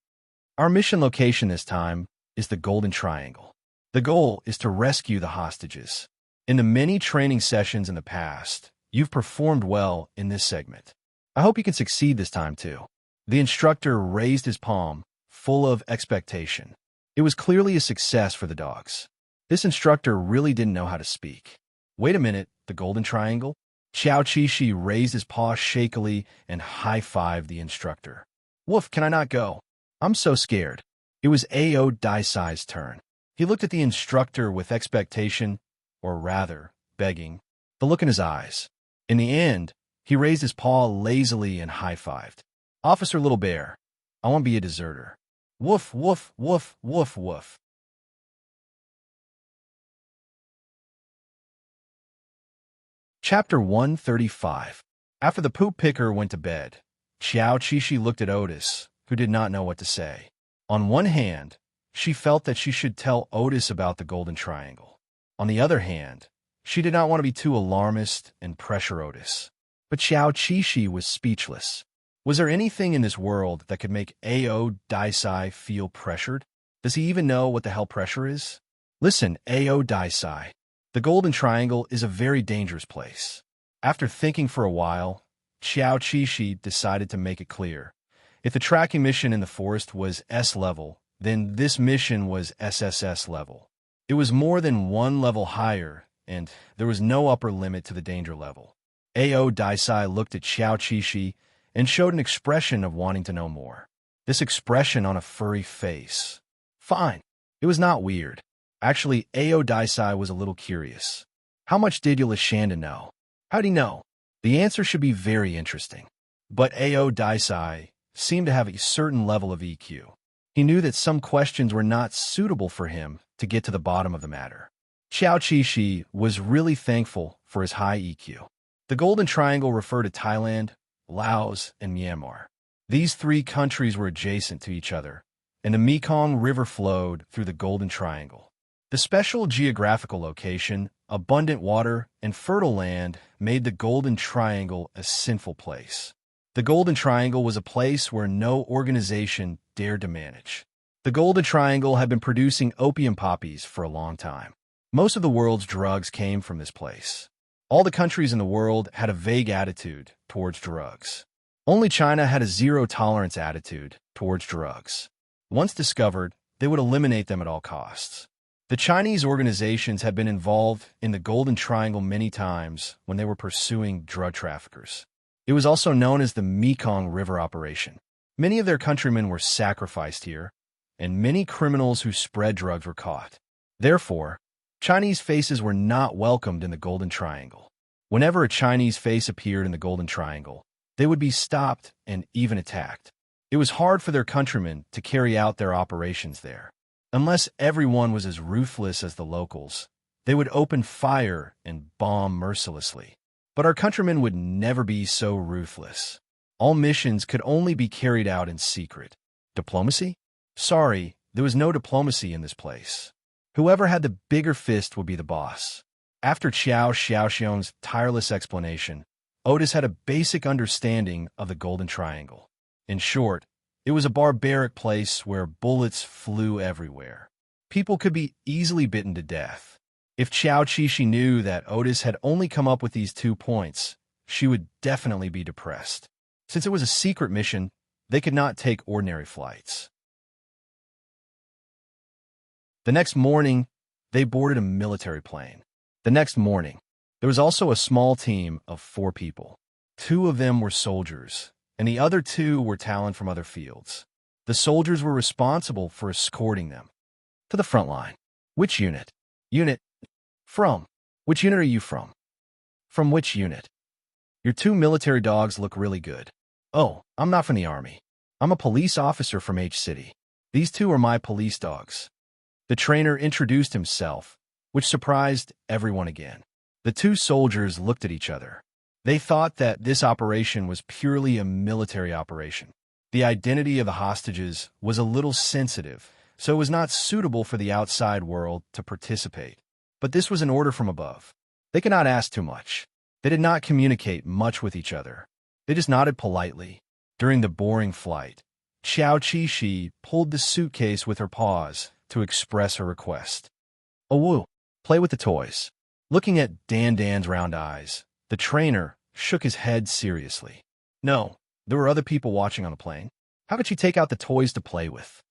"Our mission location this time is the Golden Triangle. The goal is to rescue the hostages. In the many training sessions in the past, you've performed well in this segment. I hope you can succeed this time too." The instructor raised his palm, full of expectation. It was clearly a success for the dogs. This instructor really didn't know how to speak. "Wait a minute, the Golden Triangle?" Xiao Qixi raised his paw shakily and high-fived the instructor. "Woof, can I not go? I'm so scared." It was Ao Daisai's turn. He looked at the instructor with expectation, or rather, begging, the look in his eyes. In the end, he raised his paw lazily and high-fived. "Officer Little Bear, I won't be a deserter." Woof. Chapter 135. After the poop picker went to bed, Xiao Qixi looked at Otis, who did not know what to say. On one hand, she felt that she should tell Otis about the Golden Triangle. On the other hand, she did not want to be too alarmist and pressure Otis. But Xiao Qixi was speechless. Was there anything in this world that could make Ao Daisai feel pressured? Does he even know what the hell pressure is? "Listen, Ao Daisai. The Golden Triangle is a very dangerous place." After thinking for a while, Xiao Qixi decided to make it clear. If the tracking mission in the forest was S level, then this mission was SSS level. It was more than one level higher, and there was no upper limit to the danger level. Ao Daisai looked at Xiao Qishi and showed an expression of wanting to know more. This expression on a furry face. Fine. It was not weird. Actually, Ao Daisai was a little curious. How much did Yulashanda know? How'd he know? The answer should be very interesting. But Ao Daisai seemed to have a certain level of EQ. He knew that some questions were not suitable for him to get to the bottom of the matter. Xiao Qishi was really thankful for his high EQ. The Golden Triangle referred to Thailand, Laos, and Myanmar. These three countries were adjacent to each other, and the Mekong River flowed through the Golden Triangle. The special geographical location, abundant water, and fertile land made the Golden Triangle a sinful place. The Golden Triangle was a place where no organization dared to manage. The Golden Triangle had been producing opium poppies for a long time. Most of the world's drugs came from this place. All the countries in the world had a vague attitude towards drugs. Only China had a zero-tolerance attitude towards drugs. Once discovered, they would eliminate them at all costs. The Chinese organizations had been involved in the Golden Triangle many times when they were pursuing drug traffickers. It was also known as the Mekong River Operation. Many of their countrymen were sacrificed here, and many criminals who spread drugs were caught. Therefore, Chinese faces were not welcomed in the Golden Triangle. Whenever a Chinese face appeared in the Golden Triangle, they would be stopped and even attacked. It was hard for their countrymen to carry out their operations there. Unless everyone was as ruthless as the locals, they would open fire and bomb mercilessly. But our countrymen would never be so ruthless. All missions could only be carried out in secret. Diplomacy? Sorry, there was no diplomacy in this place. Whoever had the bigger fist would be the boss. After Qiao Xiaoxiong's tireless explanation, Otis had a basic understanding of the Golden Triangle. In short, it was a barbaric place where bullets flew everywhere. People could be easily bitten to death. If Xiao Qishi knew that Otis had only come up with these 2 points, she would definitely be depressed. Since it was a secret mission, they could not take ordinary flights. The next morning, they boarded a military plane. The next morning, there was also a small team of 4 people. 2 of them were soldiers, and the other 2 were talent from other fields. The soldiers were responsible for escorting them to the front line. Which unit? Unit. From. Which unit are you from? From which unit? Your 2 military dogs look really good. Oh, I'm not from the army. I'm a police officer from H City. These 2 are my police dogs. The trainer introduced himself, which surprised everyone again. The 2 soldiers looked at each other. They thought that this operation was purely a military operation. The identity of the hostages was a little sensitive, so it was not suitable for the outside world to participate. But this was an order from above. They could not ask too much. They did not communicate much with each other. They just nodded politely. During the boring flight, Xiao Qishi pulled the suitcase with her paws to express her request. Oh, woo, play with the toys. Looking at Dan's round eyes, the trainer shook his head seriously. No, there were other people watching on the plane. How could she take out the toys to play with?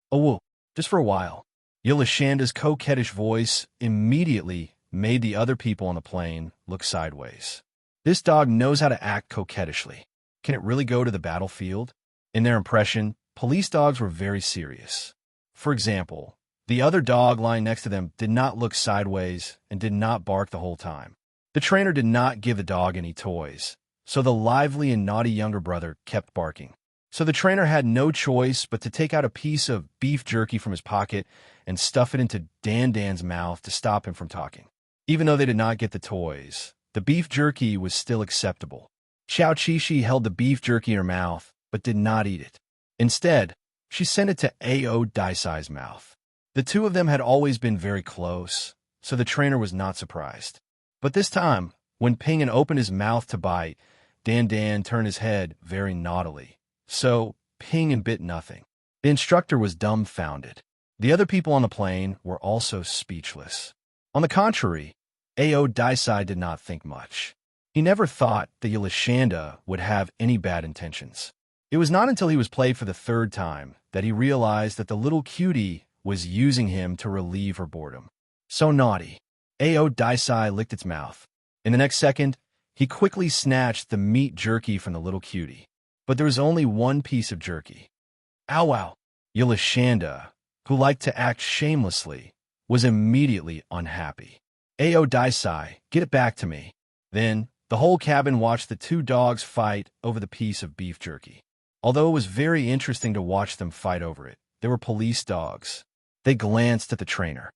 Oh, woo, just for a while. Yulashanda's coquettish voice immediately made the other people on the plane look sideways. This dog knows how to act coquettishly. Can it really go to the battlefield? In their impression, police dogs were very serious. For example, the other dog lying next to them did not look sideways and did not bark the whole time. The trainer did not give the dog any toys, so the lively and naughty younger brother kept barking. So the trainer had no choice but to take out a piece of beef jerky from his pocket and stuff it into Dan's mouth to stop him from talking. Even though they did not get the toys, the beef jerky was still acceptable. Xiao Qishi held the beef jerky in her mouth, but did not eat it. Instead, she sent it to Ao Daisai's mouth. The 2 of them had always been very close, so the trainer was not surprised. But this time, when Ping'an opened his mouth to bite, Dan turned his head very naughtily. So, Ping'an bit nothing. The instructor was dumbfounded. The other people on the plane were also speechless. On the contrary, Ao Daisai did not think much. He never thought that Yulashanda would have any bad intentions. It was not until he was played for the 3rd time that he realized that the little cutie was using him to relieve her boredom. So naughty. Ao Daisai licked its mouth. In the next second, He quickly snatched the meat jerky from the little cutie. But there was only one piece of jerky. Ow wow! Yolashanda, who liked to act shamelessly, was immediately unhappy. Ao Daisai, get it back to me. Then, the whole cabin watched the two dogs fight over the piece of beef jerky. Although it was very interesting to watch them fight over it, they were police dogs. They glanced at the trainer.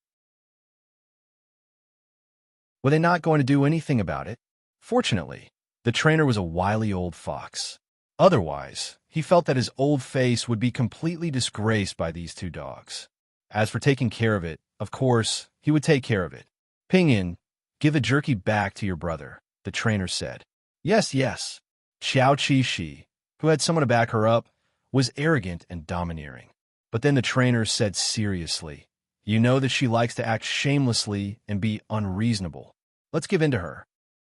Were they not going to do anything about it? Fortunately, the trainer was a wily old fox. Otherwise, he felt that his old face would be completely disgraced by these two dogs. As for taking care of it, of course, he would take care of it. Pingyan, give the jerky back to your brother, the trainer said. Yes, yes. Xiao Qi-shi, who had someone to back her up, was arrogant and domineering. But then the trainer said seriously, you know that she likes to act shamelessly and be unreasonable. Let's give in to her.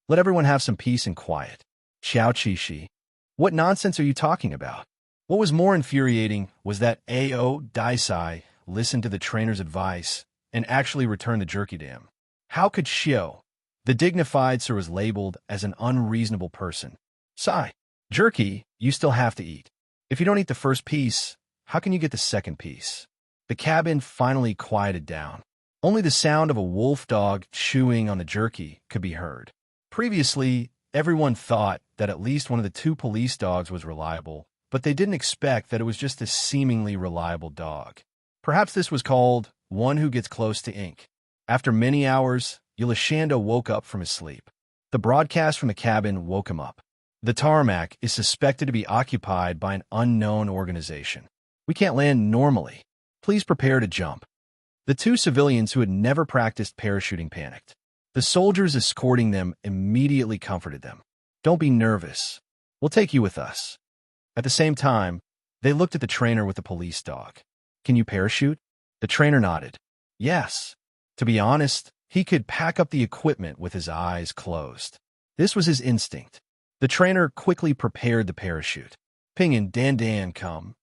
Let everyone have some peace and quiet. Xiao Qi-shi, what nonsense are you talking about? What was more infuriating was that Ao Daisai listened to the trainer's advice and actually returned the jerky to him. How could Xiao, the dignified sir, was labeled as an unreasonable person? Sigh. Jerky, you still have to eat. If you don't eat the first piece, how can you get the second piece? The cabin finally quieted down. Only the sound of a wolf dog chewing on the jerky could be heard. Previously, everyone thought that at least one of the two police dogs was reliable, but they didn't expect that it was just a seemingly reliable dog. Perhaps this was called one who gets close to ink. After many hours, Yolashanda woke up from his sleep. The broadcast from the cabin woke him up. The tarmac is suspected to be occupied by an unknown organization. We can't land normally. Please prepare to jump. The two civilians who had never practiced parachuting panicked. The soldiers escorting them immediately comforted them. Don't be nervous. We'll take you with us. At the same time, they looked at the trainer with the police dog. Can you parachute? The trainer nodded. Yes. To be honest, he could pack up the equipment with his eyes closed. This was his instinct. The trainer quickly prepared the parachute. Ping and Dan come.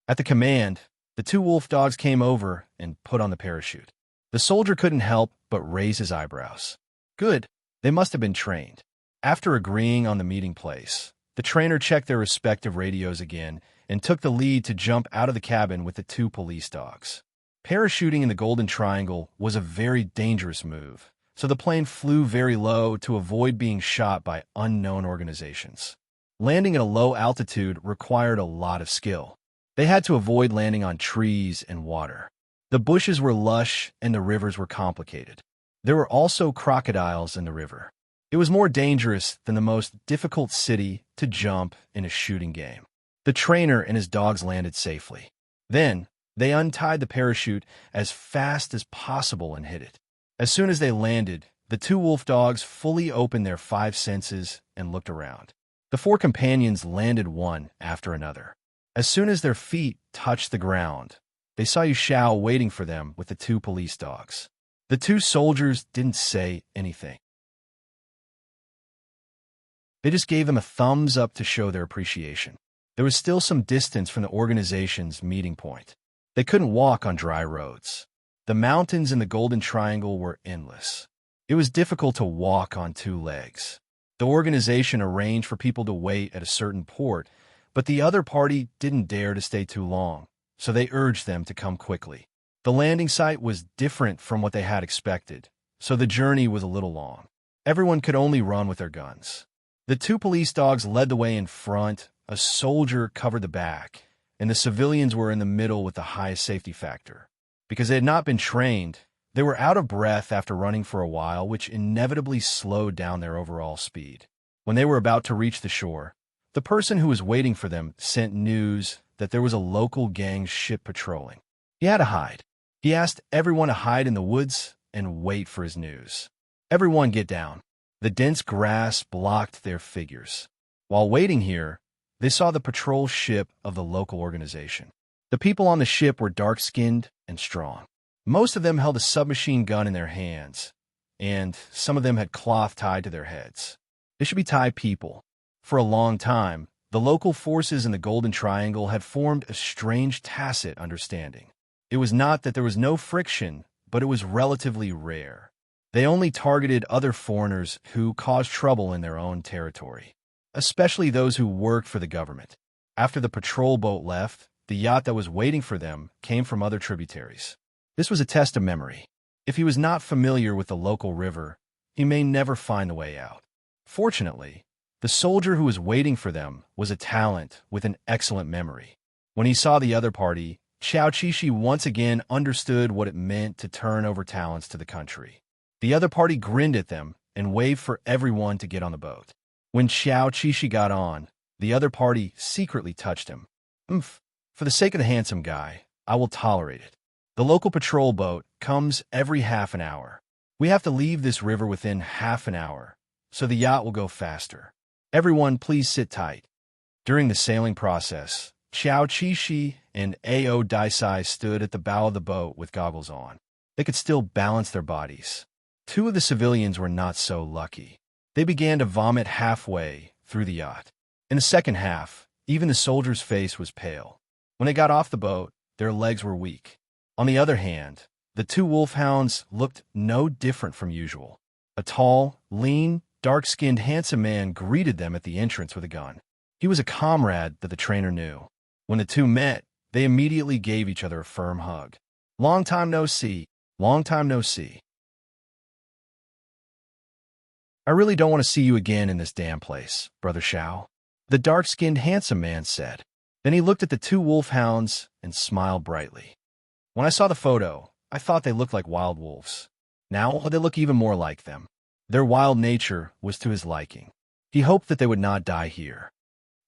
At the command, the two wolf dogs came over and put on the parachute. The soldier couldn't help but raise his eyebrows. Good. They must have been trained. After agreeing on the meeting place, the trainer checked their respective radios again and took the lead to jump out of the cabin with the two police dogs. Parachuting in the Golden Triangle was a very dangerous move, so the plane flew very low to avoid being shot by unknown organizations. Landing at a low altitude required a lot of skill. They had to avoid landing on trees and water. The bushes were lush and the rivers were complicated. There were also crocodiles in the river. It was more dangerous than the most difficult city to jump in a shooting game. The trainer and his dogs landed safely. Then, they untied the parachute as fast as possible and hid it. As soon as they landed, the two wolf dogs fully opened their five senses and looked around. The four companions landed one after another. As soon as their feet touched the ground, they saw Yu Xiao waiting for them with the two police dogs. The two soldiers didn't say anything. They just gave them a thumbs up to show their appreciation. There was still some distance from the organization's meeting point. They couldn't walk on dry roads. The mountains in the Golden Triangle were endless. It was difficult to walk on two legs. The organization arranged for people to wait at a certain port, but the other party didn't dare to stay too long, so they urged them to come quickly. The landing site was different from what they had expected, so the journey was a little long. Everyone could only run with their guns. The two police dogs led the way in front, a soldier covered the back, and the civilians were in the middle with the highest safety factor. Because they had not been trained, they were out of breath after running for a while, which inevitably slowed down their overall speed. When they were about to reach the shore, the person who was waiting for them sent news that there was a local gang's ship patrolling. He had to hide. He asked everyone to hide in the woods and wait for his news. Everyone get down. The dense grass blocked their figures. While waiting here, they saw the patrol ship of the local organization. The people on the ship were dark-skinned and strong. Most of them held a submachine gun in their hands, and some of them had cloth tied to their heads. They should be Thai people. For a long time, the local forces in the Golden Triangle had formed a strange tacit understanding. It was not that there was no friction, but it was relatively rare. They only targeted other foreigners who caused trouble in their own territory, especially those who worked for the government. After the patrol boat left, the yacht that was waiting for them came from other tributaries. This was a test of memory. If he was not familiar with the local river, he may never find the way out. Fortunately, the soldier who was waiting for them was a talent with an excellent memory. When he saw the other party, Xiao Qishi once again understood what it meant to turn over talents to the country. The other party grinned at them and waved for everyone to get on the boat. When Xiao Qishi got on, the other party secretly touched him. "Umph, for the sake of the handsome guy, I will tolerate it. The local patrol boat comes every half an hour. We have to leave this river within half an hour, so the yacht will go faster. Everyone, please sit tight." During the sailing process, Xiao Qishi and Ao Daisai stood at the bow of the boat with goggles on. They could still balance their bodies. Two of the civilians were not so lucky. They began to vomit halfway through the yacht. In the second half, even the soldier's face was pale. When they got off the boat, their legs were weak. On the other hand, the two wolfhounds looked no different from usual. A tall, lean, dark-skinned, handsome man greeted them at the entrance with a gun. He was a comrade that the trainer knew. When the two met, they immediately gave each other a firm hug. "Long time no see. Long time no see. I really don't want to see you again in this damn place, Brother Xiao," the dark-skinned, handsome man said. Then he looked at the two wolfhounds and smiled brightly. "When I saw the photo, I thought they looked like wild wolves. Now they look even more like them." Their wild nature was to his liking. He hoped that they would not die here.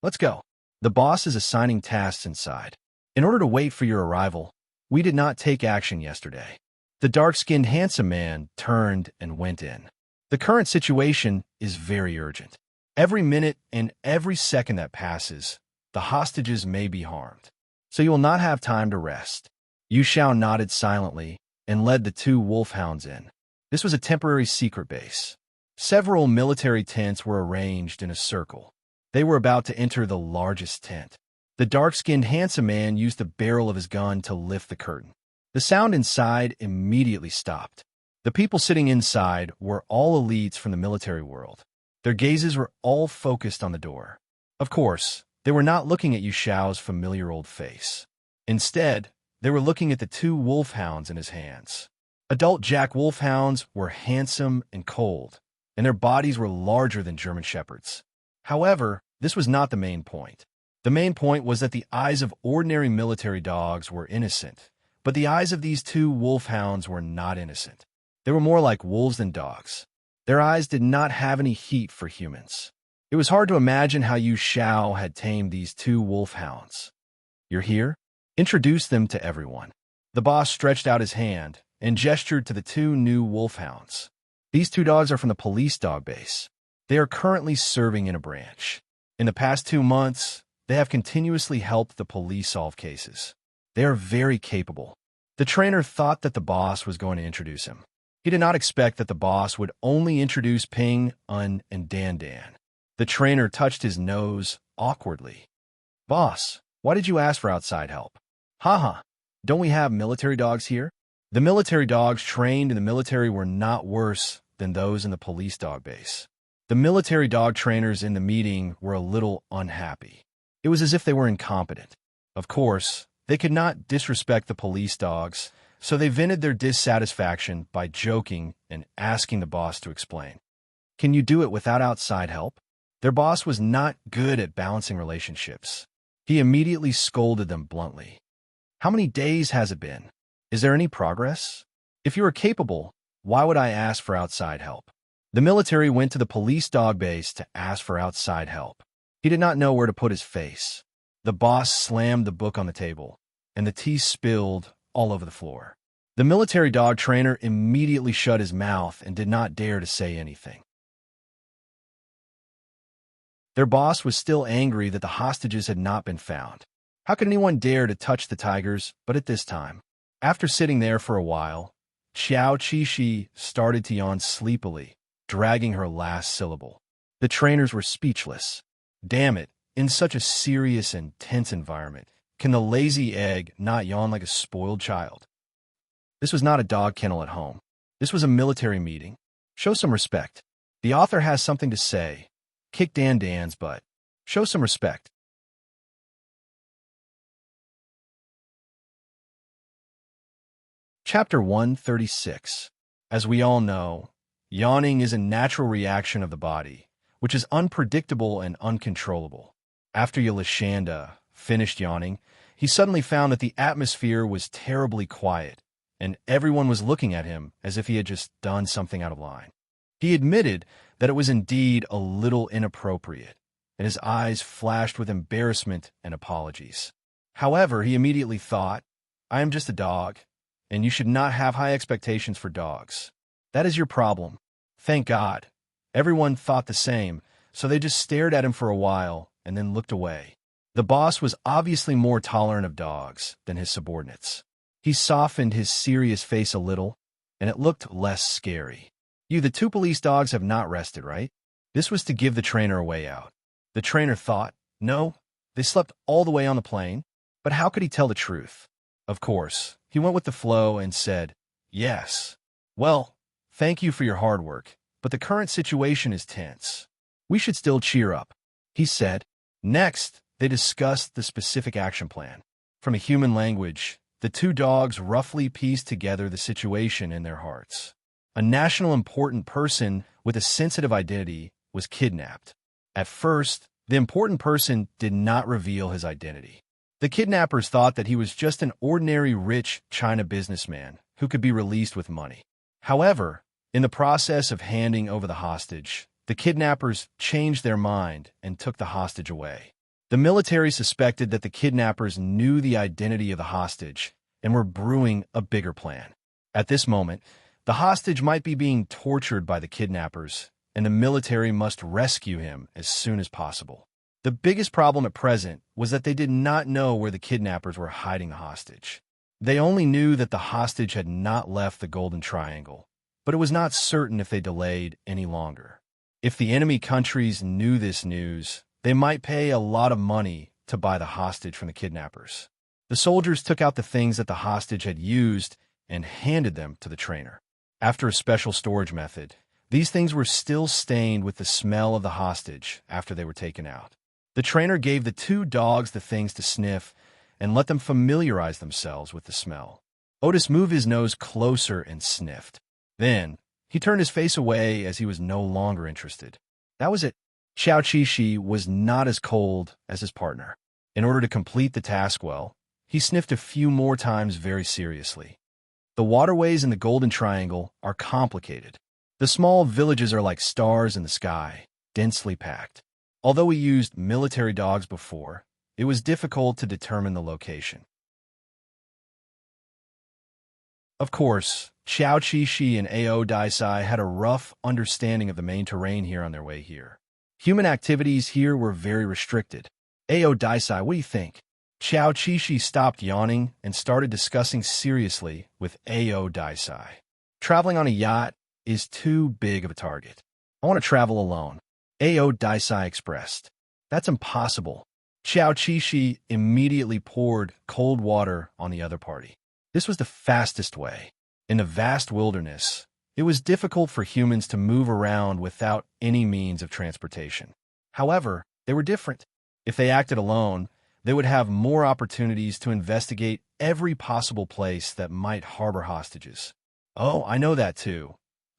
"Let's go. The boss is assigning tasks inside. In order to wait for your arrival, we did not take action yesterday." The dark-skinned, handsome man turned and went in. "The current situation is very urgent. Every minute and every second that passes, the hostages may be harmed. So you will not have time to rest." Yu Xiao nodded silently and led the two wolfhounds in. This was a temporary secret base. Several military tents were arranged in a circle. They were about to enter the largest tent. The dark-skinned, handsome man used the barrel of his gun to lift the curtain. The sound inside immediately stopped. The people sitting inside were all elites from the military world. Their gazes were all focused on the door. Of course, they were not looking at Yu Xiao's familiar old face. Instead, they were looking at the two wolfhounds in his hands. Adult Jack wolfhounds were handsome and cold, and their bodies were larger than German shepherds. However, this was not the main point. The main point was that the eyes of ordinary military dogs were innocent, but the eyes of these two wolfhounds were not innocent. They were more like wolves than dogs. Their eyes did not have any heat for humans. It was hard to imagine how Yu Xiao had tamed these two wolfhounds. "You're here? Introduce them to everyone." The boss stretched out his hand and gestured to the two new wolfhounds. "These two dogs are from the police dog base. They are currently serving in a branch. In the past 2 months, they have continuously helped the police solve cases. They are very capable." The trainer thought that the boss was going to introduce him. He did not expect that the boss would only introduce Ping, Un, and Dan Dan. The trainer touched his nose awkwardly. "Boss, why did you ask for outside help?" "Haha, don't we have military dogs here?" The military dogs trained in the military were not worse than those in the police dog base. The military dog trainers in the meeting were a little unhappy. It was as if they were incompetent. Of course, they could not disrespect the police dogs, so they vented their dissatisfaction by joking and asking the boss to explain. "Can you do it without outside help?" Their boss was not good at balancing relationships. He immediately scolded them bluntly. "How many days has it been? Is there any progress? If you are capable, why would I ask for outside help?" The military went to the police dog base to ask for outside help. He did not know where to put his face. The boss slammed the book on the table, and the tea spilled all over the floor. The military dog trainer immediately shut his mouth and did not dare to say anything. Their boss was still angry that the hostages had not been found. How could anyone dare to touch the tigers, but at this time? After sitting there for a while, Xiao Qishi started to yawn sleepily, dragging her last syllable. The trainers were speechless. Damn it, in such a serious and tense environment, can the lazy egg not yawn like a spoiled child? This was not a dog kennel at home. This was a military meeting. Show some respect. The author has something to say. Kick Dan's butt. Show some respect. Chapter 136. As we all know, yawning is a natural reaction of the body, which is unpredictable and uncontrollable. After Yelishanda finished yawning, he suddenly found that the atmosphere was terribly quiet, and everyone was looking at him as if he had just done something out of line. He admitted that it was indeed a little inappropriate, and his eyes flashed with embarrassment and apologies. However, he immediately thought, I am just a dog, and you should not have high expectations for dogs. That is your problem. Thank God. Everyone thought the same, so they just stared at him for a while and then looked away. The boss was obviously more tolerant of dogs than his subordinates. He softened his serious face a little, and it looked less scary. The two police dogs have not rested, right? This was to give the trainer a way out. The trainer thought, no, they slept all the way on the plane, but how could he tell the truth? Of course, he went with the flow and said, yes. Well, thank you for your hard work, but the current situation is tense. We should still cheer up, he said. Next, they discussed the specific action plan. From a human language, the two dogs roughly pieced together the situation in their hearts. A national important person with a sensitive identity was kidnapped. At first, the important person did not reveal his identity. The kidnappers thought that he was just an ordinary rich China businessman who could be released with money. However, in the process of handing over the hostage, the kidnappers changed their mind and took the hostage away. The military suspected that the kidnappers knew the identity of the hostage and were brewing a bigger plan. At this moment, the hostage might be being tortured by the kidnappers, and the military must rescue him as soon as possible. The biggest problem at present was that they did not know where the kidnappers were hiding the hostage. They only knew that the hostage had not left the Golden Triangle, but it was not certain if they delayed any longer. If the enemy countries knew this news, they might pay a lot of money to buy the hostage from the kidnappers. The soldiers took out the things that the hostage had used and handed them to the trainer. After a special storage method, these things were still stained with the smell of the hostage after they were taken out. The trainer gave the two dogs the things to sniff and let them familiarize themselves with the smell. Otis moved his nose closer and sniffed. Then, he turned his face away as he was no longer interested. That was it. Xiao Qixi was not as cold as his partner. In order to complete the task well, he sniffed a few more times very seriously. The waterways in the Golden Triangle are complicated. The small villages are like stars in the sky, densely packed. Although we used military dogs before, it was difficult to determine the location. Of course, Xiao Qixi and Ao Daisai had a rough understanding of the main terrain here on their way here. Human activities here were very restricted. Ao Daisai, what do you think? Xiao Qixi stopped yawning and started discussing seriously with Ao Daisai. Traveling on a yacht is too big of a target. I want to travel alone. Ao Daisai expressed. That's impossible. Xiao Qixi immediately poured cold water on the other party. This was the fastest way. In the vast wilderness, it was difficult for humans to move around without any means of transportation. However, they were different. If they acted alone, they would have more opportunities to investigate every possible place that might harbor hostages. Oh, I know that too.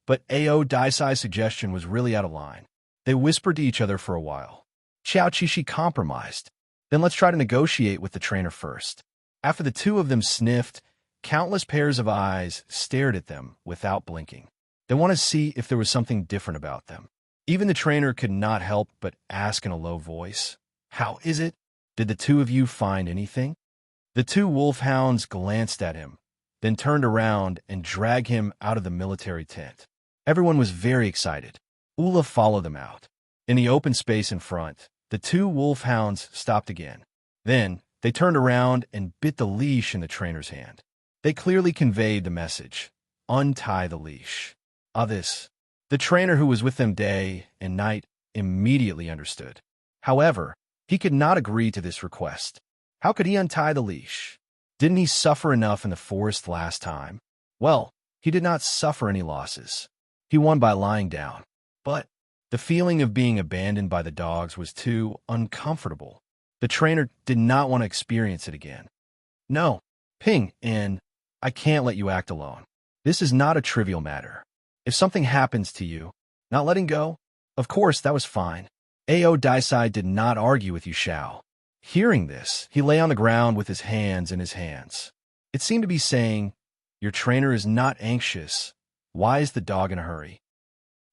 But Ao Daisai's suggestion was really out of line. They whispered to each other for a while. Xiao Qixi compromised. Then let's try to negotiate with the trainer first. After the two of them sniffed, countless pairs of eyes stared at them without blinking. They wanted to see if there was something different about them. Even the trainer could not help but ask in a low voice, "How is it? Did the two of you find anything?" The two wolfhounds glanced at him, then turned around and dragged him out of the military tent. Everyone was very excited. Ula followed them out. In the open space in front, the two wolfhounds stopped again. Then, they turned around and bit the leash in the trainer's hand. They clearly conveyed the message, "Untie the leash." This. The trainer who was with them day and night immediately understood. However, he could not agree to this request. How could he untie the leash? Didn't he suffer enough in the forest last time? Well, he did not suffer any losses. He won by lying down. But the feeling of being abandoned by the dogs was too uncomfortable. The trainer did not want to experience it again. No, Ping, and I can't let you act alone. This is not a trivial matter. If something happens to you, not letting go, of course, that was fine. Ao Daisai did not argue with Yu Xiao. Hearing this, he lay on the ground with his hands in his hands. It seemed to be saying, "Your trainer is not anxious. Why is the dog in a hurry?"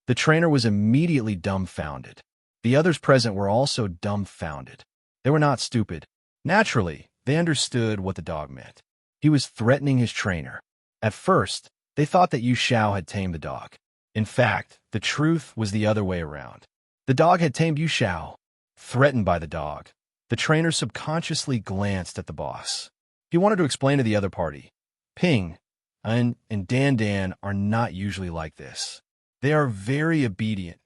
The trainer was immediately dumbfounded. The others present were also dumbfounded. They were not stupid. Naturally, they understood what the dog meant. He was threatening his trainer. At first, they thought that Yu Xiao had tamed the dog. In fact, the truth was the other way around. The dog had tamed Yu Xiao. Threatened by the dog, the trainer subconsciously glanced at the boss. He wanted to explain to the other party, Ping and Dan Dan are not usually like this. They are very obedient.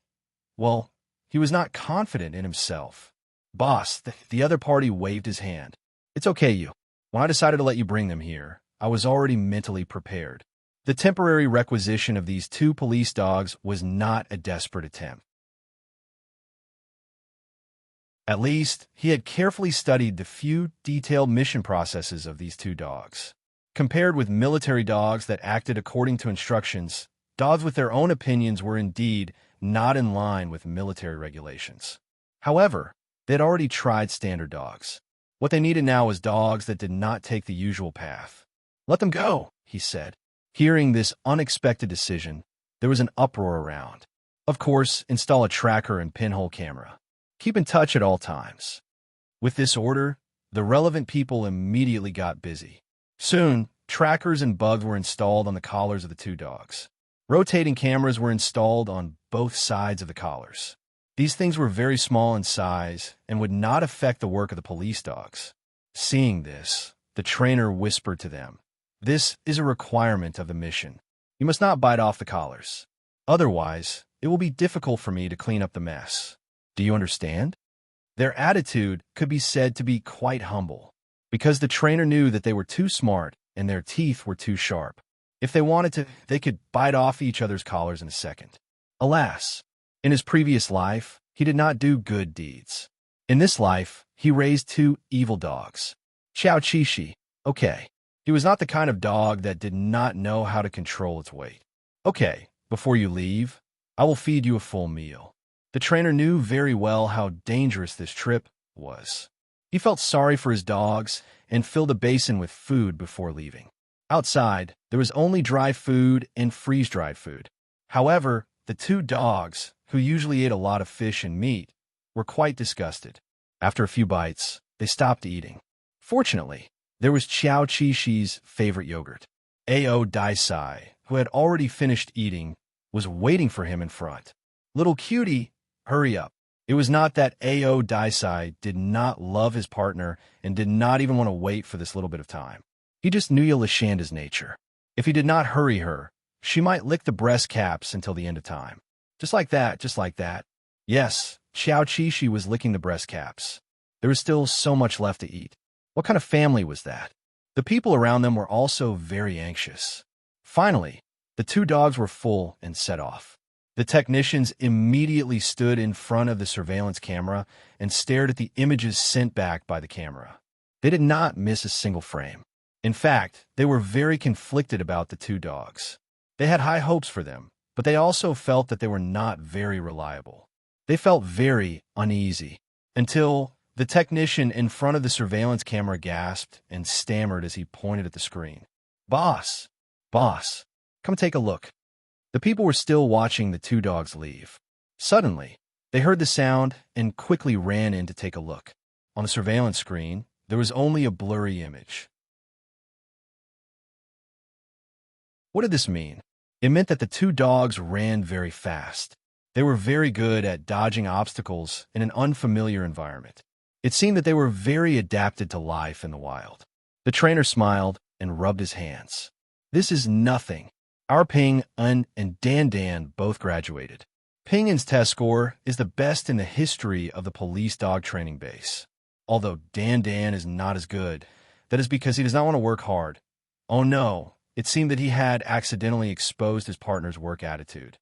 Well, he was not confident in himself. Boss, the other party waved his hand. It's okay, you. When I decided to let you bring them here, I was already mentally prepared. The temporary requisition of these two police dogs was not a desperate attempt. At least, he had carefully studied the few detailed mission processes of these two dogs. Compared with military dogs that acted according to instructions, dogs with their own opinions were indeed not in line with military regulations. However, they had already tried standard dogs. What they needed now was dogs that did not take the usual path. Let them go, he said. Hearing this unexpected decision, there was an uproar around. Of course, install a tracker and pinhole camera. Keep in touch at all times. With this order, the relevant people immediately got busy. Soon, trackers and bugs were installed on the collars of the two dogs. Rotating cameras were installed on both sides of the collars. These things were very small in size and would not affect the work of the police dogs. Seeing this, the trainer whispered to them, "This is a requirement of the mission. You must not bite off the collars. Otherwise, it will be difficult for me to clean up the mess. Do you understand?" Their attitude could be said to be quite humble, because the trainer knew that they were too smart and their teeth were too sharp. If they wanted to, they could bite off each other's collars in a second. Alas, in his previous life, he did not do good deeds. In this life, he raised two evil dogs. Xiao Qishi, okay. He was not the kind of dog that did not know how to control its weight. Okay, before you leave, I will feed you a full meal. The trainer knew very well how dangerous this trip was. He felt sorry for his dogs and filled a basin with food before leaving. Outside, there was only dry food and freeze-dried food. However, the two dogs, who usually ate a lot of fish and meat, were quite disgusted. After a few bites, they stopped eating. Fortunately, there was Xiao Qishi's favorite yogurt. Ao Daisai, who had already finished eating, was waiting for him in front. "Little cutie, hurry up." It was not that Ao Daisai did not love his partner and did not even want to wait for this little bit of time. He just knew Lashanda's nature. If he did not hurry her, she might lick the breast caps until the end of time. Just like that, just like that. Yes, Xiao Qishi was licking the breast caps. There was still so much left to eat. What kind of family was that? The people around them were also very anxious. Finally, the two dogs were full and set off. The technicians immediately stood in front of the surveillance camera and stared at the images sent back by the camera. They did not miss a single frame. In fact, they were very conflicted about the two dogs. They had high hopes for them, but they also felt that they were not very reliable. They felt very uneasy until the technician in front of the surveillance camera gasped and stammered as he pointed at the screen. Boss, come take a look." The people were still watching the two dogs leave. Suddenly, they heard the sound and quickly ran in to take a look. On the surveillance screen, there was only a blurry image. What did this mean? It meant that the two dogs ran very fast. They were very good at dodging obstacles in an unfamiliar environment. It seemed that they were very adapted to life in the wild. The trainer smiled and rubbed his hands. "This is nothing. Our Ping, and Dan Dan both graduated. Ping-En's test score is the best in the history of the police dog training base. Although Dan Dan is not as good, that is because he does not want to work hard. Oh no, it seemed that he had accidentally exposed his partner's work attitude.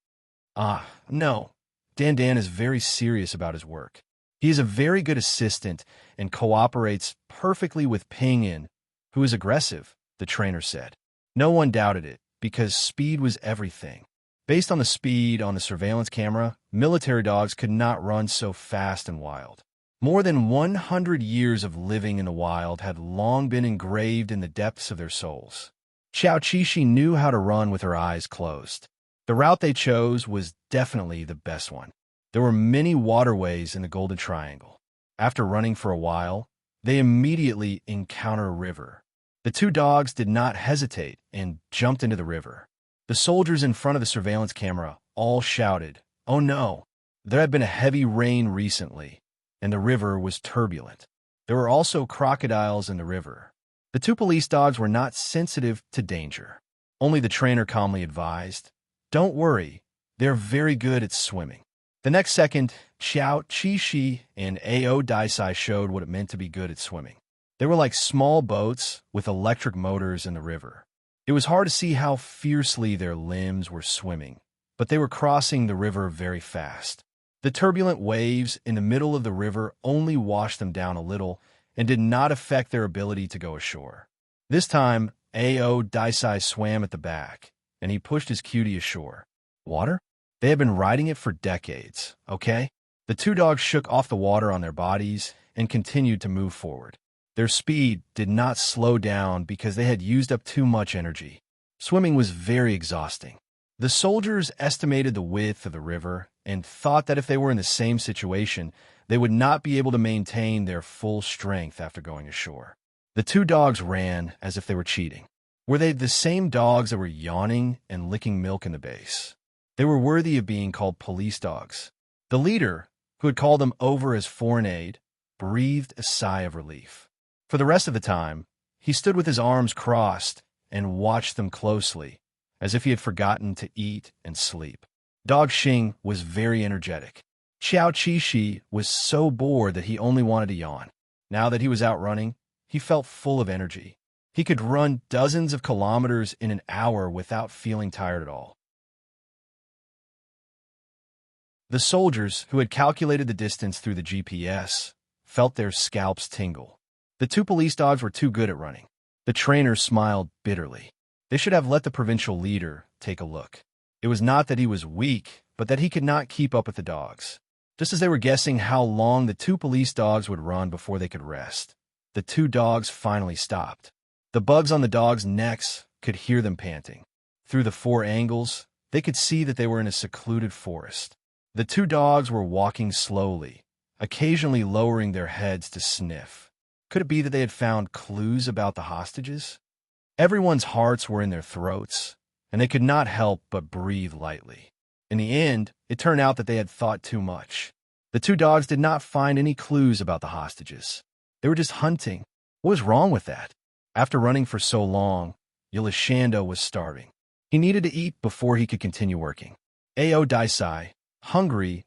No. Dan is very serious about his work. He is a very good assistant and cooperates perfectly with Ping-In, who is aggressive, the trainer said. No one doubted it, because speed was everything. Based on the speed on the surveillance camera, military dogs could not run so fast and wild. More than 100 years of living in the wild had long been engraved in the depths of their souls. Xiao Qixi knew how to run with her eyes closed. The route they chose was definitely the best one. There were many waterways in the Golden Triangle. After running for a while, they immediately encountered a river. The two dogs did not hesitate and jumped into the river. The soldiers in front of the surveillance camera all shouted, "Oh no!" There had been a heavy rain recently, and the river was turbulent. There were also crocodiles in the river. The two police dogs were not sensitive to danger. Only the trainer calmly advised, "Don't worry, they're very good at swimming." The next second, Xiao Qixi and Ao Daisai showed what it meant to be good at swimming. They were like small boats with electric motors in the river. It was hard to see how fiercely their limbs were swimming, but they were crossing the river very fast. The turbulent waves in the middle of the river only washed them down a little and did not affect their ability to go ashore. This time, Ao Daisai swam at the back, and he pushed his cutie ashore. Water? They had been riding it for decades, okay? The two dogs shook off the water on their bodies and continued to move forward. Their speed did not slow down because they had used up too much energy. Swimming was very exhausting. The soldiers estimated the width of the river and thought that if they were in the same situation, they would not be able to maintain their full strength after going ashore. The two dogs ran as if they were cheating. Were they the same dogs that were yawning and licking milk in the base? They were worthy of being called police dogs. The leader, who had called them over as foreign aid, breathed a sigh of relief. For the rest of the time, he stood with his arms crossed and watched them closely, as if he had forgotten to eat and sleep. Dog Xing was very energetic. Xiao Qixi was so bored that he only wanted to yawn. Now that he was out running, he felt full of energy. He could run dozens of kilometers in an hour without feeling tired at all. The soldiers, who had calculated the distance through the GPS, felt their scalps tingle. The two police dogs were too good at running. The trainer smiled bitterly. They should have let the provincial leader take a look. It was not that he was weak, but that he could not keep up with the dogs. Just as they were guessing how long the two police dogs would run before they could rest, the two dogs finally stopped. The bugs on the dogs' necks could hear them panting. Through the four angles, they could see that they were in a secluded forest. The two dogs were walking slowly, occasionally lowering their heads to sniff. Could it be that they had found clues about the hostages? Everyone's hearts were in their throats, and they could not help but breathe lightly. In the end, it turned out that they had thought too much. The two dogs did not find any clues about the hostages. They were just hunting. What was wrong with that? After running for so long, Yulishanda was starving. He needed to eat before he could continue working. Ao Daisai, hungry,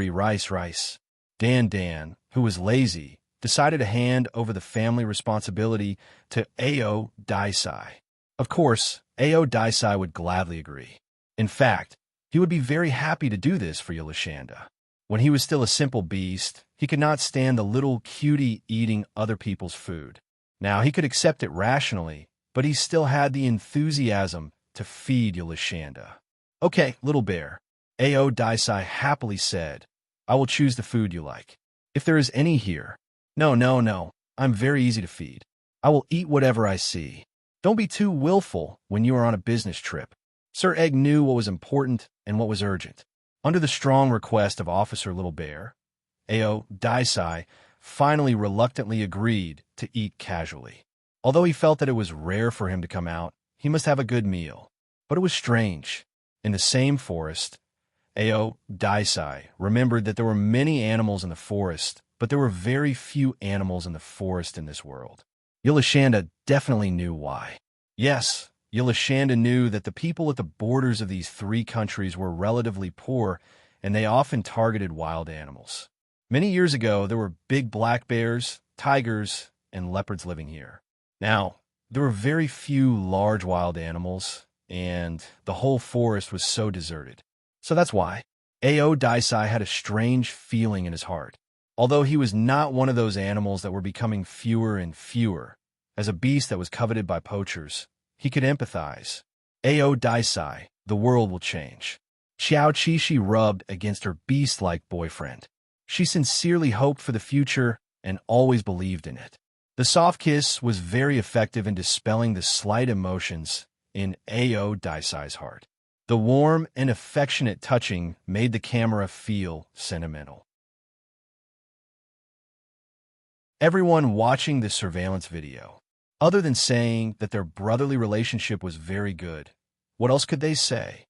rice. Dan, who was lazy, decided to hand over the family responsibility to Ao Daisai. Of course, Ao Daisai would gladly agree. In fact, he would be very happy to do this for Yulishanda. When he was still a simple beast, he could not stand the little cutie eating other people's food. Now he could accept it rationally, but he still had the enthusiasm to feed Yulishanda. "Okay, little bear," Ao Daisai happily said, "I will choose the food you like. If there is any here." No. I'm very easy to feed. I will eat whatever I see. Don't be too willful when you are on a business trip. Sir Egg knew what was important and what was urgent. Under the strong request of Officer Little Bear, Ao Daisai finally reluctantly agreed to eat casually. Although he felt that it was rare for him to come out, he must have a good meal. But it was strange. In the same forest, Ao Daisai remembered that there were many animals in the forest, but there were very few animals in the forest in this world. Yulishanda definitely knew why. Yes, Yulishanda knew that the people at the borders of these three countries were relatively poor, and they often targeted wild animals. Many years ago, there were big black bears, tigers, and leopards living here. Now, there were very few large wild animals, and the whole forest was so deserted. So that's why. A.O. Daisai had a strange feeling in his heart. Although he was not one of those animals that were becoming fewer and fewer, as a beast that was coveted by poachers, he could empathize. A.O. Daisai, the world will change. Xiao Qixi rubbed against her beast-like boyfriend. She sincerely hoped for the future and always believed in it. The soft kiss was very effective in dispelling the slight emotions in A.O. Daisai's heart. The warm and affectionate touching made the camera feel sentimental. Everyone watching this surveillance video, other than saying that their brotherly relationship was very good, what else could they say?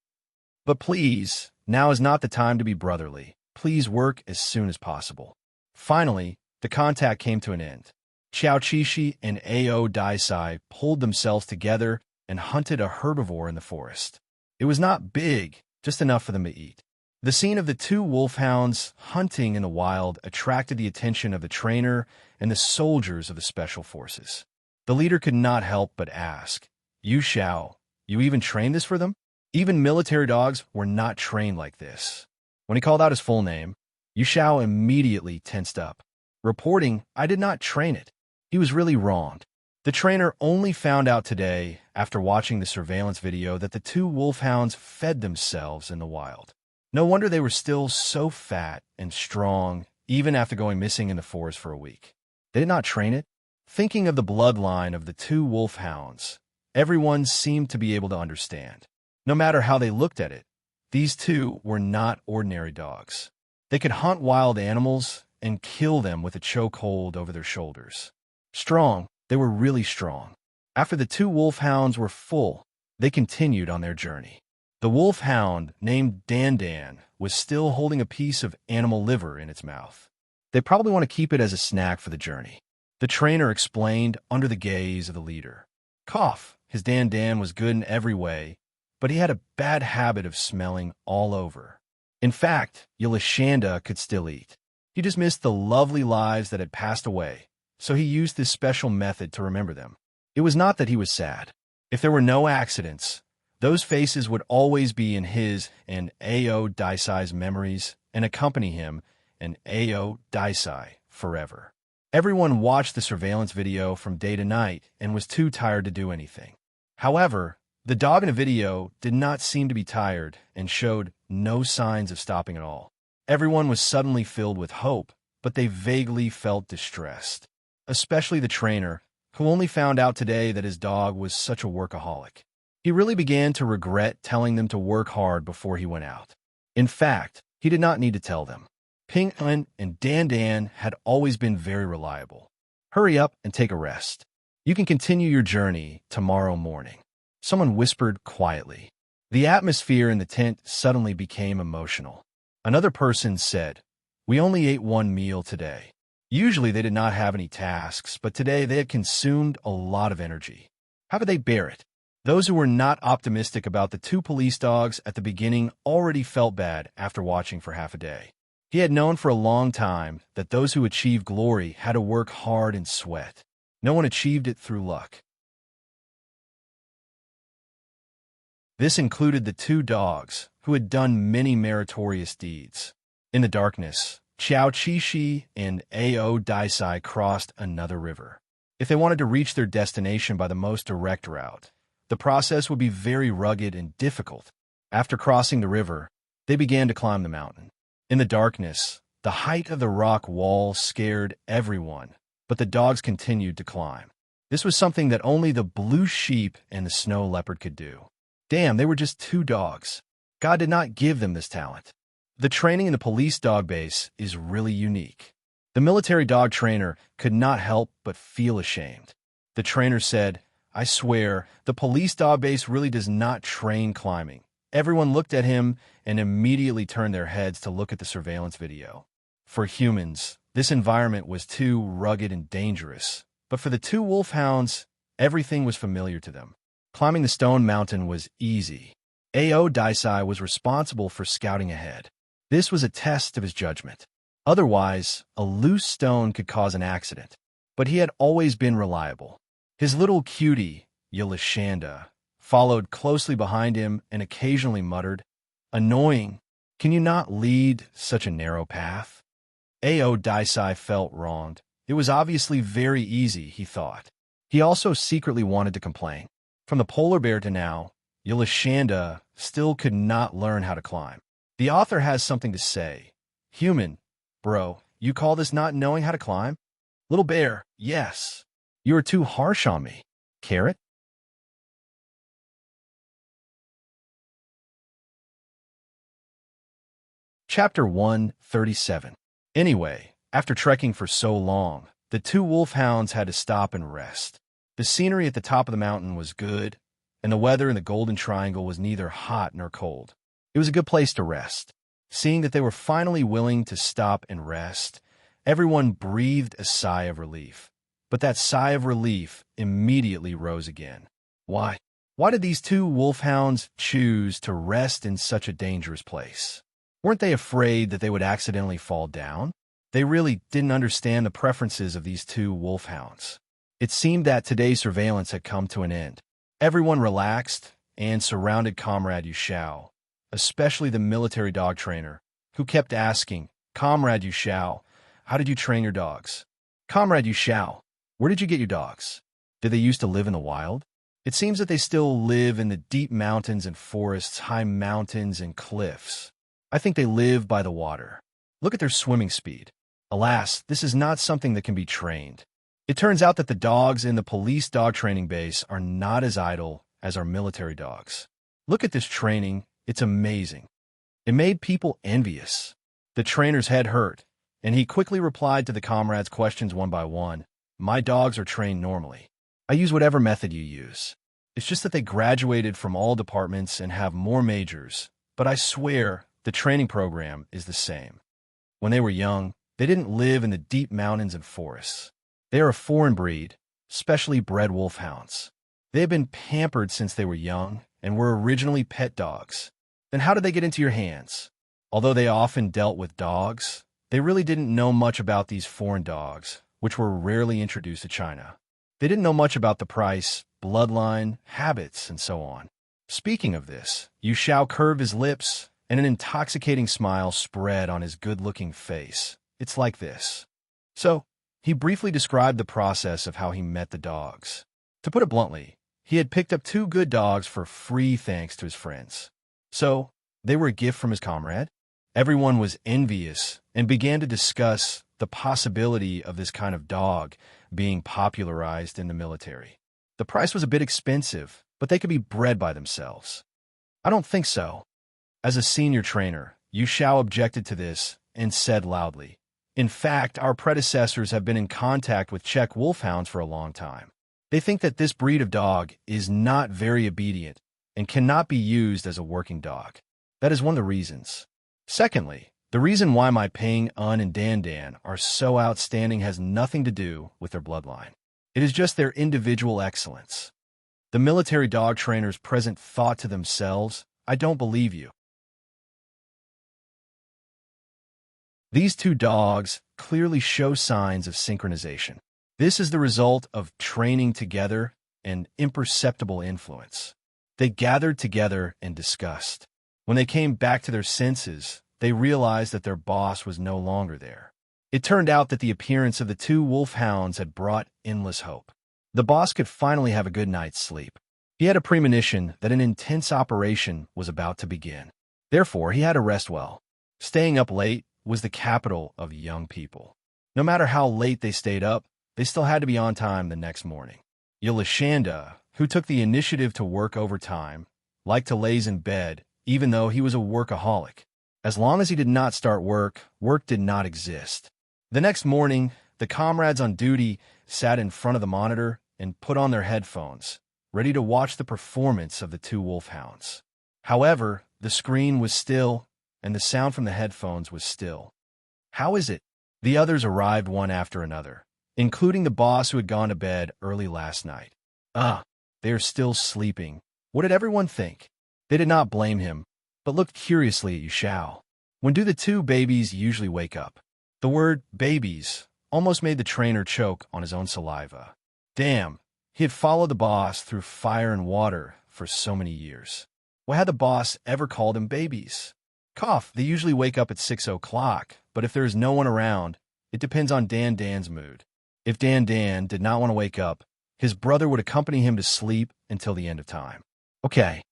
But please, now is not the time to be brotherly. Please work as soon as possible. Finally, the contact came to an end. Xiao Qixi and A.O. Daisai pulled themselves together and hunted a herbivore in the forest. It was not big, just enough for them to eat. The scene of the two wolfhounds hunting in the wild attracted the attention of the trainer and the soldiers of the special forces. The leader could not help but ask, "You Xiao, you even trained this for them?" Even military dogs were not trained like this. When he called out his full name, Yu Xiao immediately tensed up, reporting, "I did not train it." He was really wronged. The trainer only found out today, after watching the surveillance video, that the two wolfhounds fed themselves in the wild. No wonder they were still so fat and strong, even after going missing in the forest for a week. They did not train it. Thinking of the bloodline of the two wolfhounds, everyone seemed to be able to understand. No matter how they looked at it, these two were not ordinary dogs. They could hunt wild animals and kill them with a chokehold over their shoulders. Strong, they were really strong. After the two wolfhounds were full, they continued on their journey. The wolfhound, named Dan Dan, was still holding a piece of animal liver in its mouth. They probably want to keep it as a snack for the journey. The trainer explained under the gaze of the leader. Cough, his Dan Dan was good in every way, but he had a bad habit of smelling all over. In fact, Yelishanda could still eat. He just missed the lovely lives that had passed away, so he used this special method to remember them. It was not that he was sad. If there were no accidents, those faces would always be in his and A.O. Daisai's memories and accompany him and A.O. Daisai forever. Everyone watched the surveillance video from day to night and was too tired to do anything. However, the dog in the video did not seem to be tired and showed no signs of stopping at all. Everyone was suddenly filled with hope, but they vaguely felt distressed. Especially the trainer, who only found out today that his dog was such a workaholic. He really began to regret telling them to work hard before he went out. In fact, he did not need to tell them. Ping Un and Dan Dan had always been very reliable. Hurry up and take a rest. You can continue your journey tomorrow morning. Someone whispered quietly. The atmosphere in the tent suddenly became emotional. Another person said, "We only ate one meal today." Usually they did not have any tasks, but today they had consumed a lot of energy. How could they bear it? Those who were not optimistic about the two police dogs at the beginning already felt bad after watching for half a day. He had known for a long time that those who achieved glory had to work hard and sweat. No one achieved it through luck. This included the two dogs, who had done many meritorious deeds. In the darkness, Xiao Qixi and A.O. Daisai crossed another river. If they wanted to reach their destination by the most direct route, the process would be very rugged and difficult. After crossing the river, they began to climb the mountain. In the darkness, the height of the rock wall scared everyone, but the dogs continued to climb. This was something that only the blue sheep and the snow leopard could do. Damn, they were just two dogs. God did not give them this talent. The training in the police dog base is really unique. The military dog trainer could not help but feel ashamed. The trainer said, "I swear, the police dog base really does not train climbing." Everyone looked at him and immediately turned their heads to look at the surveillance video. For humans, this environment was too rugged and dangerous, but for the two wolfhounds, everything was familiar to them. Climbing the stone mountain was easy. A.O. Daisai was responsible for scouting ahead. This was a test of his judgment. Otherwise, a loose stone could cause an accident, but he had always been reliable. His little cutie, Yelishanda, followed closely behind him and occasionally muttered, "Annoying, Can you not lead such a narrow path? A.O. Daisai felt wronged. It was obviously very easy, he thought. He also secretly wanted to complain. From the polar bear to now, Yulashanda still could not learn how to climb. The author has something to say. Human, bro, you call this not knowing how to climb? Little bear, yes. You are too harsh on me. Carrot? Chapter 137. Anyway, after trekking for so long, the two wolfhounds had to stop and rest. The scenery at the top of the mountain was good, and the weather in the Golden Triangle was neither hot nor cold. It was a good place to rest. Seeing that they were finally willing to stop and rest, everyone breathed a sigh of relief. But that sigh of relief immediately rose again. Why? Why did these two wolfhounds choose to rest in such a dangerous place? Weren't they afraid that they would accidentally fall down? They really didn't understand the preferences of these two wolfhounds. It seemed that today's surveillance had come to an end. Everyone relaxed and surrounded Comrade Yushao, especially the military dog trainer, who kept asking, "Comrade Yushao, how did you train your dogs? Comrade Yushao, where did you get your dogs? Did they used to live in the wild? It seems that they still live in the deep mountains and forests, high mountains and cliffs. I think they live by the water. Look at their swimming speed. Alas, this is not something that can be trained. It turns out that the dogs in the police dog training base are not as idle as our military dogs. Look at this training. It's amazing." It made people envious. The trainer's head hurt, and he quickly replied to the comrades' questions one by one. "My dogs are trained normally. I use whatever method you use. It's just that they graduated from all departments and have more majors, but I swear the training program is the same. When they were young, they didn't live in the deep mountains and forests. They are a foreign breed, specially bred wolfhounds. They have been pampered since they were young and were originally pet dogs. Then how did they get into your hands? Although they often dealt with dogs, they really didn't know much about these foreign dogs, which were rarely introduced to China. They didn't know much about the price, bloodline, habits, and so on." Speaking of this, Yushao curved his lips, and an intoxicating smile spread on his good-looking face. "It's like this." So, he briefly described the process of how he met the dogs. To put it bluntly, he had picked up two good dogs for free thanks to his friends. So, they were a gift from his comrade. Everyone was envious and began to discuss the possibility of this kind of dog being popularized in the military. The price was a bit expensive, but they could be bred by themselves. "I don't think so." As a senior trainer, Yushao objected to this and said loudly, "In fact, our predecessors have been in contact with Czech wolfhounds for a long time. They think that this breed of dog is not very obedient and cannot be used as a working dog. That is one of the reasons. Secondly, the reason why my Ping Un and Dan Dan are so outstanding has nothing to do with their bloodline. It is just their individual excellence." The military dog trainers present thought to themselves, "I don't believe you. These two dogs clearly show signs of synchronization. This is the result of training together and imperceptible influence." They gathered together and discussed. When they came back to their senses, they realized that their boss was no longer there. It turned out that the appearance of the two wolfhounds had brought endless hope. The boss could finally have a good night's sleep. He had a premonition that an intense operation was about to begin. Therefore, he had to rest well. Staying up late was the capital of young people. No matter how late they stayed up, they still had to be on time the next morning. Yulashanda, who took the initiative to work overtime, liked to laze in bed, even though he was a workaholic. As long as he did not start work, work did not exist. The next morning, the comrades on duty sat in front of the monitor and put on their headphones, ready to watch the performance of the two wolfhounds. However, the screen was still, and the sound from the headphones was still. "How is it?" The others arrived one after another, including the boss who had gone to bed early last night. They are still sleeping. What did everyone think? They did not blame him, but looked curiously at Yushao. When do the two babies usually wake up? The word babies almost made the trainer choke on his own saliva. Damn, he had followed the boss through fire and water for so many years. Why had the boss ever called them babies? Cough, they usually wake up at 6 o'clock, but if there is no one around, it depends on Dan's mood. If Dan did not want to wake up, his brother would accompany him to sleep until the end of time. Okay,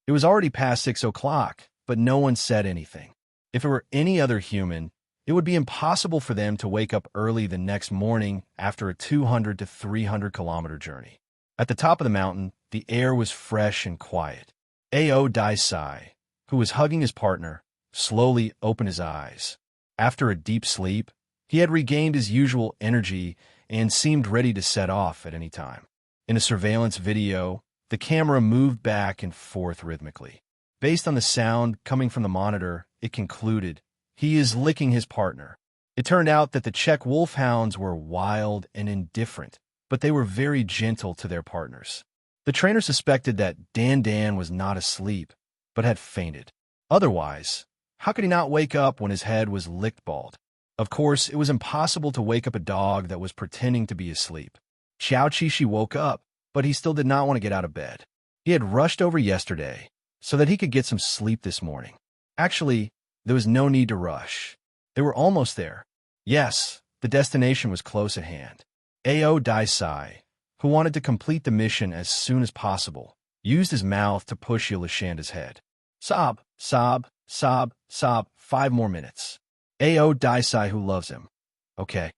it was already past 6 o'clock, but no one said anything. If it were any other human, it would be impossible for them to wake up early the next morning after a 200 to 300-kilometer journey. At the top of the mountain, the air was fresh and quiet. Ao Daisai, who was hugging his partner, slowly opened his eyes. After a deep sleep, he had regained his usual energy and seemed ready to set off at any time. In a surveillance video, the camera moved back and forth rhythmically. Based on the sound coming from the monitor, it concluded, he is licking his partner. It turned out that the Czech wolfhounds were wild and indifferent, but they were very gentle to their partners. The trainer suspected that Dan was not asleep, but had fainted. Otherwise, how could he not wake up when his head was licked bald? Of course, it was impossible to wake up a dog that was pretending to be asleep. Xiao Qixi woke up, but he still did not want to get out of bed. He had rushed over yesterday so that he could get some sleep this morning. Actually, there was no need to rush. They were almost there. Yes, the destination was close at hand. Ao Daisai, who wanted to complete the mission as soon as possible, used his mouth to push Yolashanda's head. Sob, sob, sob, sob, 5 more minutes. Ao Daisai, who loves him. Okay.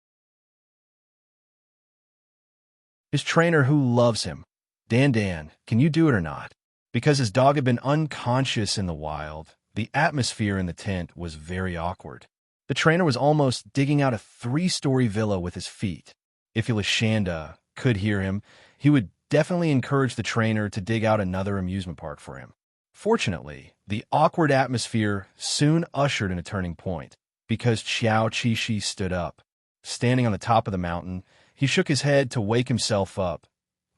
His trainer, who loves him. Dan, can you do it or not? Because his dog had been unconscious in the wild, the atmosphere in the tent was very awkward. The trainer was almost digging out a 3-story villa with his feet. If Yolashanda could hear him, he would definitely encourage the trainer to dig out another amusement park for him. Fortunately, the awkward atmosphere soon ushered in a turning point, because Xiao Qixi stood up. Standing on the top of the mountain, he shook his head to wake himself up,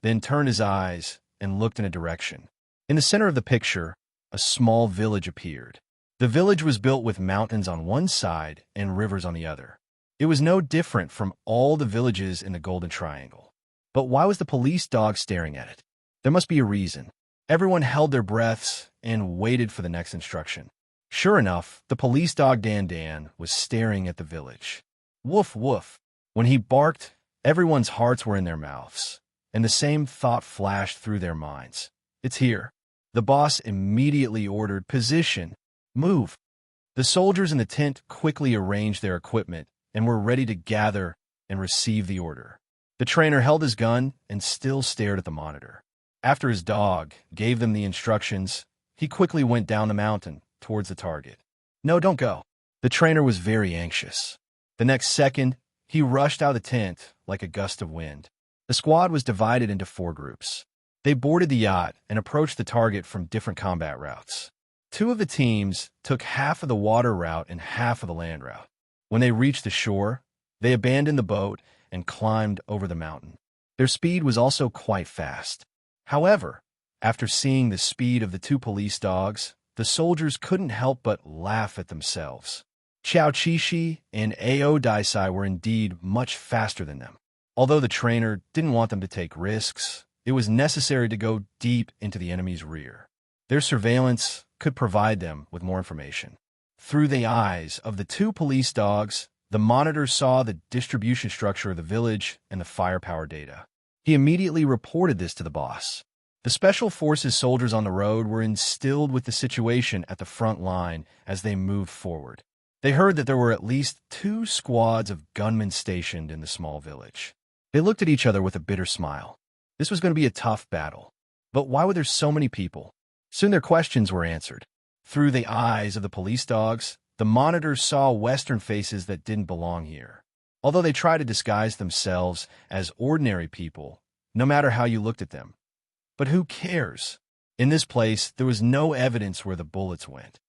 then turned his eyes and looked in a direction. In the center of the picture, a small village appeared. The village was built with mountains on one side and rivers on the other. It was no different from all the villages in the Golden Triangle. But why was the police dog staring at it? There must be a reason. Everyone held their breaths and waited for the next instruction. Sure enough, the police dog Dan was staring at the village. Woof, woof. When he barked, everyone's hearts were in their mouths, and the same thought flashed through their minds. It's here. The boss immediately ordered, position, move. The soldiers in the tent quickly arranged their equipment and were ready to gather and receive the order. The trainer held his gun and still stared at the monitor. After his dog gave them the instructions, he quickly went down the mountain towards the target. No, don't go. The trainer was very anxious. The next second, he rushed out of the tent like a gust of wind. The squad was divided into 4 groups. They boarded the yacht and approached the target from different combat routes. 2 of the teams took half of the water route and half of the land route. When they reached the shore, they abandoned the boat and climbed over the mountain. Their speed was also quite fast. However, after seeing the speed of the 2 police dogs, the soldiers couldn't help but laugh at themselves. Xiao Qixi and Ao Daisai were indeed much faster than them. Although the trainer didn't want them to take risks, it was necessary to go deep into the enemy's rear. Their surveillance could provide them with more information. Through the eyes of the 2 police dogs, the monitor saw the distribution structure of the village and the firepower data. He immediately reported this to the boss. The Special Forces soldiers on the road were instilled with the situation at the front line as they moved forward. They heard that there were at least 2 squads of gunmen stationed in the small village. They looked at each other with a bitter smile. This was going to be a tough battle. But why were there so many people? Soon their questions were answered. Through the eyes of the police dogs, the monitors saw Western faces that didn't belong here. Although they tried to disguise themselves as ordinary people, no matter how you looked at them. But who cares? In this place, there was no evidence where the bullets went.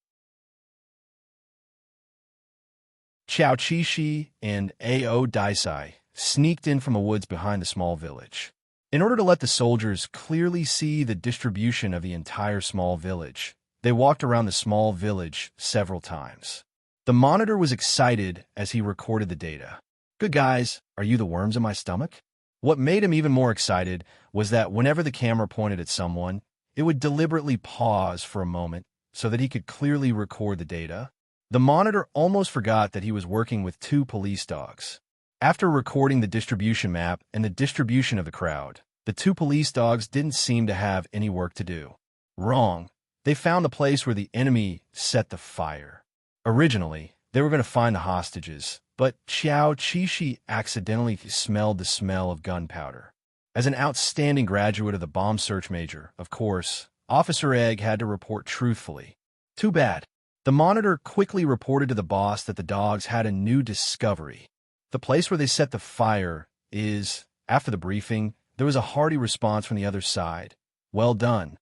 Xiao Qixi and Ao Daisai sneaked in from the woods behind the small village. In order to let the soldiers clearly see the distribution of the entire small village, they walked around the small village several times. The monitor was excited as he recorded the data. Good guys, are you the worms in my stomach? What made him even more excited was that whenever the camera pointed at someone, it would deliberately pause for a moment so that he could clearly record the data. The monitor almost forgot that he was working with two police dogs. After recording the distribution map and the distribution of the crowd, the two police dogs didn't seem to have any work to do. Wrong. They found the place where the enemy set the fire. Originally, they were going to find the hostages, but Xiao Qishi accidentally smelled the smell of gunpowder. As an outstanding graduate of the bomb search major, of course, Officer Egg had to report truthfully. Too bad. The monitor quickly reported to the boss that the dogs had a new discovery. The place where they set the fire is, after the briefing, there was a hearty response from the other side. Well done.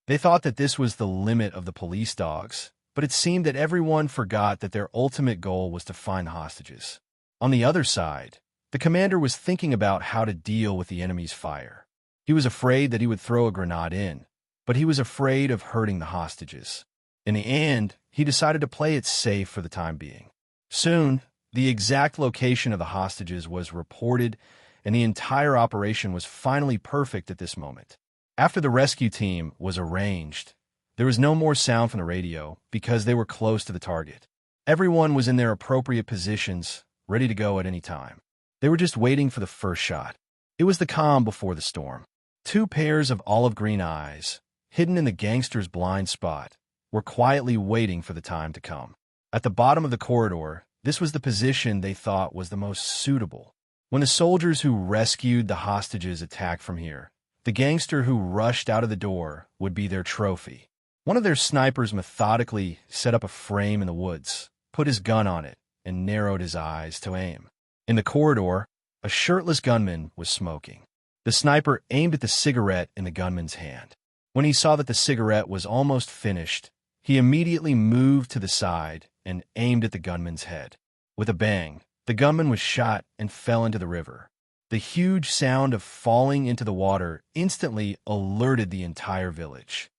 They thought that this was the limit of the police dogs, but it seemed that everyone forgot that their ultimate goal was to find the hostages. On the other side, the commander was thinking about how to deal with the enemy's fire. He was afraid that he would throw a grenade in, but he was afraid of hurting the hostages. In the end, he decided to play it safe for the time being. Soon, the exact location of the hostages was reported, and the entire operation was finally perfect at this moment. After the rescue team was arranged, there was no more sound from the radio because they were close to the target. Everyone was in their appropriate positions, ready to go at any time. They were just waiting for the first shot. It was the calm before the storm. Two pairs of olive green eyes, hidden in the gangster's blind spot, were quietly waiting for the time to come. At the bottom of the corridor, this was the position they thought was the most suitable. When the soldiers who rescued the hostages attacked from here, the gangster who rushed out of the door would be their trophy. One of their snipers methodically set up a frame in the woods, put his gun on it, and narrowed his eyes to aim. In the corridor, a shirtless gunman was smoking. The sniper aimed at the cigarette in the gunman's hand. When he saw that the cigarette was almost finished, he immediately moved to the side and aimed at the gunman's head. With a bang, the gunman was shot and fell into the river. The huge sound of falling into the water instantly alerted the entire village.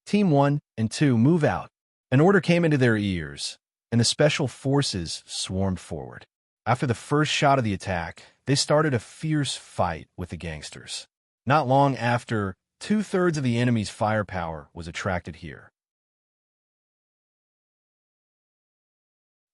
Team 1 and 2 move out. An order came into their ears, and the special forces swarmed forward. After the first shot of the attack, they started a fierce fight with the gangsters. Not long after, 2/3 of the enemy's firepower was attracted here.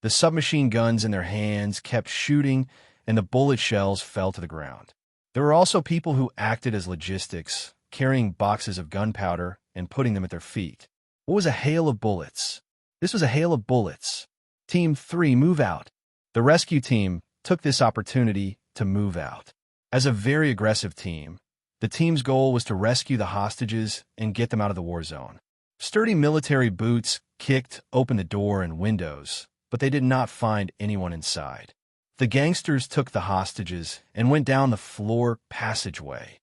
The submachine guns in their hands kept shooting, and the bullet shells fell to the ground. There were also people who acted as logistics, carrying boxes of gunpowder and putting them at their feet. What was a hail of bullets? This was a hail of bullets. Team 3, move out. The rescue team took this opportunity to move out. As a very aggressive team, the team's goal was to rescue the hostages and get them out of the war zone. Sturdy military boots kicked open the door and windows, but they did not find anyone inside. The gangsters took the hostages and went down the floor passageway.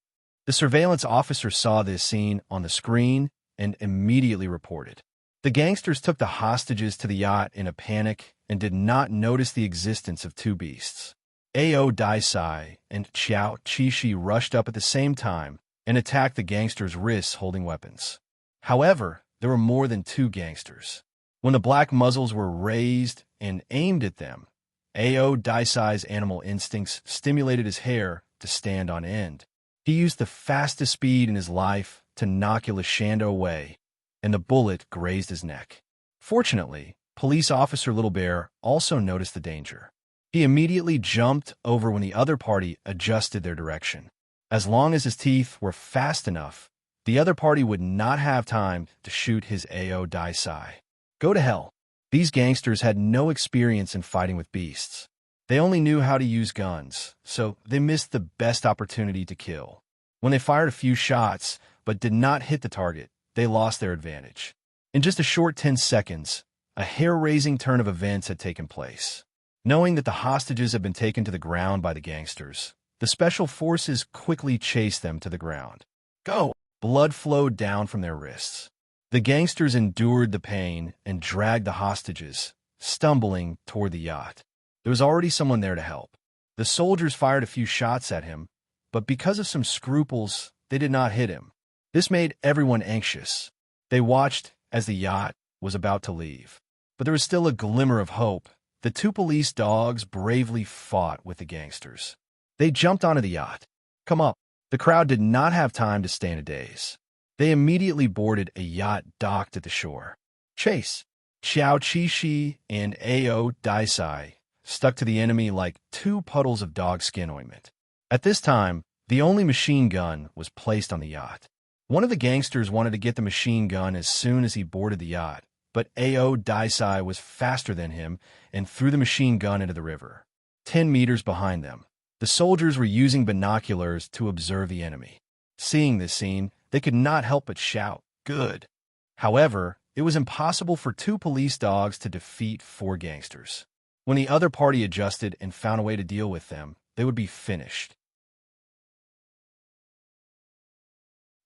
The surveillance officer saw this scene on the screen and immediately reported. The gangsters took the hostages to the yacht in a panic and did not notice the existence of two beasts. Ao Daisai and Xiao Qishi rushed up at the same time and attacked the gangsters' wrists holding weapons. However, there were more than two gangsters. When the black muzzles were raised and aimed at them, Ao Daisai's animal instincts stimulated his hair to stand on end. He used the fastest speed in his life to knock Ilishando away, and the bullet grazed his neck. Fortunately, Police Officer Little Bear also noticed the danger. He immediately jumped over when the other party adjusted their direction. As long as his teeth were fast enough, the other party would not have time to shoot his Ao Daisai. Go to hell. These gangsters had no experience in fighting with beasts. They only knew how to use guns, so they missed the best opportunity to kill. When they fired a few shots, but did not hit the target, they lost their advantage. In just a short 10 seconds, a hair-raising turn of events had taken place. Knowing that the hostages had been taken to the ground by the gangsters, the special forces quickly chased them to the ground. Go! Blood flowed down from their wrists. The gangsters endured the pain and dragged the hostages, stumbling toward the yacht. There was already someone there to help. The soldiers fired a few shots at him, but because of some scruples, they did not hit him. This made everyone anxious. They watched as the yacht was about to leave. But there was still a glimmer of hope. The two police dogs bravely fought with the gangsters. They jumped onto the yacht. Come up. The crowd did not have time to stay in a daze. They immediately boarded a yacht docked at the shore. Chase. Xiao Qixi and Ao Daisai stuck to the enemy like two puddles of dog skin ointment. At this time, the only machine gun was placed on the yacht. One of the gangsters wanted to get the machine gun as soon as he boarded the yacht, but Ao Daisai was faster than him and threw the machine gun into the river. 10 meters behind them, the soldiers were using binoculars to observe the enemy. Seeing this scene, they could not help but shout, "Good!" However, it was impossible for 2 police dogs to defeat 4 gangsters. When the other party adjusted and found a way to deal with them, they would be finished.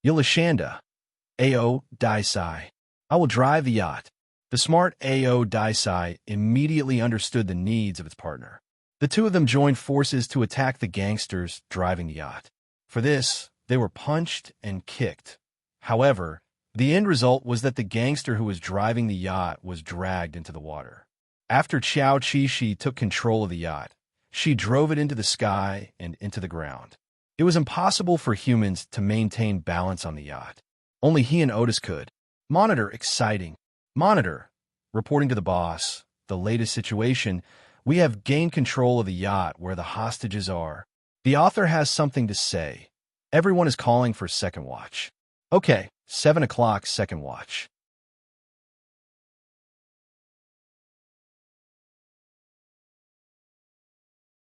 Yilashanda, Ao Daisai. I will drive the yacht. The smart Ao Daisai immediately understood the needs of its partner. The two of them joined forces to attack the gangsters driving the yacht. For this, they were punched and kicked. However, the end result was that the gangster who was driving the yacht was dragged into the water. After Xiao Qixi took control of the yacht, she drove it into the sky and into the ground. It was impossible for humans to maintain balance on the yacht. Only he and Otis could. Monitor, exciting. Monitor, reporting to the boss, the latest situation. We have gained control of the yacht where the hostages are. The author has something to say. Everyone is calling for second watch. Okay, 7 o'clock, second watch.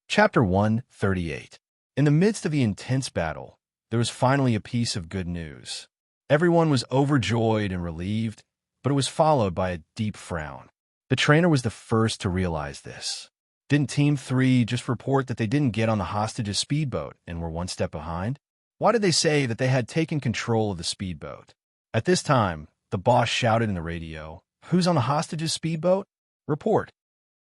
Chapter 138. In the midst of the intense battle, there was finally a piece of good news. Everyone was overjoyed and relieved, but it was followed by a deep frown. The trainer was the first to realize this. Didn't Team 3 just report that they didn't get on the hostage's speedboat and were one step behind? Why did they say that they had taken control of the speedboat? At this time, the boss shouted in the radio, "Who's on the hostage's speedboat? Report."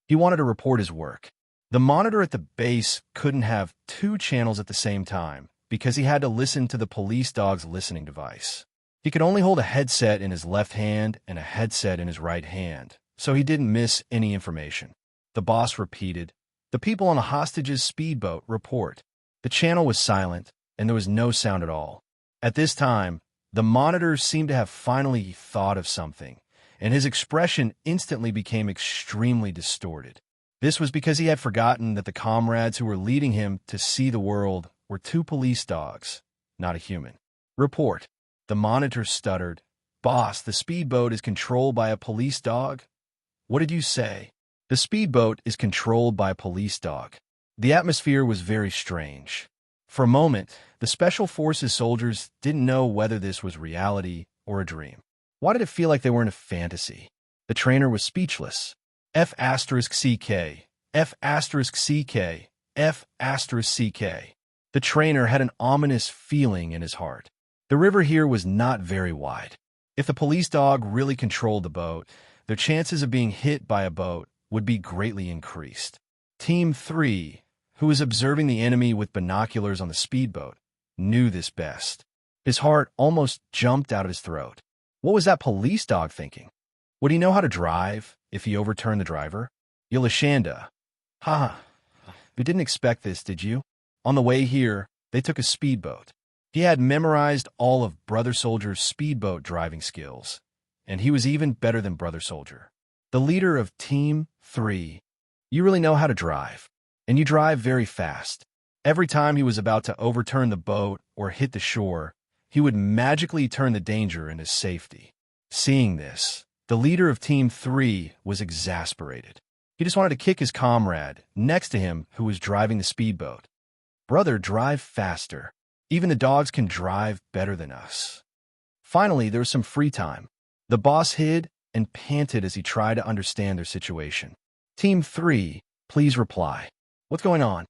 He wanted to report his work. The monitor at the base couldn't have 2 channels at the same time because he had to listen to the police dog's listening device. He could only hold a headset in his left hand and a headset in his right hand, so he didn't miss any information. The boss repeated, "The people on the hostage's speedboat report." The channel was silent, and there was no sound at all. At this time, the monitor seemed to have finally thought of something, and his expression instantly became extremely distorted. This was because he had forgotten that the comrades who were leading him to see the world were 2 police dogs, not a human. Report. The monitor stuttered, "Boss, the speedboat is controlled by a police dog?" "What did you say?" "The speedboat is controlled by a police dog." The atmosphere was very strange. For a moment, the Special Forces soldiers didn't know whether this was reality or a dream. Why did it feel like they were in a fantasy? The trainer was speechless. F*CK, F*CK, F*CK. The trainer had an ominous feeling in his heart. The river here was not very wide. If the police dog really controlled the boat, their chances of being hit by a boat would be greatly increased. Team 3, who was observing the enemy with binoculars on the speedboat, knew this best. His heart almost jumped out of his throat. What was that police dog thinking? Would he know how to drive if he overturned the driver? Yilashanda. Ha! You didn't expect this, did you? On the way here, they took a speedboat. He had memorized all of Brother Soldier's speedboat driving skills, and he was even better than Brother Soldier. The leader of Team 3. You really know how to drive, and you drive very fast. Every time he was about to overturn the boat or hit the shore, he would magically turn the danger into safety. Seeing this, the leader of Team 3 was exasperated. He just wanted to kick his comrade next to him who was driving the speedboat. "Brother, drive faster. Even the dogs can drive better than us." Finally, there was some free time. The boss hid and panted as he tried to understand their situation. "Team 3, please reply. What's going on?"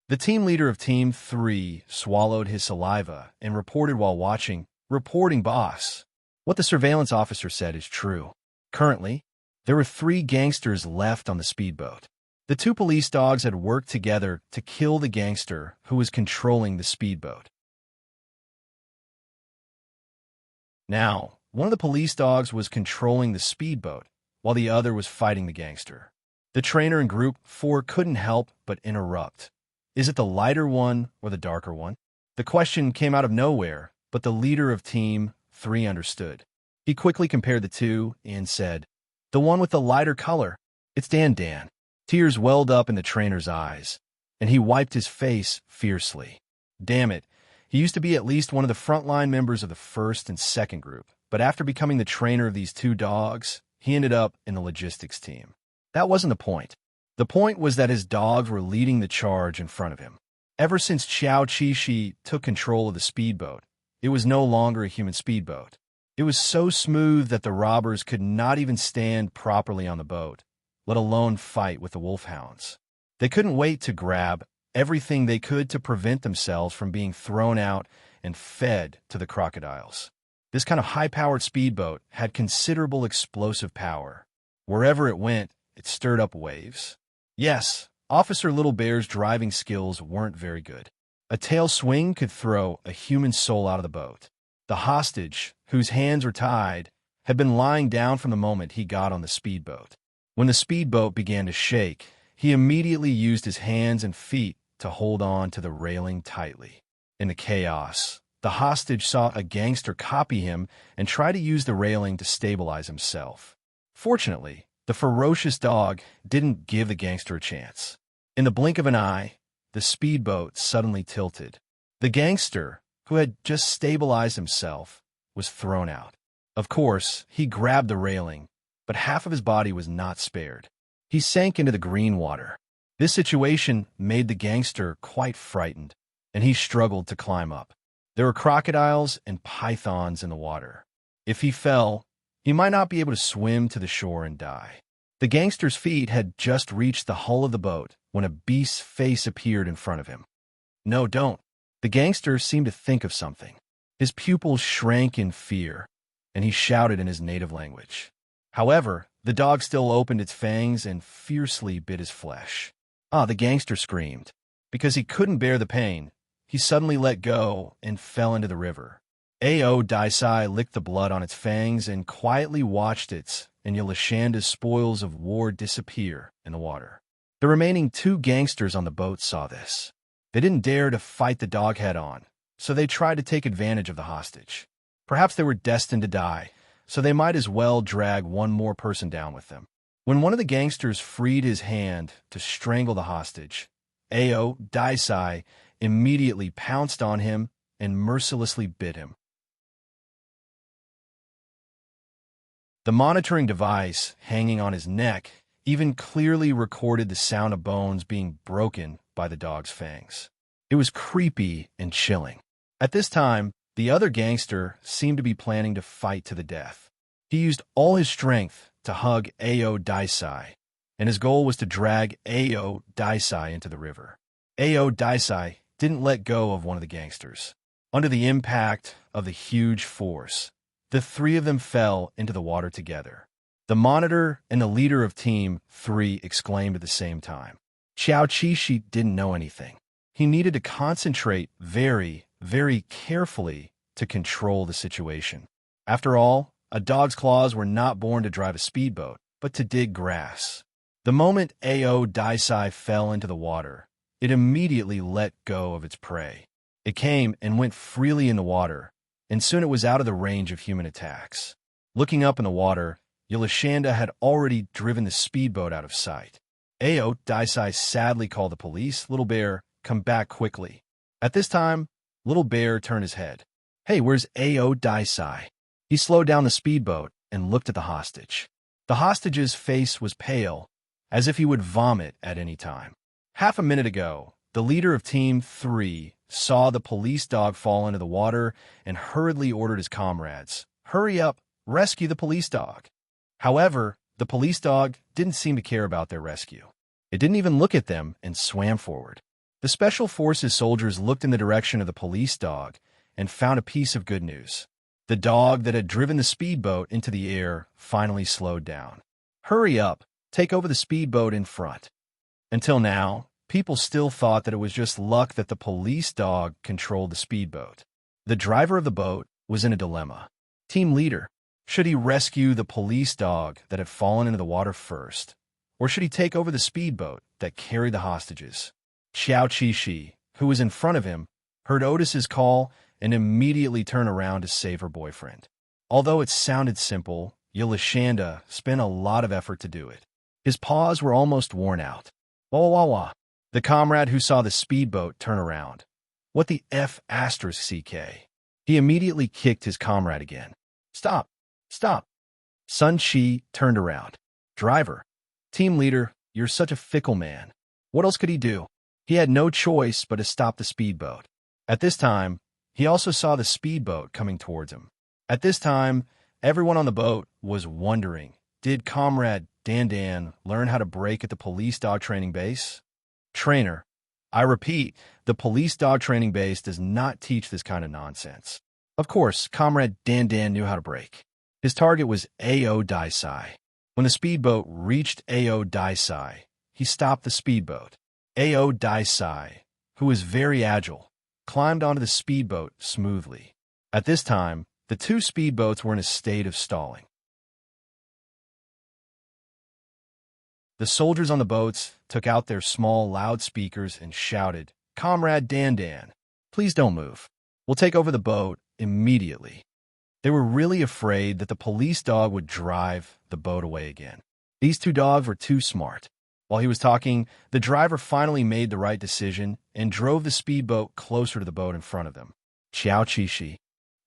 The team leader of Team 3 swallowed his saliva and reported while watching, "Reporting, boss. What the surveillance officer said is true. Currently, there were 3 gangsters left on the speedboat. The 2 police dogs had worked together to kill the gangster who was controlling the speedboat. Now, one of the police dogs was controlling the speedboat, while the other was fighting the gangster. The trainer in Group 4 couldn't help but interrupt. Is it the lighter one or the darker one? The question came out of nowhere, but the leader of Team 3 understood. He quickly compared the two and said, The one with the lighter color. It's Dan. Tears welled up in the trainer's eyes, and he wiped his face fiercely. Damn it. He used to be at least one of the frontline members of the first and second group, but after becoming the trainer of these two dogs, he ended up in the logistics team. That wasn't the point. The point was that his dogs were leading the charge in front of him. Ever since Xiao Qixi took control of the speedboat, it was no longer a human speedboat. It was so smooth that the robbers could not even stand properly on the boat, let alone fight with the wolfhounds. They couldn't wait to grab everything they could to prevent themselves from being thrown out and fed to the crocodiles. This kind of high-powered speedboat had considerable explosive power. Wherever it went, it stirred up waves. Yes, Officer Little Bear's driving skills weren't very good. A tail swing could throw a human soul out of the boat. The hostage, whose hands were tied, had been lying down from the moment he got on the speedboat. When the speedboat began to shake, he immediately used his hands and feet to hold on to the railing tightly. In the chaos, the hostage saw a gangster copy him and try to use the railing to stabilize himself. Fortunately, the ferocious dog didn't give the gangster a chance. In the blink of an eye, the speedboat suddenly tilted. The gangster, who had just stabilized himself, was thrown out. Of course, he grabbed the railing, but half of his body was not spared. He sank into the green water. This situation made the gangster quite frightened, and he struggled to climb up. There were crocodiles and pythons in the water. If he fell, he might not be able to swim to the shore and die. The gangster's feet had just reached the hull of the boat when a beast's face appeared in front of him. No, don't. The gangster seemed to think of something. His pupils shrank in fear, and he shouted in his native language. However, the dog still opened its fangs and fiercely bit his flesh. The gangster screamed. Because he couldn't bear the pain, he suddenly let go and fell into the river. Ao Daisai licked the blood on its fangs and quietly watched its and Yolashanda's spoils of war disappear in the water. The remaining two gangsters on the boat saw this. They didn't dare to fight the dog head-on, so they tried to take advantage of the hostage. Perhaps they were destined to die, so they might as well drag one more person down with them. When one of the gangsters freed his hand to strangle the hostage, Ao Daisai immediately pounced on him and mercilessly bit him. The monitoring device hanging on his neck even clearly recorded the sound of bones being broken by the dog's fangs. It was creepy and chilling. At this time, the other gangster seemed to be planning to fight to the death. He used all his strength to hug Ao Daisai, and his goal was to drag Ao Daisai into the river. Ao Daisai didn't let go of one of the gangsters. Under the impact of the huge force, the three of them fell into the water together. The monitor and the leader of Team 3 exclaimed at the same time. Xiao Qixi didn't know anything. He needed to concentrate very, very carefully to control the situation. After all, a dog's claws were not born to drive a speedboat, but to dig grass. The moment Ao Daisai fell into the water, it immediately let go of its prey. It came and went freely in the water, and soon it was out of the range of human attacks. Looking up in the water, Yolashanda had already driven the speedboat out of sight. Ao Daisai sadly called the police. Little Bear, come back quickly. At this time, Little Bear turned his head. Hey, where's Ao Daisai? He slowed down the speedboat and looked at the hostage. The hostage's face was pale, as if he would vomit at any time. Half a minute ago, the leader of Team 3 saw the police dog fall into the water and hurriedly ordered his comrades, "Hurry up, rescue the police dog." However, the police dog didn't seem to care about their rescue. It didn't even look at them and swam forward. The Special Forces soldiers looked in the direction of the police dog and found a piece of good news. The dog that had driven the speedboat into the air finally slowed down. "Hurry up, take over the speedboat in front." Until now, people still thought that it was just luck that the police dog controlled the speedboat. The driver of the boat was in a dilemma. Team leader, should he rescue the police dog that had fallen into the water first, or should he take over the speedboat that carried the hostages? Xiao Qixi, who was in front of him, heard Otis's call and immediately turned around to save her boyfriend. Although it sounded simple, Yelishanda spent a lot of effort to do it. His paws were almost worn out. Wah wah wah. The comrade who saw the speedboat turn around. What the F asterisk CK? He immediately kicked his comrade again. Stop! Stop! Sun Chi turned around. Driver. Team leader, you're such a fickle man. What else could he do? He had no choice but to stop the speedboat. At this time, he also saw the speedboat coming towards him. At this time, everyone on the boat was wondering, did Comrade Dan learn how to brake at the police dog training base? Trainer, I repeat, the police dog training base does not teach this kind of nonsense. Of course, Comrade Dan knew how to brake. His target was Ao Daisai. When the speedboat reached Ao Daisai, he stopped the speedboat. Ao Daisai, who was very agile, climbed onto the speedboat smoothly. At this time, the two speedboats were in a state of stalling. The soldiers on the boats took out their small loudspeakers and shouted, Comrade Dan, please don't move. We'll take over the boat immediately. They were really afraid that the police dog would drive the boat away again. These two dogs were too smart. While he was talking, the driver finally made the right decision and drove the speedboat closer to the boat in front of them. Xiao Qishi,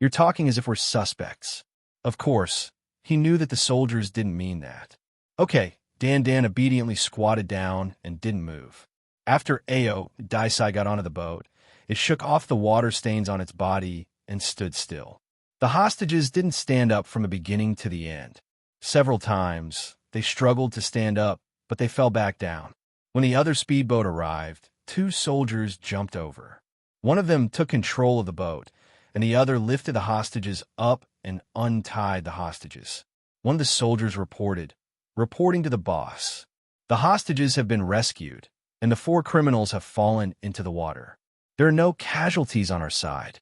you're talking as if we're suspects. Of course, he knew that the soldiers didn't mean that. Okay, Dan obediently squatted down and didn't move. After Ao Daisai got onto the boat, it shook off the water stains on its body and stood still. The hostages didn't stand up from the beginning to the end. Several times, they struggled to stand up, but they fell back down. When the other speedboat arrived, two soldiers jumped over. One of them took control of the boat, and the other lifted the hostages up and untied the hostages. One of the soldiers reporting to the boss, the hostages have been rescued, and the 4 criminals have fallen into the water. There are no casualties on our side.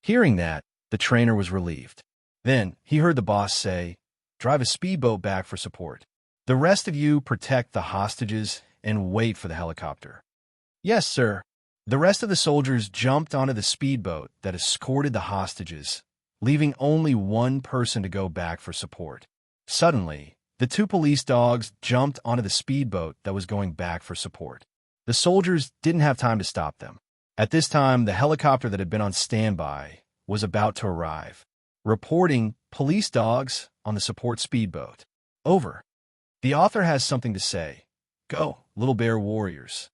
Hearing that, the trainer was relieved. Then he heard the boss say, drive a speedboat back for support. The rest of you protect the hostages and wait for the helicopter. Yes, sir. The rest of the soldiers jumped onto the speedboat that escorted the hostages, leaving only one person to go back for support. Suddenly, the 2 police dogs jumped onto the speedboat that was going back for support. The soldiers didn't have time to stop them. At this time, the helicopter that had been on standby was about to arrive, reporting police dogs on the support speedboat. Over. The author has something to say. Go, little bear warriors.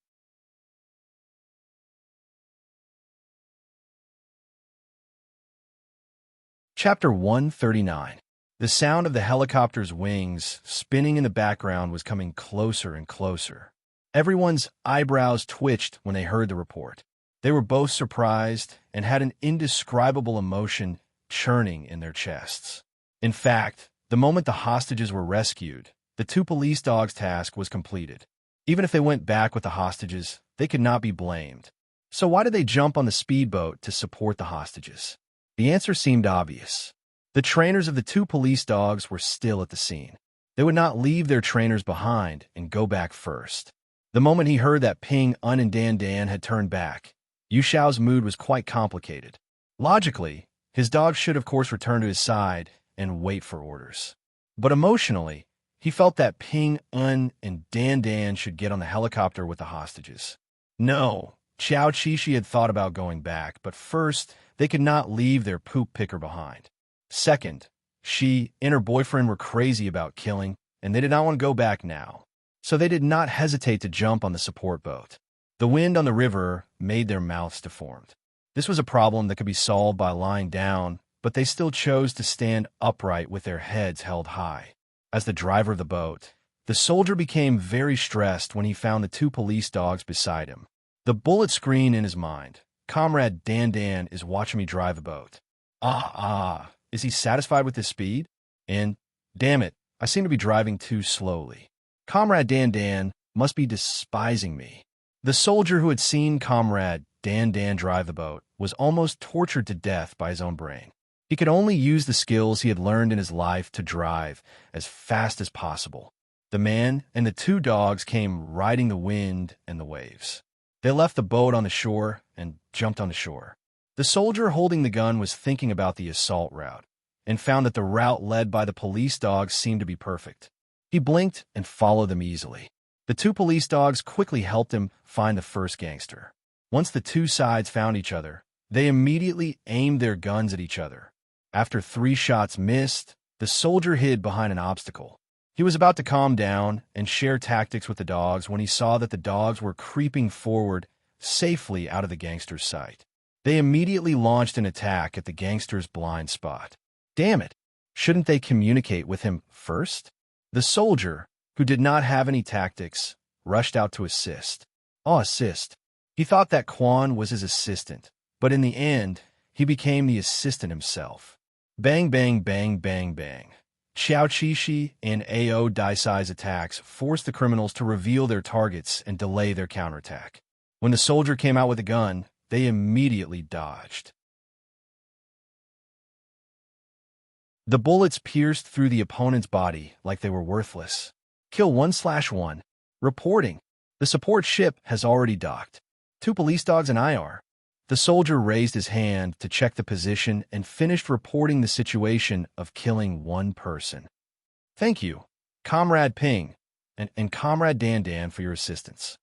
Chapter 139. The sound of the helicopter's wings spinning in the background was coming closer and closer. Everyone's eyebrows twitched when they heard the report. They were both surprised and had an indescribable emotion churning in their chests. In fact, the moment the hostages were rescued, the 2 police dogs' task was completed. Even if they went back with the hostages, they could not be blamed. So why did they jump on the speedboat to support the hostages? The answer seemed obvious. The trainers of the 2 police dogs were still at the scene. They would not leave their trainers behind and go back first. The moment he heard that Ping Un and Dan had turned back, Yu Xiao's mood was quite complicated. Logically, his dog should of course return to his side and wait for orders. But emotionally, he felt that Ping Un and Dan should get on the helicopter with the hostages. No, Xiao Qishi had thought about going back, but first, they could not leave their poop picker behind. Second, she and her boyfriend were crazy about killing, and they did not want to go back now. So they did not hesitate to jump on the support boat. The wind on the river made their mouths deformed. This was a problem that could be solved by lying down, but they still chose to stand upright with their heads held high. As the driver of the boat, the soldier became very stressed when he found the 2 police dogs beside him. The bullet screen in his mind. Comrade Dan is watching me drive a boat. Is he satisfied with his speed? And, damn it, I seem to be driving too slowly. Comrade Dan must be despising me. The soldier who had seen Comrade Dan drive the boat was almost tortured to death by his own brain. He could only use the skills he had learned in his life to drive as fast as possible. The man and the 2 dogs came riding the wind and the waves. They left the boat on the shore and jumped on the shore. The soldier holding the gun was thinking about the assault route. and found that the route led by the police dogs seemed to be perfect. He blinked and followed them easily. The two police dogs quickly helped him find the first gangster. Once the two sides found each other, they immediately aimed their guns at each other. After 3 shots missed, the soldier hid behind an obstacle. He was about to calm down and share tactics with the dogs when he saw that the dogs were creeping forward safely out of the gangster's sight. They immediately launched an attack at the gangster's blind spot. Damn it! Shouldn't they communicate with him first? The soldier, who did not have any tactics, rushed out to assist. Assist. He thought that Quan was his assistant, but in the end, he became the assistant himself. Bang, bang, bang, bang, bang. Xiao Qishi and Ao Daisai's attacks forced the criminals to reveal their targets and delay their counterattack. When the soldier came out with a gun, they immediately dodged. The bullets pierced through the opponent's body like they were worthless. Kill 1/1. Reporting. The support ship has already docked. 2 police dogs and IR. The soldier raised his hand to check the position and finished reporting the situation of killing 1 person. Thank you, Comrade Ping and Comrade Dan Dan, for your assistance.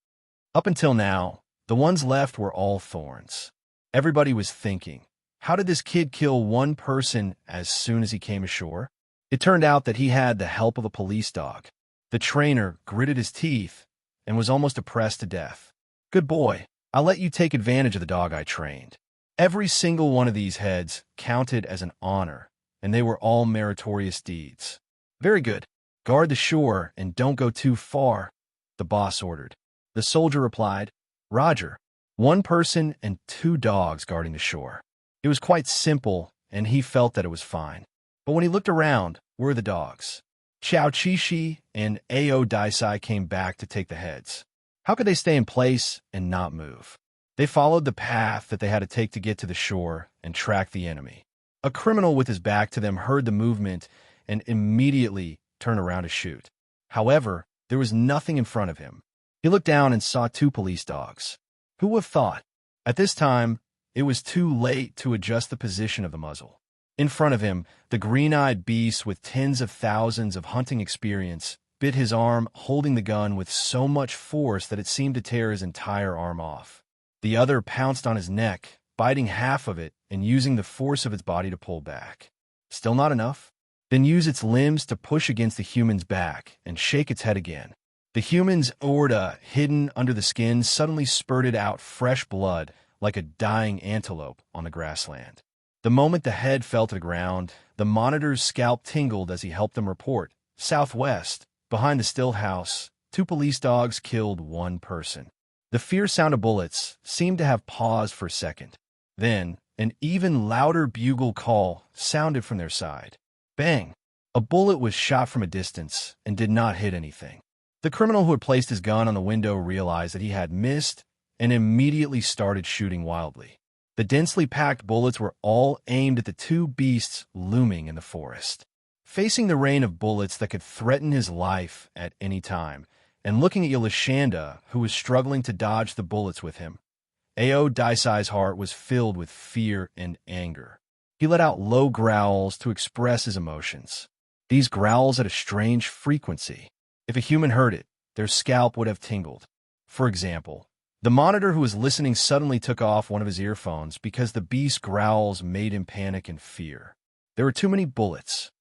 Up until now, the ones left were all thorns. Everybody was thinking, how did this kid kill 1 person as soon as he came ashore? It turned out that he had the help of a police dog. The trainer gritted his teeth and was almost oppressed to death. Good boy. I'll let you take advantage of the dog I trained. Every single one of these heads counted as an honor, and they were all meritorious deeds. Very good. Guard the shore and don't go too far, the boss ordered. The soldier replied, Roger. 1 person and 2 dogs guarding the shore. It was quite simple, and he felt that it was fine. But when he looked around, where were the dogs? Xiao Qishi and Ao Daisai came back to take the heads. How could they stay in place and not move? They followed the path that they had to take to get to the shore and track the enemy. A criminal with his back to them heard the movement and immediately turned around to shoot. However, there was nothing in front of him. He looked down and saw 2 police dogs. Who would have thought? At this time, it was too late to adjust the position of the muzzle. In front of him, the green-eyed beast with tens of thousands of hunting experience bit his arm, holding the gun with so much force that it seemed to tear his entire arm off. The other pounced on his neck, biting half of it and using the force of its body to pull back. Still not enough? Then use its limbs to push against the human's back and shake its head again. The human's aorta, hidden under the skin, suddenly spurted out fresh blood like a dying antelope on the grassland. The moment the head fell to the ground, the monitor's scalp tingled as he helped them report. Southwest, behind the still house, 2 police dogs killed 1 person. The fierce sound of bullets seemed to have paused for a second. Then, an even louder bugle call sounded from their side. Bang! A bullet was shot from a distance and did not hit anything. The criminal who had placed his gun on the window realized that he had missed and immediately started shooting wildly. The densely packed bullets were all aimed at the 2 beasts looming in the forest. Facing the rain of bullets that could threaten his life at any time, and looking at Yolashanda, who was struggling to dodge the bullets with him, Ao Daisai's heart was filled with fear and anger. He let out low growls to express his emotions. These growls had a strange frequency. If a human heard it, their scalp would have tingled. For example, the monitor who was listening suddenly took off one of his earphones because the beast's growls made him panic and fear. There were too many bullets.